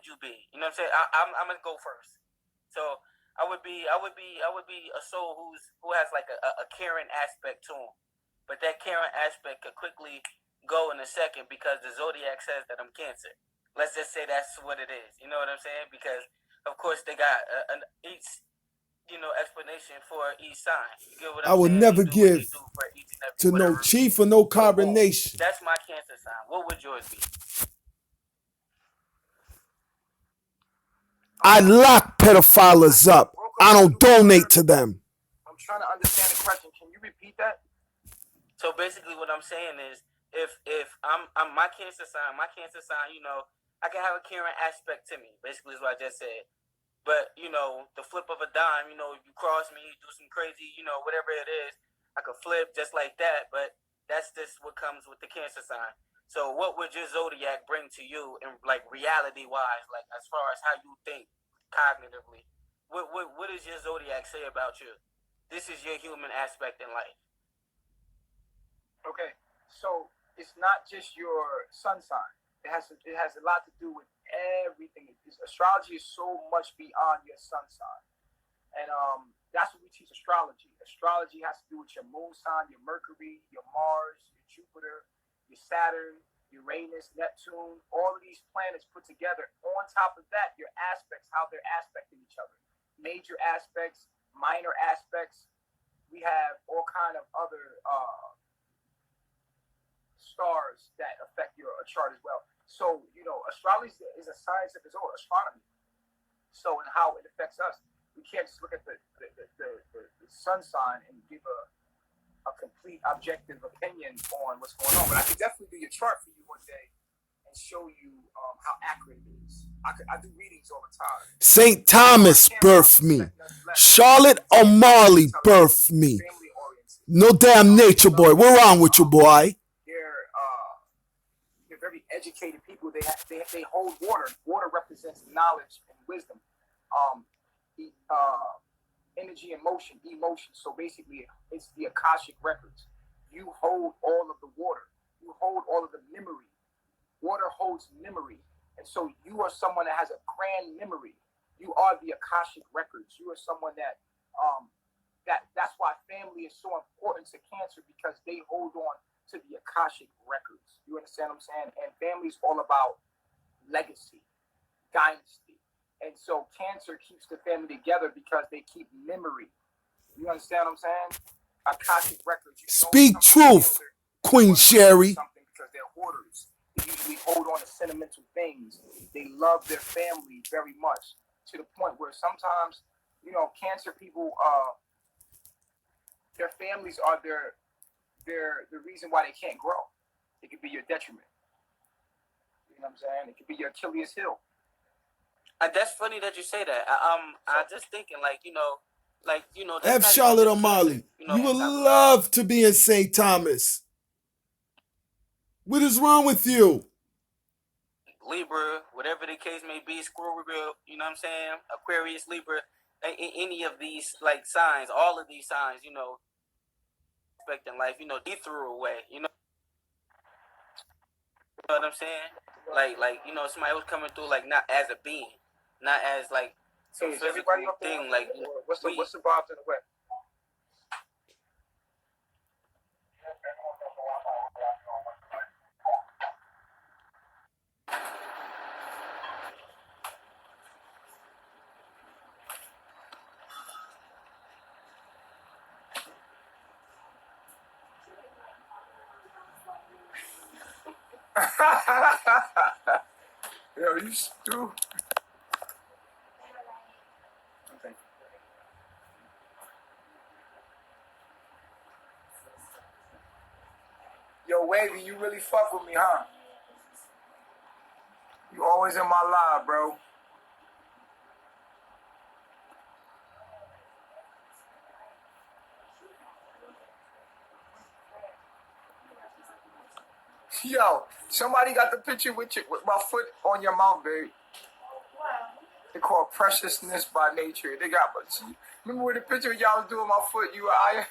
you be? You know what I'm saying? I'm gonna go first. So I would be a soul who has like a caring aspect to him, but that caring aspect could quickly go in a second because the zodiac says that I'm Cancer. Let's just say that's what it is. You know what I'm saying? Because of course they got each explanation for each sign. You get what I'm saying? I would never give to no chief or no carbonation. That's my Cancer sign. What would yours be? I lock pedophiles up. I don't donate to them. I'm trying to understand the question. Can you repeat that? So basically, what I'm saying is, if I'm my cancer sign, you know, I can have a caring aspect to me. Basically, is what I just said. But you know, the flip of a dime, you know, if you cross me, do some crazy, you know, whatever it is, I could flip just like that. But that's just what comes with the cancer sign. So, what would your zodiac bring to you, in like reality wise, like as far as how you think cognitively? What does your zodiac say about you? This is your human aspect in life. Okay, so it's not just your sun sign. It has a lot to do with everything. Astrology is so much beyond your sun sign, and that's what we teach astrology. Astrology has to do with your moon sign, your Mercury, your Mars, your Jupiter, your Saturn, Uranus, Neptune. All of these planets put together. On top of that, your aspects, how they're aspecting each other. Major aspects, minor aspects. We have all kind of other stars that affect your chart as well. So, you know, astrology is a science of its own, astronomy. So, and how it affects us. We can't just look at the sun sign and give a complete objective opinion on what's going on. But I could definitely do your chart for you one day and show you how accurate it is. I do readings all the time. St. Thomas birthed me. Charlotte O'Malley birthed me. No damn nature boy. What's wrong with you, boy? They're very educated people. They hold water. Water represents knowledge and wisdom. Energy and motion, emotion. So basically, it's the Akashic records. You hold all of the water. You hold all of the memory. Water holds memory. And so you are someone that has a grand memory. You are the Akashic records. You are someone that that's why family is so important to Cancer, because they hold on to the Akashic records. You understand what I'm saying? And family is all about legacy, dynasty. And so Cancer keeps the family together because they keep memory. You understand what I'm saying? Akashic records. Speak truth, Queen Sherry. Because they're hoarders. They usually hold on to sentimental things. They love their family very much, to the point where sometimes, you know, Cancer people, their families are the reason why they can't grow. It could be your detriment. You know what I'm saying? It could be your Achilles heel. That's funny that you say that. I just thinking like you know. F. Charlotte O'Malley. You would love to be in St. Thomas. What is wrong with you? Libra, whatever the case may be, Scorpio, you know what I'm saying? Aquarius, Libra, any of these like signs, all of these signs, you know, expecting life, you know, they threw away, you know what I'm saying? Like you know, somebody was coming through like not as a being, not as like some physical thing. Like what's involved in the way? Yo, you stupid. Okay. Yo, Wavy, you really fuck with me, huh? You always in my live, bro. Yo, somebody got the picture with my foot on your mouth, babe. They call preciousness by nature. They got, remember where the picture of y'all was doing my foot? You were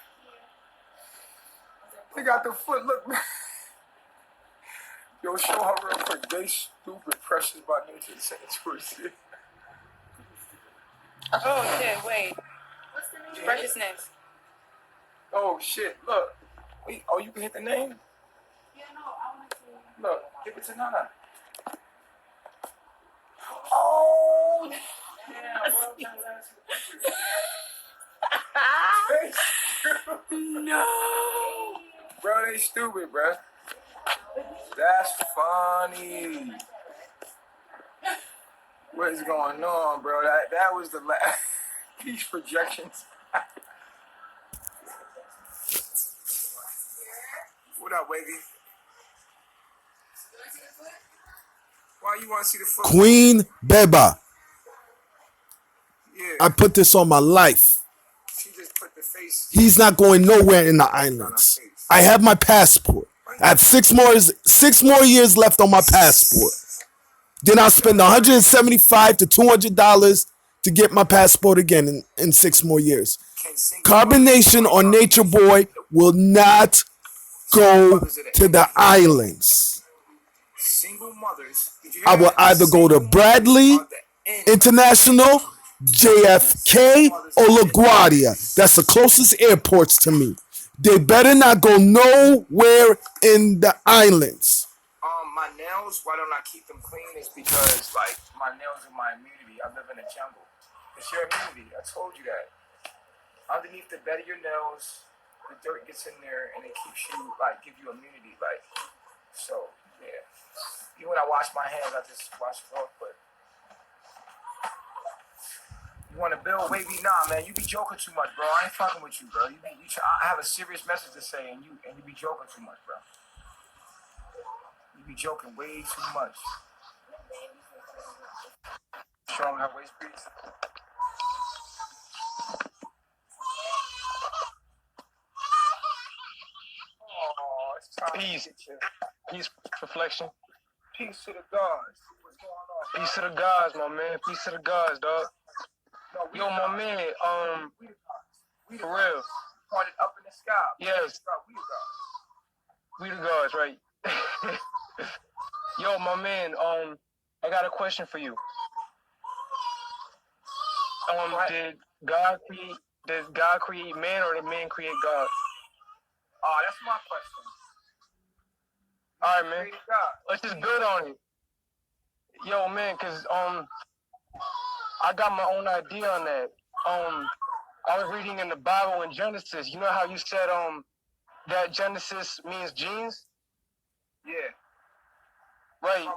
They got the foot, look. Yo, show her real quick. They stupid, precious by nature. Say it to her, shit. Oh, shit, wait. What's the name? Preciousness. Oh, shit, look. Wait, oh, you can hit the name? Yeah, no, I want to. Look, give it to Nana. Oh, No. bro, they stupid, bro. That's funny. What is going on, bro? That was the last. These projections. What up, Wavy? Why you want to see the foot? Queen Beba. Yeah. I put this on my life. She just put the face. He's not going nowhere in the islands. I have my passport. I have 6 more years left on my passport. Then I'll spend $175 to $200 to get my passport again in 6 more years. Carbonation or Nature Boy will not go to the islands. Single mothers. I will either go to Bradley International, JFK, or LaGuardia. That's the closest airports to me. They better not go nowhere in the islands. My nails, why don't I keep them clean? Is because, like, my nails are my immunity. I live in a jungle. It's your immunity. I told you that. Underneath the bed of your nails, the dirt gets in there and it keeps you, like, give you immunity. Like, so, yeah. Even when I wash my hands, I just wash it off, but you want to build Wavy? Nah, man, you be joking too much, bro. I ain't fucking with you, bro. I have a serious message to say, and you be joking too much, bro. You be joking way too much. Showing her waist piece. Oh, it's time. Peace. Peace, reflection. Peace to the gods. What's going on? Peace to the gods, my man. Peace to the gods, dog. No, Yo, my man. We the For real. Pointed up in the sky. Yes. We the gods. We the gods, right? Yo, my man. I got a question for you. Did God create man, or did man create God? Oh, that's my question. All right, man. Let's just build on it. Yo, man, cause I got my own idea on that. I was reading in the Bible in Genesis. You know how you said that Genesis means genes? Yeah. Right.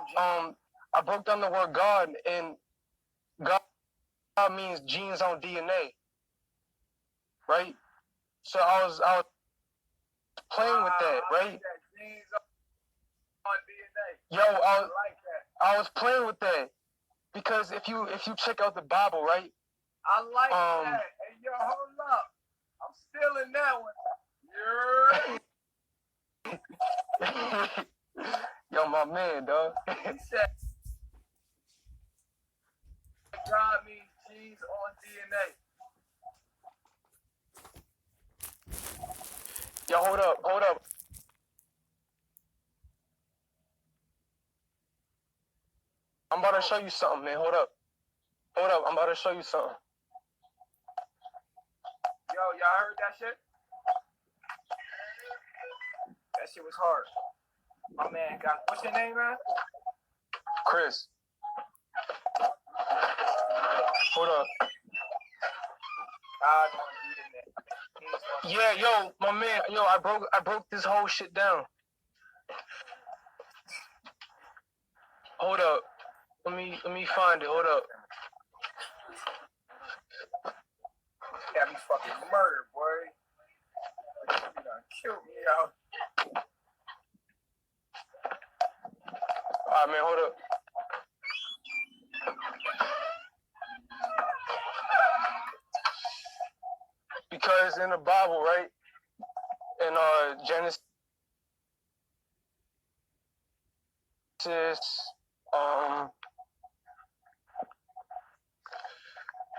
I broke down the word God, and God means genes on DNA. Right? So I was playing with that, right? Genes on DNA. Yo, I was playing with that. Because if you check out the Bible, right? I like that. Hey, yo, hold up. I'm still in that one. Yo, my man, dog. He said God means genes on DNA. Yo, hold up. I'm about to show you something, man. Hold up. I'm about to show you something. Yo, y'all heard that shit? That shit was hard. My man got, what's your name, man? Chris. Hold up. Yeah, yo, my man, yo, I broke this whole shit down. Hold up. Let me find it. Hold up. Got me fucking murdered, boy. You done killed me out. All right, man, hold up. Because in the Bible, right, in Genesis, I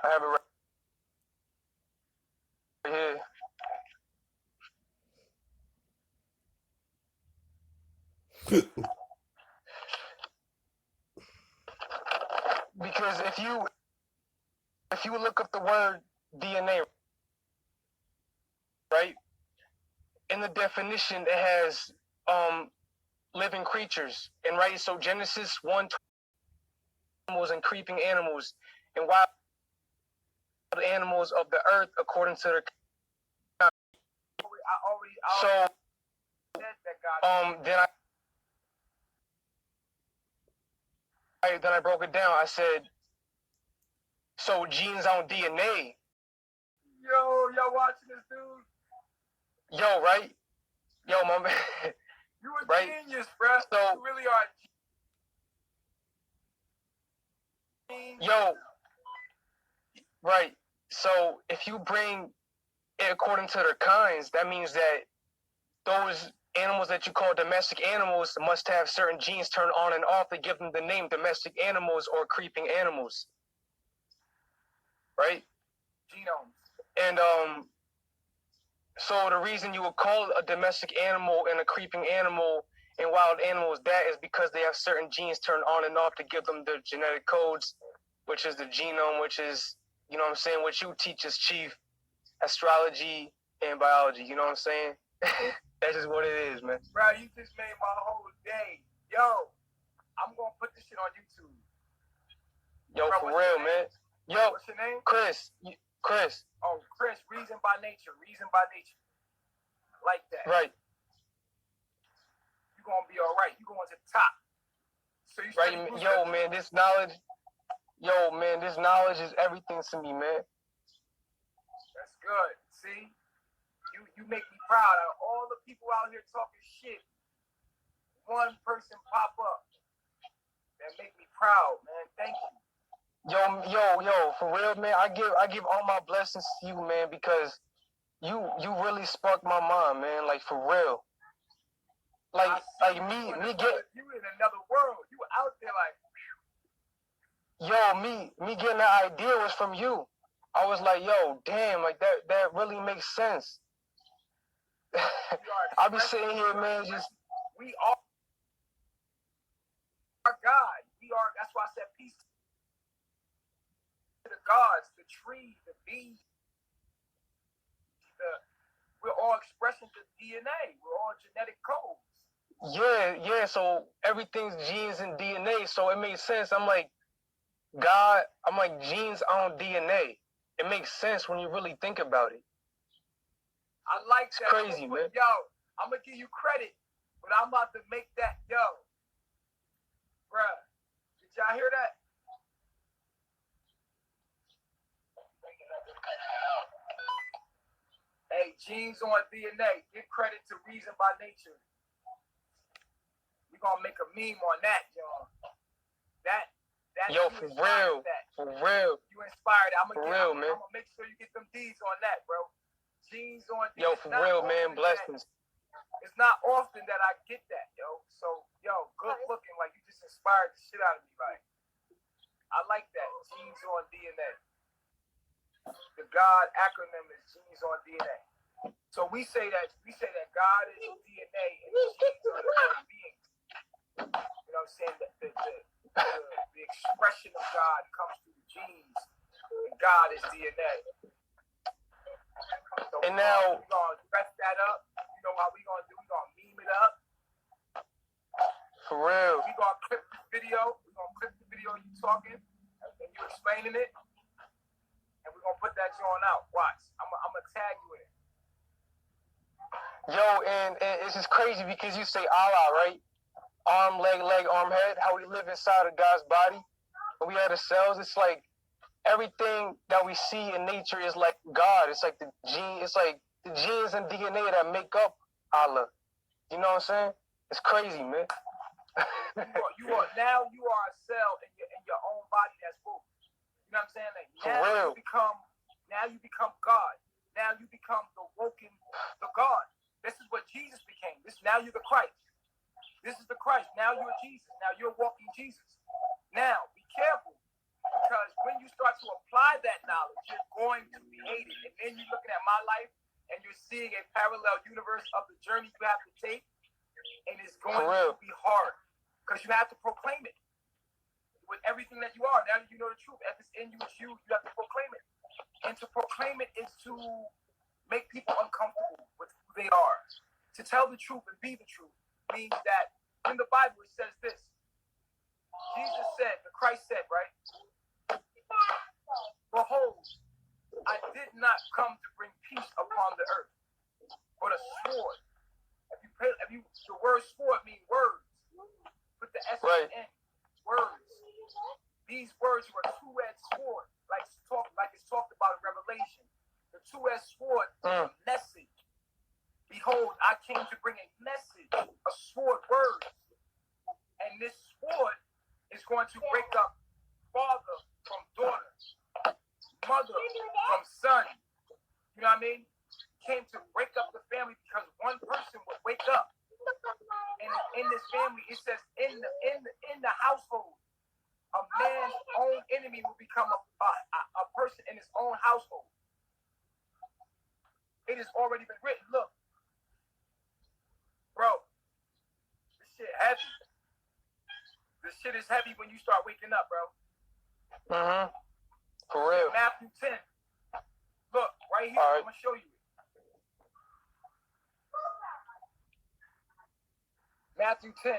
have it right here. Because if you look up the word DNA, right, in the definition it has living creatures, and right, so Genesis 1, animals and creeping animals and wild animals of the earth according to their kind. So then I broke it down. I said So genes on DNA. Yo, y'all watching this, dude? Yo, right? Yo, my man. You a right? genius, bruh. So, you really are. Yo, right. So if you bring it according to their kinds, that means that those animals that you call domestic animals must have certain genes turned on and off to give them the name domestic animals or creeping animals. Right? Genomes. And so the reason you would call a domestic animal and a creeping animal and wild animals that is because they have certain genes turned on and off to give them the genetic codes, which is the genome, which is, you know what I'm saying, what you teach as chief, astrology and biology, you know what I'm saying? That's just what it is, man. Bro, you just made my whole day. Yo, I'm gonna put this shit on YouTube. Yo, bro, for real, man. Yo, what's your name? Chris. Oh, Chris, Reason by Nature. Like that. Right. You're gonna be all right. You're going to the top. So you right, yo, man, this knowledge is everything to me, man. That's good. See? You make me proud. Out of all the people out here talking shit, one person pop up that make me proud, man. Thank you. Yo, for real, man. I give all my blessings to you, man, because you really sparked my mind, man. Like, for real. Like me get you in another world. You out there like, yo, me getting the idea was from you. I was like, yo, damn, like that really makes sense. I'll be sitting here, man, just we are God. That's why I said peace to the gods, the tree, the bees. We're all expressions of DNA. We're all genetic codes. Yeah, so everything's genes and DNA, so it makes sense. I'm like, God, I'm like, genes on DNA. It makes sense when you really think about it. I like that. It's crazy, man. Yo, I'm going to give you credit, but I'm about to make that, bruh, did y'all hear that? Hey, genes on DNA. Give credit to Reason by Nature. We're going to make a meme on that, y'all. That yo, for real. For real. You inspired. I'm going to make sure you get them D's on that, bro. Genes on DNA. Yo, for real, man. Blessings. It's not often that I get that, yo. So, good looking. Like, you just inspired the shit out of me, like. I like that. Genes on DNA. The God acronym is genes on DNA. So we say that God is DNA and the genes are the human beings. You know what I'm saying? The expression of God comes through the genes, and God is DNA. So and now we're gonna dress that up. You know how we gonna do? We're gonna meme it up. For real. We're gonna clip this video. We're gonna clip the video you talking and you explaining it. And we're gonna put that joint out. Watch. I'm gonna tag you in it. Yo, and it's just crazy because you say Allah, right? Arm, leg, arm, head. How we live inside of God's body. When we have the cells, it's like everything that we see in nature is like God. It's like the genes and DNA that make up Allah. You know what I'm saying? It's crazy, man. you are a cell in your own body that's moving. You know what I'm saying? Like, now you become God. Now you become the God. This is what Jesus became. Now you're the Christ. This is the Christ. Now you're Jesus. Now you're walking Jesus. Now be careful, because when you start to apply that knowledge, you're going to be hated. And then you're looking at my life and you're seeing a parallel universe of the journey you have to take, and it's going to be hard because you have to proclaim it with everything that you are. Now that you know the truth, if it's in you, it's you have to proclaim it. And to proclaim it is to make people uncomfortable with who they are. To tell the truth and be the truth means that in the Bible it says this. Jesus said, the Christ said, right? Behold, I did not come to bring peace upon the earth, but a sword. The word sword means words. Put the S in words. These words were a two-edged sword, like talked about in Revelation. The two-edged sword is a message. Behold, I came to bring a message, a sword, words. And this sword is going to break up father from daughter, mother from son. You know what I mean? Came to break up the family because one person would wake up. And in this family, it says in the household, a man's own enemy will become a person in his own household. It has already been written. Look, bro, this shit heavy. This shit is heavy when you start waking up, bro. For real. Matthew 10. Look, right here. Right. I'm going to show you it. Matthew 10.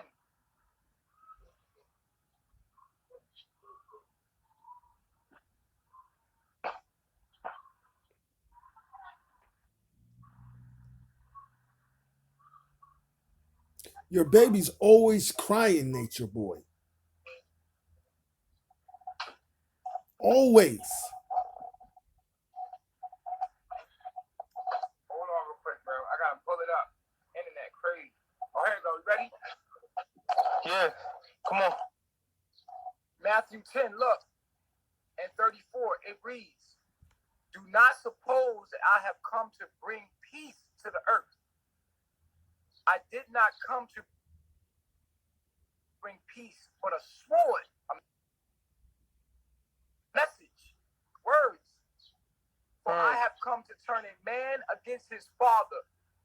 Your baby's always crying, Nature Boy. Always. Hold on real quick, bro. I gotta pull it up. Internet crazy. Oh, here we go. You ready? Yeah. Come on. Matthew 10, look. And 34, it reads, do not suppose that I have come to bring peace to the earth. I did not come to bring peace, but a sword, a message, words. For I have come to turn a man against his father,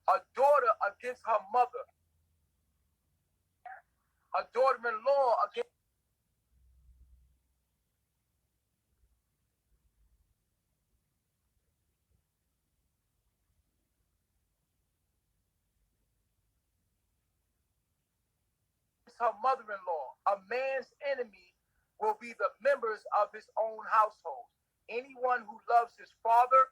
a daughter against her mother, a daughter-in-law against her mother-in-law. A man's enemy will be the members of his own household. Anyone who loves his father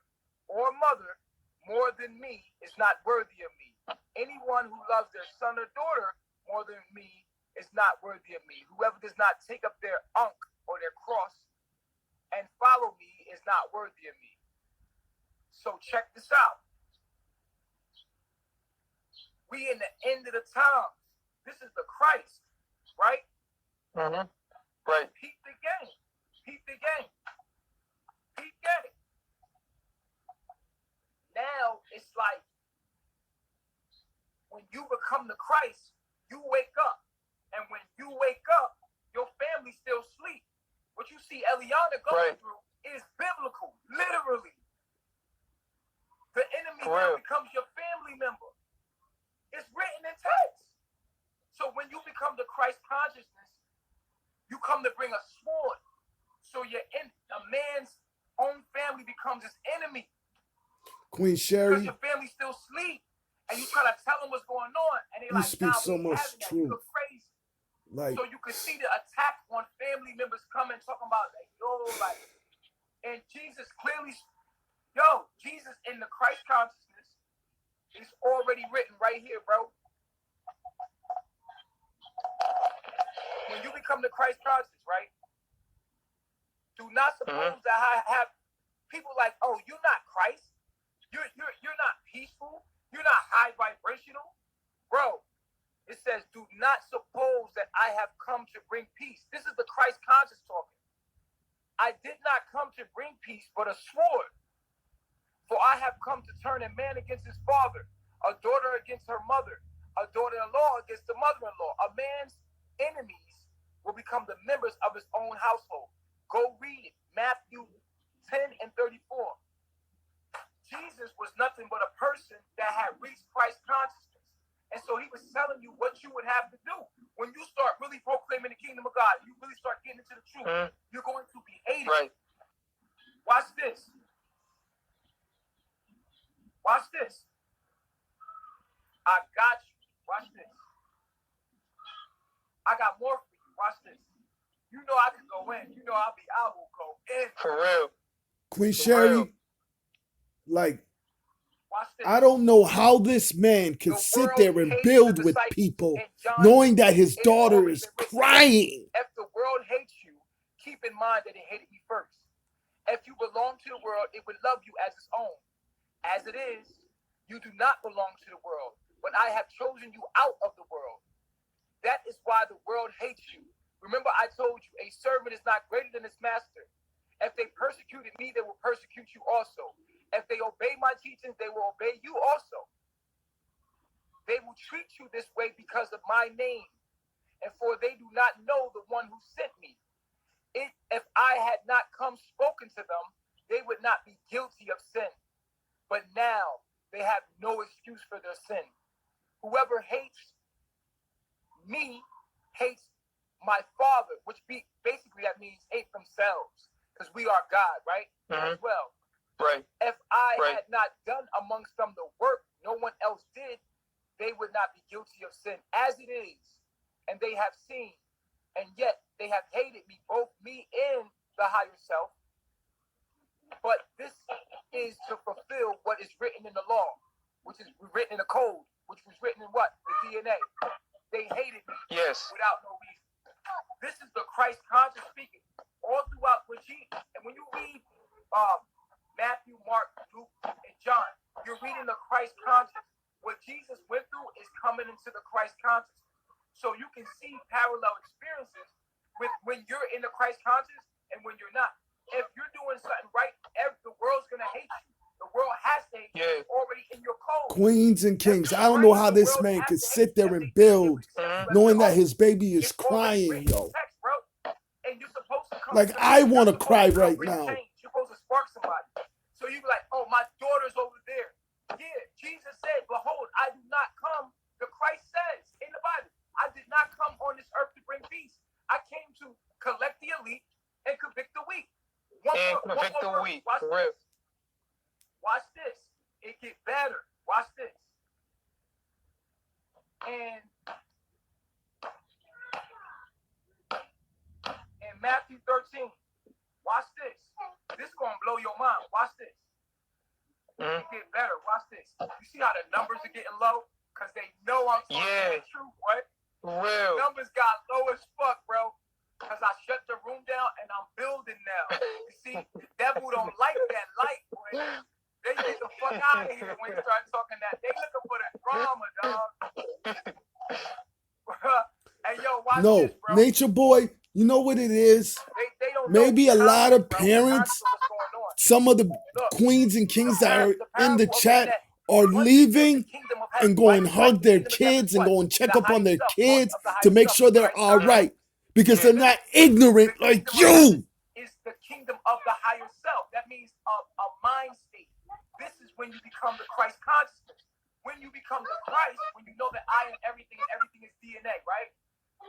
or mother more than me is not worthy of me. Anyone who loves their son or daughter more than me is not worthy of me. Whoever does not take up their ankh or their cross and follow me is not worthy of me. So check this out. We in the end of the times. This is the Christ, right? Right. Peep the game. Peep the game. Peep game. Now it's like when you become the Christ, you wake up. And when you wake up, your family still sleep. What you see Eliana going through is biblical, literally. The enemy now becomes your family member. It's written in text. So when you become the Christ consciousness, you come to bring a sword. So a man's own family becomes his enemy. Queen Sherry. Because your family still sleep. And you try to tell them what's going on. And they're like, speak so much truth. You look crazy. Like, so you can see the attack on family members coming, talking about, like, and Jesus clearly, Jesus in the Christ consciousness is already written right here, bro. When you become the Christ conscious, right? Do not suppose that I have people like, oh, you're not Christ. You're not peaceful. You're not high vibrational. Bro, it says, do not suppose that I have come to bring peace. This is the Christ conscious talking. I did not come to bring peace, but a sword. For I have come to turn a man against his father, a daughter against her mother, a daughter-in-law against the mother-in-law. A man's enemies will become the members of his own household. Go read it. Matthew 10 and 34. Jesus was nothing but a person that had reached Christ consciousness. And so he was telling you what you would have to do. When you start really proclaiming the kingdom of God, you really start getting into the truth, you're going to be hated. Right. Watch this. Watch this. I got you. Watch this. I got more for you. Watch this. You know I can go in. You know I will go in. For real. Queen Sherry, like, I don't know how this man can sit there and build with people knowing that his daughter is crying. If the world hates you, keep in mind that it hated me first. If you belong to the world, it would love you as its own. As it is, you do not belong to the world, but I have chosen you out of the world. That is why the world hates you. Remember, I told you, a servant is not greater than his master. If they persecuted me, they will persecute you also. If they obey my teachings, they will obey you also. They will treat you this way because of my name, and for they do not know the one who sent me. If I had not come spoken to them, they would not be guilty of sin. But now they have no excuse for their sin. Whoever hates me hates my Father, which basically that means hate themselves, because we are God, right? As well. Right. If I had not done amongst them the work no one else did, they would not be guilty of sin. As it is, and they have seen, and yet they have hated me, both me and the higher self. But this is to fulfill what is written in the law, which is written in the code, which was written in what? The DNA. They hated me without no reason. This is the Christ conscious speaking all throughout when Jesus. And when you read Matthew, Mark, Luke, and John, you're reading the Christ conscious. What Jesus went through is coming into the Christ conscious. So you can see parallel experiences with when you're in the Christ conscious and when you're not. If you're doing something right, the world's going to hate you. The world has to hate you. It's already in your code. Queens and kings, I don't know how this man could sit there and build knowing that his baby is crying, yo. And you're supposed to come like, I want to cry right now. You're supposed to spark somebody. So you be like, oh, my daughter's over there. Yeah, Jesus said, behold, I do not come. The Christ says in the Bible, I did not come on this earth to bring peace. I came to collect the elite and convict the weak. Watch this. It get better. Watch this. And in Matthew 13, watch this. This is going to blow your mind. Watch this. It get better. Watch this. You see how the numbers are getting low? Because they know I'm talking the truth, what? Real. Numbers got low as fuck, bro. Because I shut the room down and I'm building now. You see, the devil don't like that light, boy. They get the fuck out of here when you start talking that. They looking for the drama, dog. Hey, yo, watch this, bro. Nature Boy, you know what it is? They don't Maybe a lot of parents, some of the queens and kings that are in the chat are leaving and go and hug their kids and go and check up on their kids to make sure they're all right. Because they're not ignorant like you. Is the kingdom of the higher self. That means a mind state. This is when you become the Christ consciousness. When you become the Christ, when you know that I am everything and everything is DNA, right?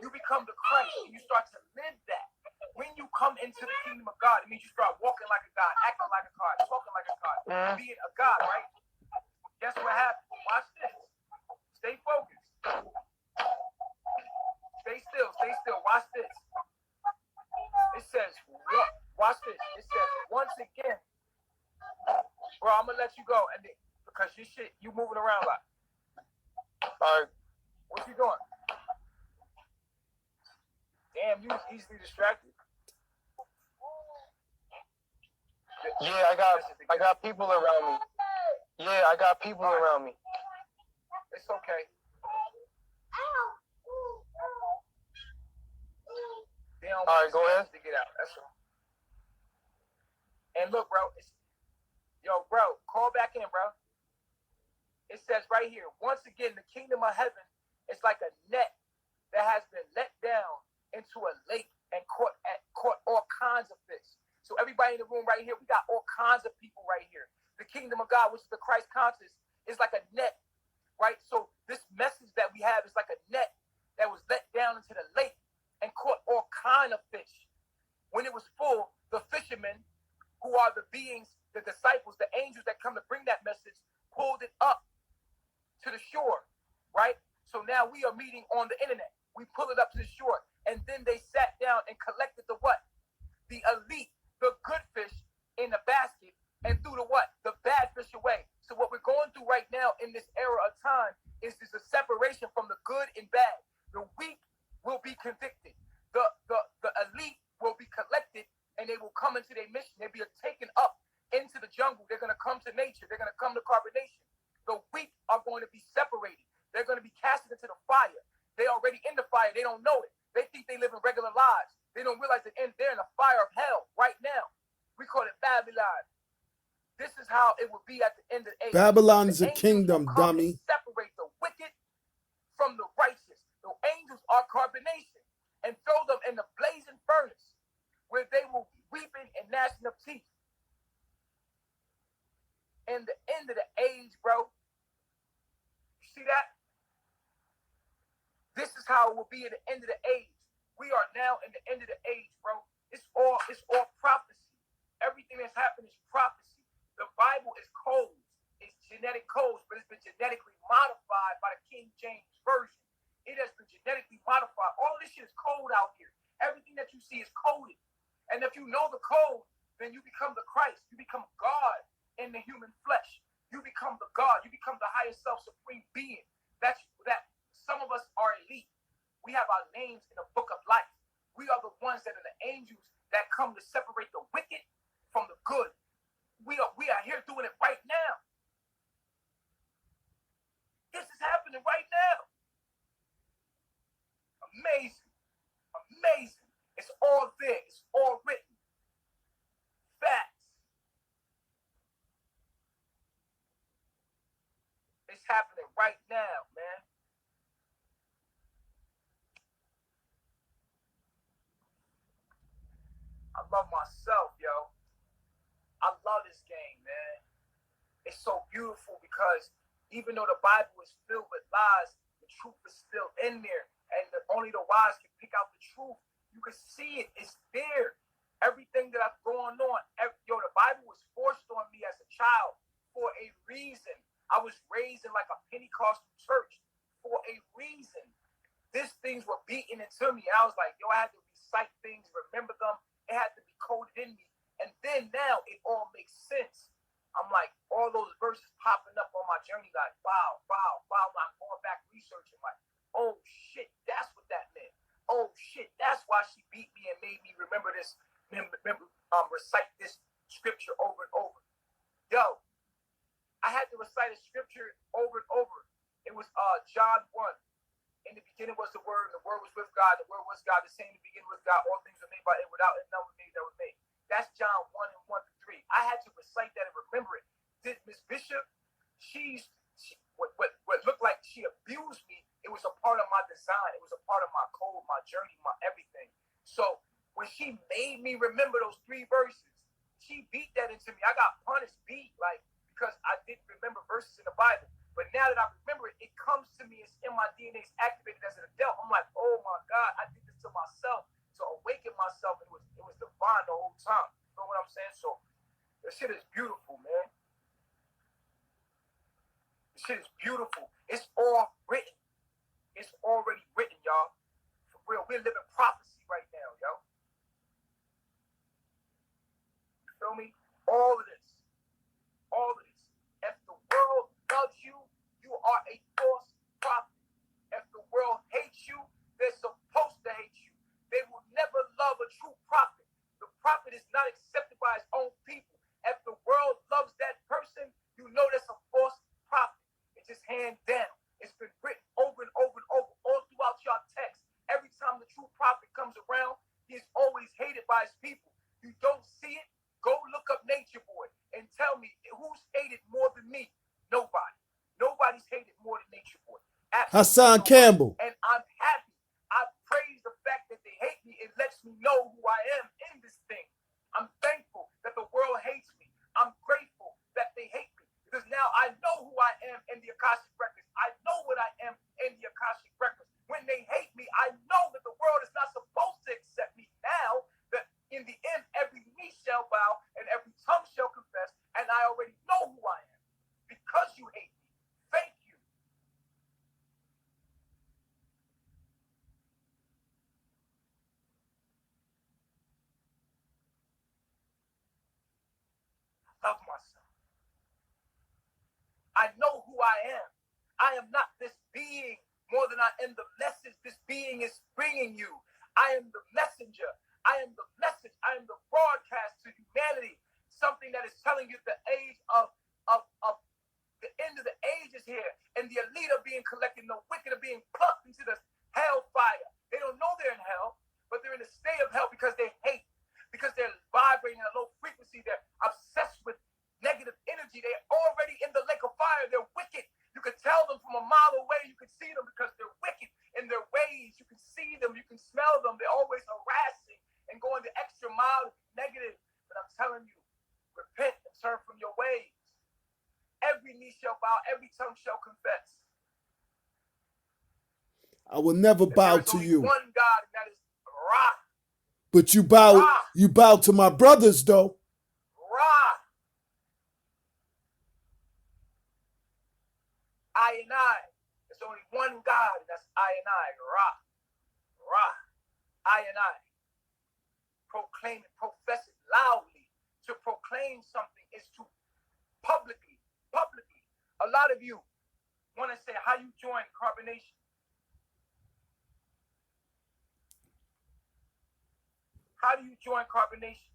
You become the Christ and you start to live that. When you come into the kingdom of God, it means you start walking like a God, acting like a God, talking like a God, being a God, right? Guess what happens? Watch this. Stay focused. Stay still. Watch this. It says, watch this. It says, once again, bro, I'm going to let you go. And because you moving around a lot. All right. What you doing? Damn, you was easily distracted. Yeah, I got people around me. It's okay. All right, go ahead. To get out. That's all. And look, bro. Bro, call back in, bro. It says right here, once again, the kingdom of heaven is like a net that has been let down into a lake and caught all kinds of fish. So everybody in the room right here, we got all kinds of people right here. The kingdom of God, which is the Christ conscious, is like a net, right? So this message that we have is like a net that was let down into the lake and caught all kind of fish. When it was full, the fishermen, who are the beings, the disciples, the angels that come to bring that message, pulled it up to the shore, right? So now we are meeting on the internet. We pull it up to the shore, and then they sat down and collected the what? The elite, the good fish in the basket, and threw the what? The bad fish away. So what we're going through right now in this era of time is a separation from the good and bad. The weak will be convicted. The elite will be collected, and they will come into their mission. They'll be taken up into the jungle. They're going to come to nature. They're going to come to carbonation. The weak are going to be separated. They're going to be casted into the fire. They're already in the fire. They don't know it. They think they live in regular lives. They don't realize that they're in the fire of hell right now. We call it Babylon. This is how it will be at the end of the age. Babylon is the a kingdom, dummy. Separate the wicked from the righteous. The angels are carbonation, and throw them in the blazing furnace, where they will be weeping and gnashing of teeth. In the end of the age, bro. You see that? This is how it will be at the end of the age. We are now in the end of the age, bro. It's all prophecy. Everything that's happened is prophecy. The Bible is codes. It's genetic codes, but it's been genetically modified by the King James Version. It has been genetically modified. All this shit is code out here. Everything that you see is coded. And if you know the code, then you become the Christ. You become God in the human flesh. You become the God. You become the highest self, supreme being. That some of us are elite. We have our names in the book of life. We are the ones that are the angels that come to separate the wicked from the good. We are here doing it right now. This is happening right now. Amazing. Amazing. It's all there. It's all written. Facts. It's happening right now, man. I love myself, yo. I love this game, man. It's so beautiful because even though the Bible is filled with lies, the truth is still in there. And only the wise can pick out the truth. You can see it. It's there. Everything that I've gone on. The Bible was forced on me as a child for a reason. I was raised in like a Pentecostal church for a reason. These things were beaten into me. I was like, I had to recite things, remember them. It had to be coded in me. And then now it all makes sense. I'm like, all those verses popping up on my journey, like, wow. I'm going back researching, like, oh shit, that's what that meant. Oh shit, that's why she beat me and made me remember this, recite this scripture over and over. Yo, I had to recite a scripture over and over. It was John 1. In the beginning was the Word, and the Word was with God, the Word was God, the same in the beginning was God, all things were made by it, without it, none was made that was made. That's John 1 and 1-3. I had to recite that and remember it. Miss Bishop, what looked like she abused me, it was a part of my design. It was a part of my code, my journey, my everything. So when she made me remember those 3 verses, she beat that into me. I got punished, because I didn't remember verses in the Bible. But now that I remember it, it comes to me. It's in my DNA. It's activated as an adult. I'm like, oh my God, I did this to myself to awaken myself. It was divine the whole time. You know what I'm saying? So this shit is beautiful, man. This shit is beautiful. It's all written. It's already written, y'all. For real, we're living prophecy right now, yo. You feel me? All of this. All of this. If the world loves you, you are a false prophet. If the world hates you, they're supposed to hate you. They will never love a true prophet. The prophet is not accepted by his own people. If the world loves that person, you know that's a false prophet. It's just hands down. It's been written over and over and over, all throughout your text. Every time the true prophet comes around, he is always hated by his people. You don't see it? Go look up Nature Boy and tell me who's hated more than me. Nobody. Nobody's hated more than Nature Boy. Hassan Campbell. And I'm happy. I praise the fact that they hate me. It lets me know who I am in this thing. I'm thankful that the world hates me. I'm grateful that they hate me. Because now I know who I am in the Akashic Records. I know what I am in the Akashic Records. When they hate me, I know that the world is not supposed to accept me. Now that in the end, every knee shall bow and every tongue shall confess, and I already know who I am. Because you hate me. Thank you. I love myself. I know who I am. I am not this being more than I am the message this being is bringing you. I am the messenger. I am the message. I am the broadcast to humanity. Something that is telling you the age of the end of the age is here, and the elite are being collected, and the wicked are being plucked into the hellfire. They don't know they're in hell, but they're in a state of hell because they hate, because they're vibrating at a low frequency. They're obsessed with negative energy. They're already in the lake of fire. They're wicked. You can tell them from a mile away. You can see them because they're wicked in their ways. You can see them. You can smell them. They're always harassing and going the extra mile to be negative. But I'm telling you, repent and turn from your ways. Every knee shall bow, every tongue shall confess. I will never bow to you. One God, and that is Ra. But you bow to my brothers, though. Ra. I and I. There's only one God, and that's I and I. Ra. Ra. I and I. Proclaim it, profess it loudly. To proclaim something is to publicly. A lot of you want to say how you joined Carbonation. How do you join Carbonation?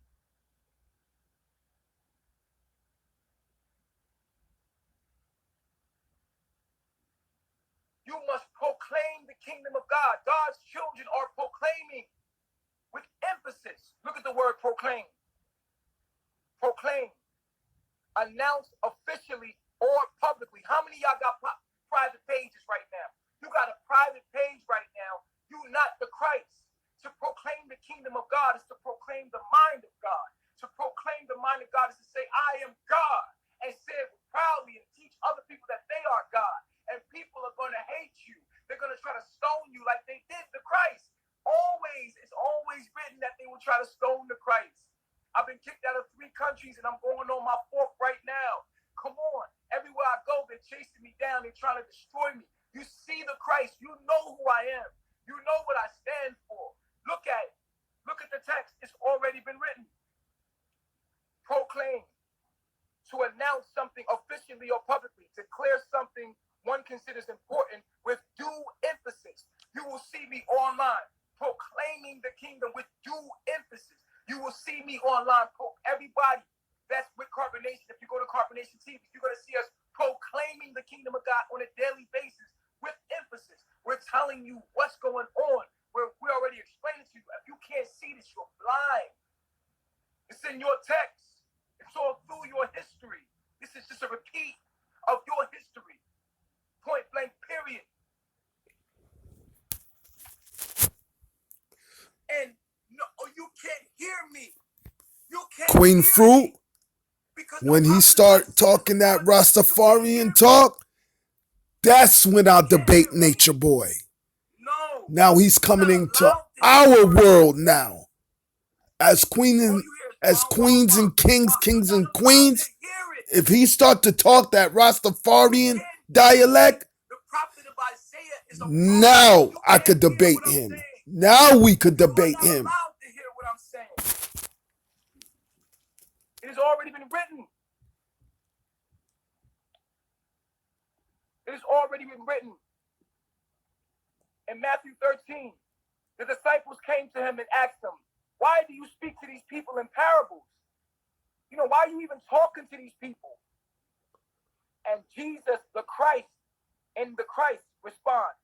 You must proclaim the kingdom of God. God's children are proclaiming with emphasis. Look at the word proclaim. Proclaim. Announce officially or publicly. How many of y'all got private pages right now? You got a private page right now. You're not the Christ. To proclaim the kingdom of God is to proclaim the mind of God. To proclaim the mind of God is to say, I am God. And say it proudly and teach other people that they are God. And people are going to hate you. They're going to try to stone you like they did the Christ. It's always written that they will try to stone the Christ. I've been kicked out of 3 countries and I'm going on my 4th right now. Come on. Everywhere I go, they're chasing me down. They're trying to destroy me. You see the Christ. You know who I am. You know what I stand for. Look at it. Look at the text. It's already been written. Proclaim. To announce something officially or publicly. Declare something one considers important with due emphasis. You will see me online proclaiming the kingdom with due emphasis. You will see me online. Everybody that's with Carbonation, if you go to Carbonation TV, you're going to see us proclaiming the kingdom of God on a daily basis with emphasis. We're telling you what's going on. We already explained it to you. If you can't see this, you're blind. It's in your text. It's all through your history. This is just a repeat of your history. Point blank, period. And no, you can't hear me. You can't Queen hear Fruit, me when he start talking that Rastafarian talk, that's when I'll debate Nature Boy. No. Now he's coming into our world now. As queens and kings and queens, if he start to talk that Rastafarian dialect, now I could debate him. Now we could debate him. It has already been written. It has already been written. In Matthew 13, the disciples came to him and asked him, why do you speak to these people in parables? Why are you even talking to these people? And Jesus, the Christ, responds,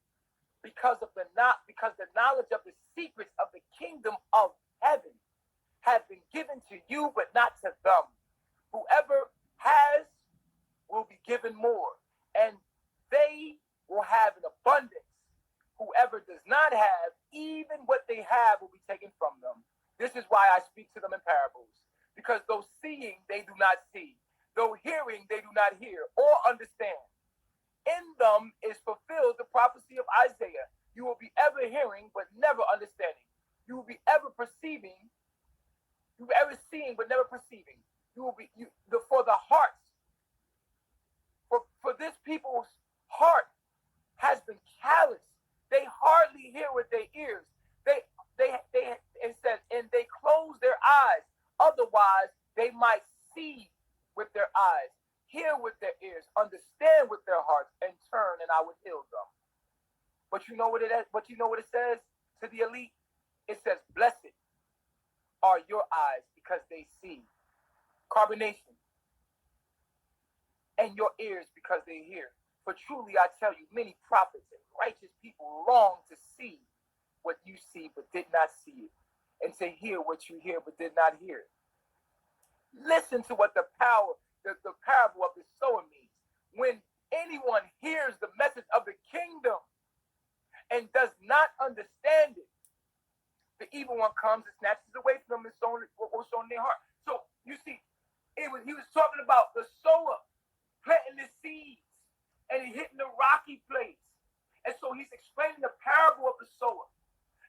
because the knowledge of the secrets of the kingdom of heaven have been given to you, but not to them. Whoever has will be given more, and they will have an abundance. Whoever does not have, even what they have will be taken from them. This is why I speak to them in parables, because though seeing, they do not see. Though hearing, they do not hear or understand. In them is fulfilled the prophecy of Isaiah. You will be ever hearing, but never understanding. You will be ever perceiving. You will be ever seeing, but never perceiving. For the hearts, for this people's heart has been calloused. They hardly hear with their ears. It says, and they close their eyes. Otherwise, they might see with their eyes, hear with their ears, understand with their hearts, and turn, and I would heal them. But you know what it is? But you know what it says to the elite? It says, blessed are your eyes because they see. Carbonation. And your ears because they hear. For truly I tell you, many prophets and righteous people long to see what you see but did not see it, and to hear what you hear but did not hear it. Listen to what the parable of the sower means. When anyone hears the message of the kingdom and does not understand it, the evil one comes and snatches away from them and what was sown in their heart. So you see, he was talking about the sower planting the seeds and it hitting the rocky place. And so he's explaining the parable of the sower.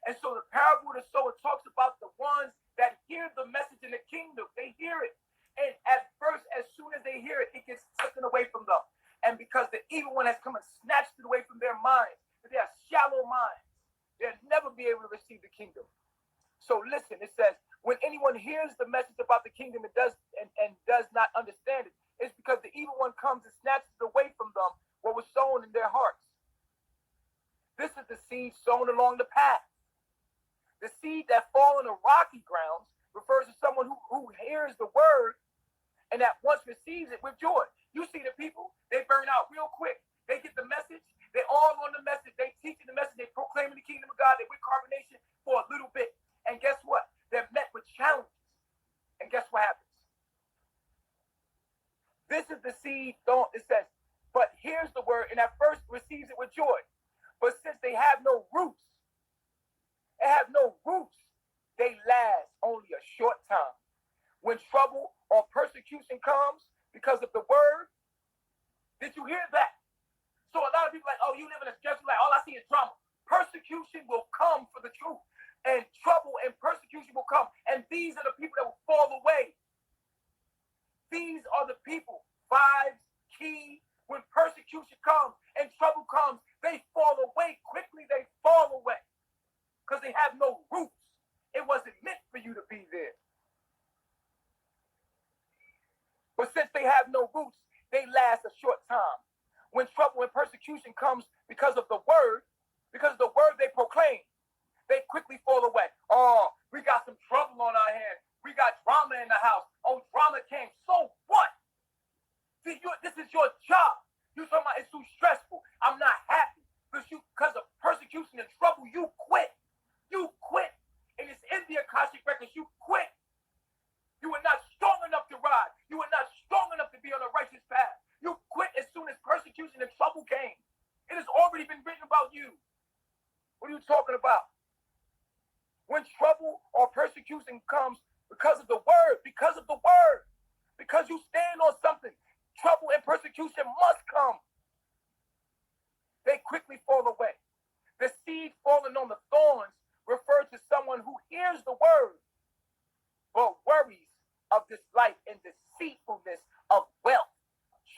And so the parable of the sower talks about the ones that hear the message in the kingdom. They hear it. And at first, as soon as they hear it, it gets taken away from them. And because the evil one has come and snatched it away from their minds, they have shallow minds, they'll never be able to receive the kingdom. So listen, it says, when anyone hears the message about the kingdom and does not understand it, it's because the evil one comes and snatches away from them what was sown in their hearts. This is the seed sown along the path. The seed that fall on the rocky grounds refers to someone who hears the word and at once receives it with joy. You see the people, they burn out real quick. They get the message. They all on the message. They teaching the message. They proclaiming the kingdom of God. They with carbonation for a little bit. And guess what? They're met with challenges. And guess what happens? This is the seed. It says, but here's the word, and at first receives it with joy. But since they have no roots, they last only a short time. When trouble or persecution comes because of the word, did you hear that? So a lot of people are like, oh, you live in a stress, like all I see is drama. Persecution will come for the truth, and trouble and persecution will come. And these are the people that will fall away. These are the people, vibes, key, when persecution comes and trouble comes, they fall away quickly. They fall away because they have no roots. It wasn't meant for you to be there. But since they have no roots, they last a short time. When trouble and persecution comes because of the word they proclaim, they quickly fall away. Oh, we got some trouble on our hands. We got drama in the house. Oh, drama came. So what? See, this is your job. You talking about it's too stressful. I'm not happy. Because of persecution and trouble, you quit. You quit. And it's in the Akashic records. You quit. You were not strong enough to ride. You were not strong enough to be on a righteous path. You quit as soon as persecution and trouble came. It has already been written about you. What are you talking about? When trouble or persecution comes because of the word, because you stand on something, trouble and persecution must come. They quickly fall away. The seed falling on the thorns refers to someone who hears the word, but worries of this life and deceitfulness of wealth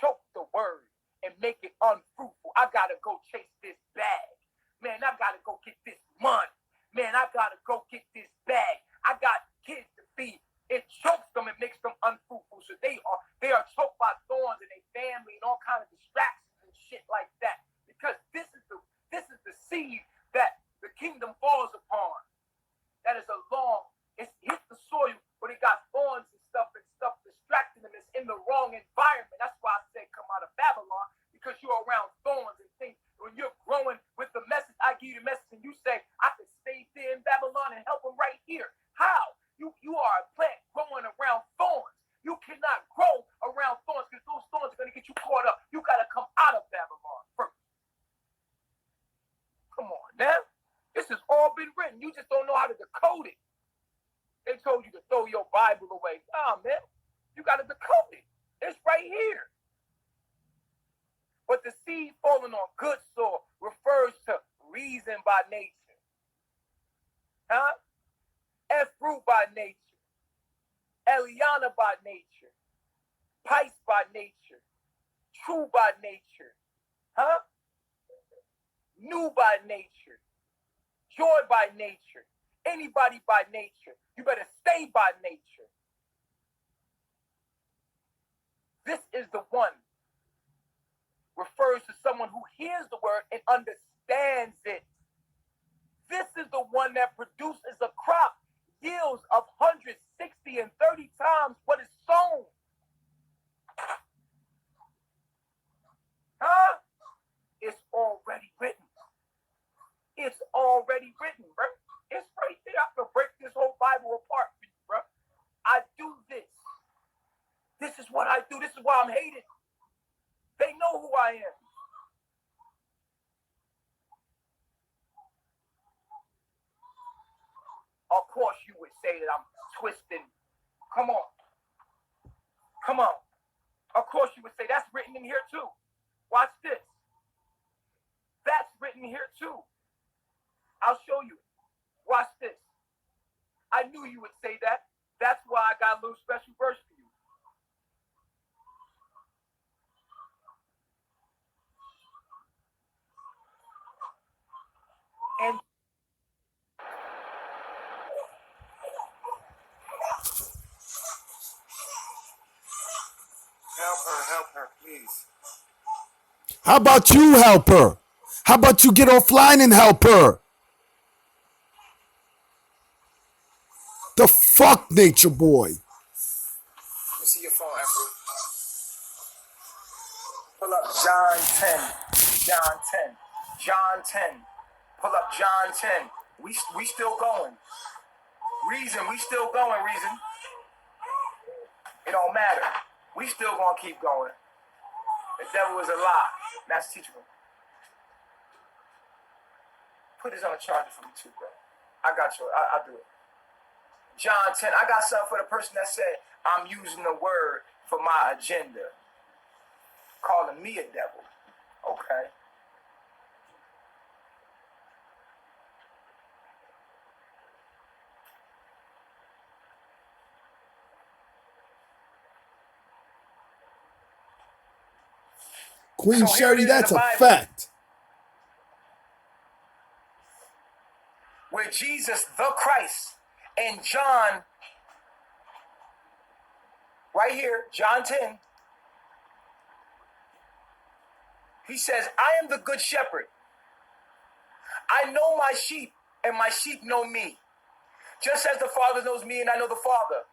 choke the word and make it unfruitful. I gotta go chase this bag. Man, I gotta go get this money. Man, I gotta go get this bag. I got kids to feed. It chokes them and makes them unfruitful. So they are choked by thorns in their family and all kinds of distractions and shit like that. Because this is the seed that the kingdom falls upon. That is it's hit the soil, but it got thorns and stuff distracting them. It's in the wrong environment. That's why I say come out of Babylon, because you're around thorns and things. When you're growing with the message, I give you the message and you say, I could stay there in Babylon and help them right here. How? You are a plant growing around thorns. You cannot grow around thorns because those thorns are going to get you caught up. You got to come out of Babylon first. Come on now. This has all been written. You just don't know how to decode it. They told you to throw your Bible away. Nah, man. You got to decode it. It's right here. But the seed falling on good soil refers to reason by nature. Huh? Fruit by nature. Eliana by nature. Pice by nature. True by nature. Huh? New by nature. Joy by nature. Anybody by nature. You better stay by nature. This is the one. Refers to someone who hears the word and understands it. This is the one that produces a crop, yields of hundreds Of course you would say that I'm twisting. Come on. Come on. Of course you would say that's written in here too. Watch this. That's written here too. I'll show you. Watch this. I knew you would say that. That's why I got a little special verse for you. And help her, please. How about you help her? How about you get offline and help her? The fuck, Nature Boy? Let me see your phone, Emperor. Pull up John 10. John 10. John 10. Pull up John 10. We still going. Reason, we still going, Reason. It don't matter. We still gonna keep going. The devil is a lie. That's teachable. Put this on a charger for me too, bro. I got you. I'll do it. John 10. I got something for the person that said I'm using the word for my agenda. Calling me a devil. Okay. Queen So Sherry, that's a fact. Where Jesus, the Christ, and John, right here, John 10, he says, I am the good shepherd. I know my sheep, and my sheep know me. Just as the Father knows me, and I know the Father.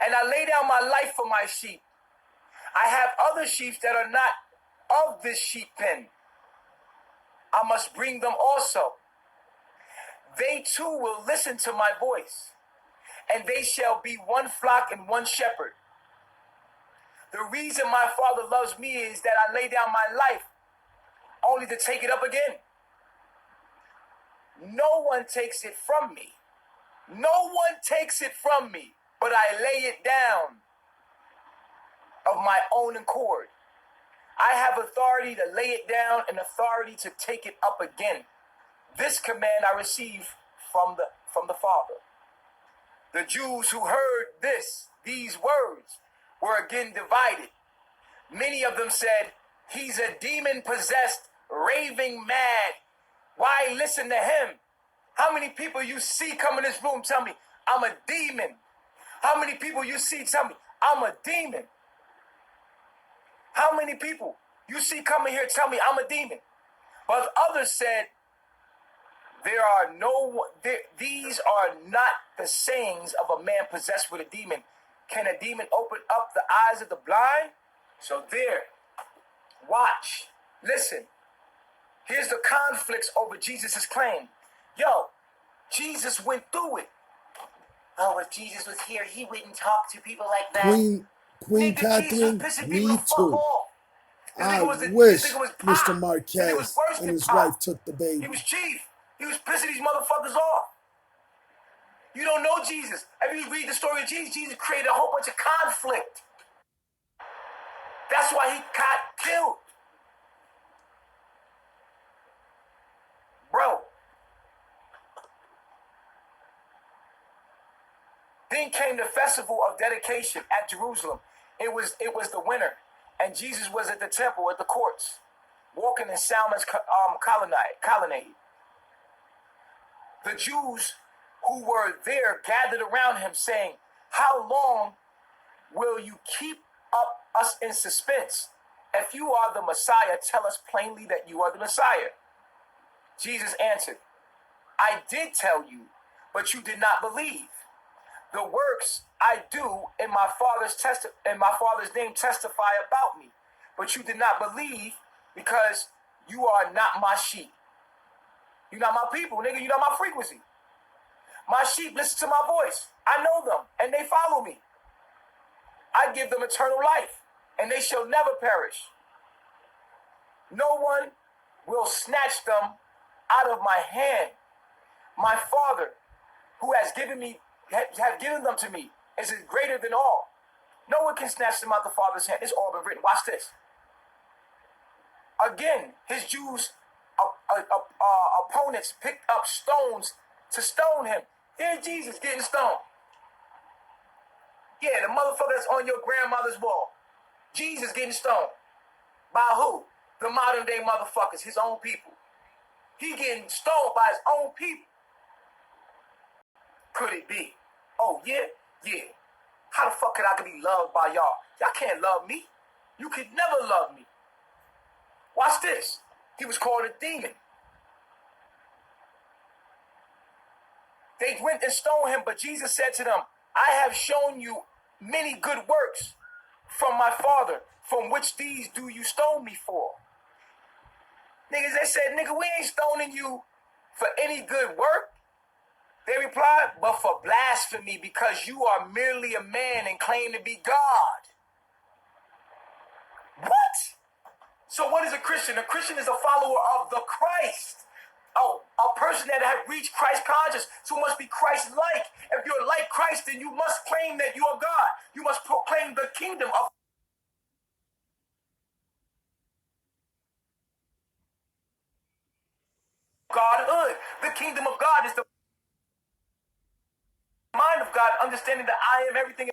And I lay down my life for my sheep. I have other sheep that are not of this sheep pen. I must bring them also. They too will listen to my voice, and they shall be one flock and one shepherd. The reason my Father loves me is that I lay down my life only to take it up again. No one takes it from me. No one takes it from me, but I lay it down of my own accord. I have authority to lay it down and authority to take it up again. This command I received from the Father. The Jews who heard these words, were again divided. Many of them said, he's a demon-possessed, raving mad. Why listen to him? How many people you see come in this room tell me, I'm a demon? How many people you see tell me, I'm a demon? How many people you see come in here tell me I'm a demon? But others said, these are not the sayings of a man possessed with a demon. Can a demon open up the eyes of the blind? So there, watch, listen. Here's the conflicts over Jesus' claim. Yo, Jesus went through it. Oh, if Jesus was here, he wouldn't talk to people like that. Queen Catherine, me too. I wish Mr. Marquez and his wife took the baby. He was chief. He was pissing these motherfuckers off. You don't know Jesus. If you read the story of Jesus, Jesus created a whole bunch of conflict. That's why he got killed. Bro. Then came the festival of dedication at Jerusalem. It was the winter, and Jesus was at the temple, at the courts, walking in Solomon's colonnade. The Jews who were there gathered around him, saying, how long will you keep up us in suspense? If you are the Messiah, tell us plainly that you are the Messiah. Jesus answered, I did tell you, but you did not believe. The works I do in my Father's name testify about me, but you did not believe because you are not my sheep. You're not my people, nigga. You're not my frequency. My sheep listen to my voice. I know them, and they follow me. I give them eternal life, and they shall never perish. No one will snatch them out of my hand. My Father who has given given them to me is greater than all. No one can snatch them out the Father's hand. It's all been written. Watch this. Again, his Jews opponents picked up stones to stone him. Here's Jesus getting stoned. Yeah, the motherfucker that's on your grandmother's wall. Jesus getting stoned. By who? The modern day motherfuckers, his own people. He getting stoned by his own people. Could it be? Oh, yeah? Yeah. How the fuck could I be loved by y'all? Y'all can't love me. You could never love me. Watch this. He was called a demon. They went and stoned him, but Jesus said to them, I have shown you many good works from my Father. From which these do you stone me for? Niggas, they said, nigga, we ain't stoning you for any good work. They replied, but for blasphemy, because you are merely a man and claim to be God. What? So what is a Christian? A Christian is a follower of the Christ. Oh, a person that has reached Christ conscious, so must be Christ-like. If you're like Christ, then you must claim that you are God. You must proclaim the kingdom of Godhood. The kingdom of God is the mind of God, understanding that I am everything.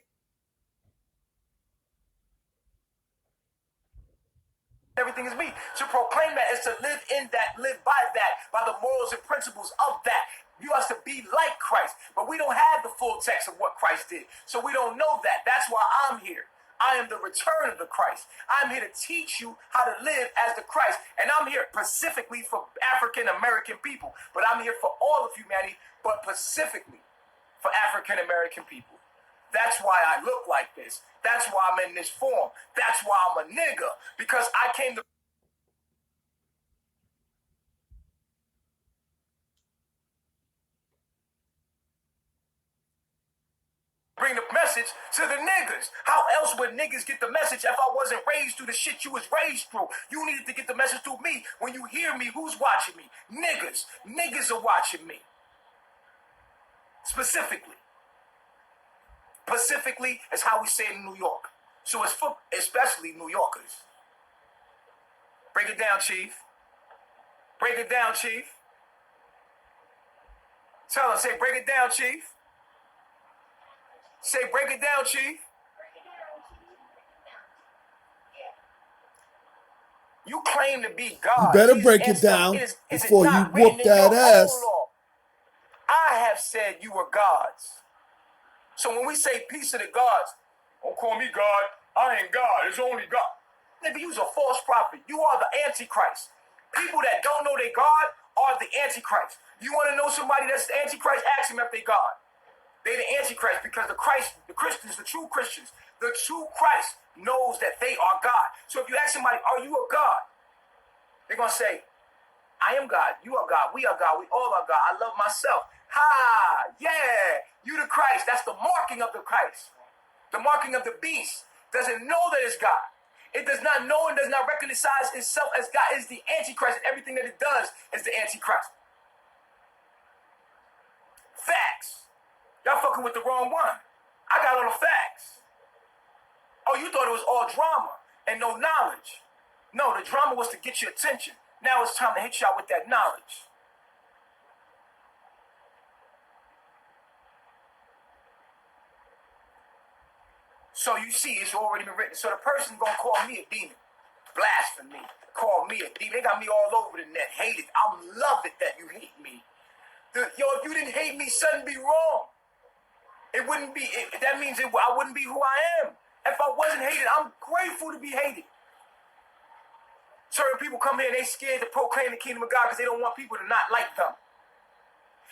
Everything is me. To proclaim that is to live in that, live by that, by the morals and principles of that. You have to be like Christ. But we don't have the full text of what Christ did. So we don't know that. That's why I'm here. I am the return of the Christ. I'm here to teach you how to live as the Christ. And I'm here specifically for African American people. But I'm here for all of humanity, but specifically for African American people. That's why I look like this. That's why I'm in this form. That's why I'm a nigga. Because I came to bring the message to the niggas. How else would niggas get the message if I wasn't raised through the shit you was raised through? You needed to get the message through me. When you hear me, who's watching me? Niggas. Niggas are watching me. Specifically. Pacifically is how we say it in New York. So it's for especially New Yorkers. Break it down, Chief. Break it down, Chief. Tell him, say, break it down, Chief. Say, break it down, Chief. You claim to be God. You better break it down before you whoop that ass. I have said you are gods. So when we say peace to the gods, don't call me God. I ain't God. It's only God. Nigga, you's a false prophet. You are the Antichrist. People that don't know they God are the Antichrist. You want to know somebody that's the Antichrist? Ask them if they God. They the Antichrist because the Christians, the true Christians, the true Christ knows that they are God. So if you ask somebody, are you a God? They're going to say, I am God. You are God. We are God. We all are God. I love myself. Ha! Yeah! You the Christ. That's the marking of the Christ. The marking of the beast. Doesn't know that it's God. It does not know and does not recognize itself as God. Is the Antichrist. And everything that it does is the Antichrist. Facts. Y'all fucking with the wrong one. I got all the facts. Oh, you thought it was all drama and no knowledge. No, the drama was to get your attention. Now it's time to hit y'all with that knowledge. So you see, it's already been written. So the person gonna call me a demon. Blasphemy. Call me a demon. They got me all over the net. Hate it. I love it that you hate me. Yo, if you didn't hate me, something be wrong. It wouldn't be, that means I wouldn't be who I am. If I wasn't hated, I'm grateful to be hated. Certain people come here and they scared to proclaim the kingdom of God because they don't want people to not like them.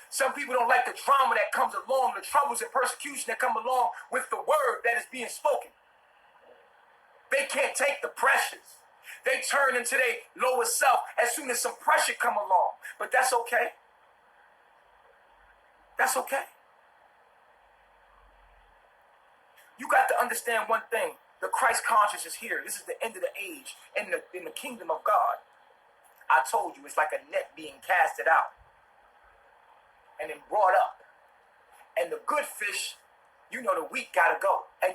Some people don't like the drama that comes along, the troubles and persecution that come along with the word that is being spoken. They can't take the pressures. They turn into their lowest self as soon as some pressure come along. But that's okay. That's okay. You got to understand one thing. The Christ conscious is here. This is the end of the age in the kingdom of God. I told you, it's like a net being casted out and then brought up. And the good fish, you know the weak gotta go. And you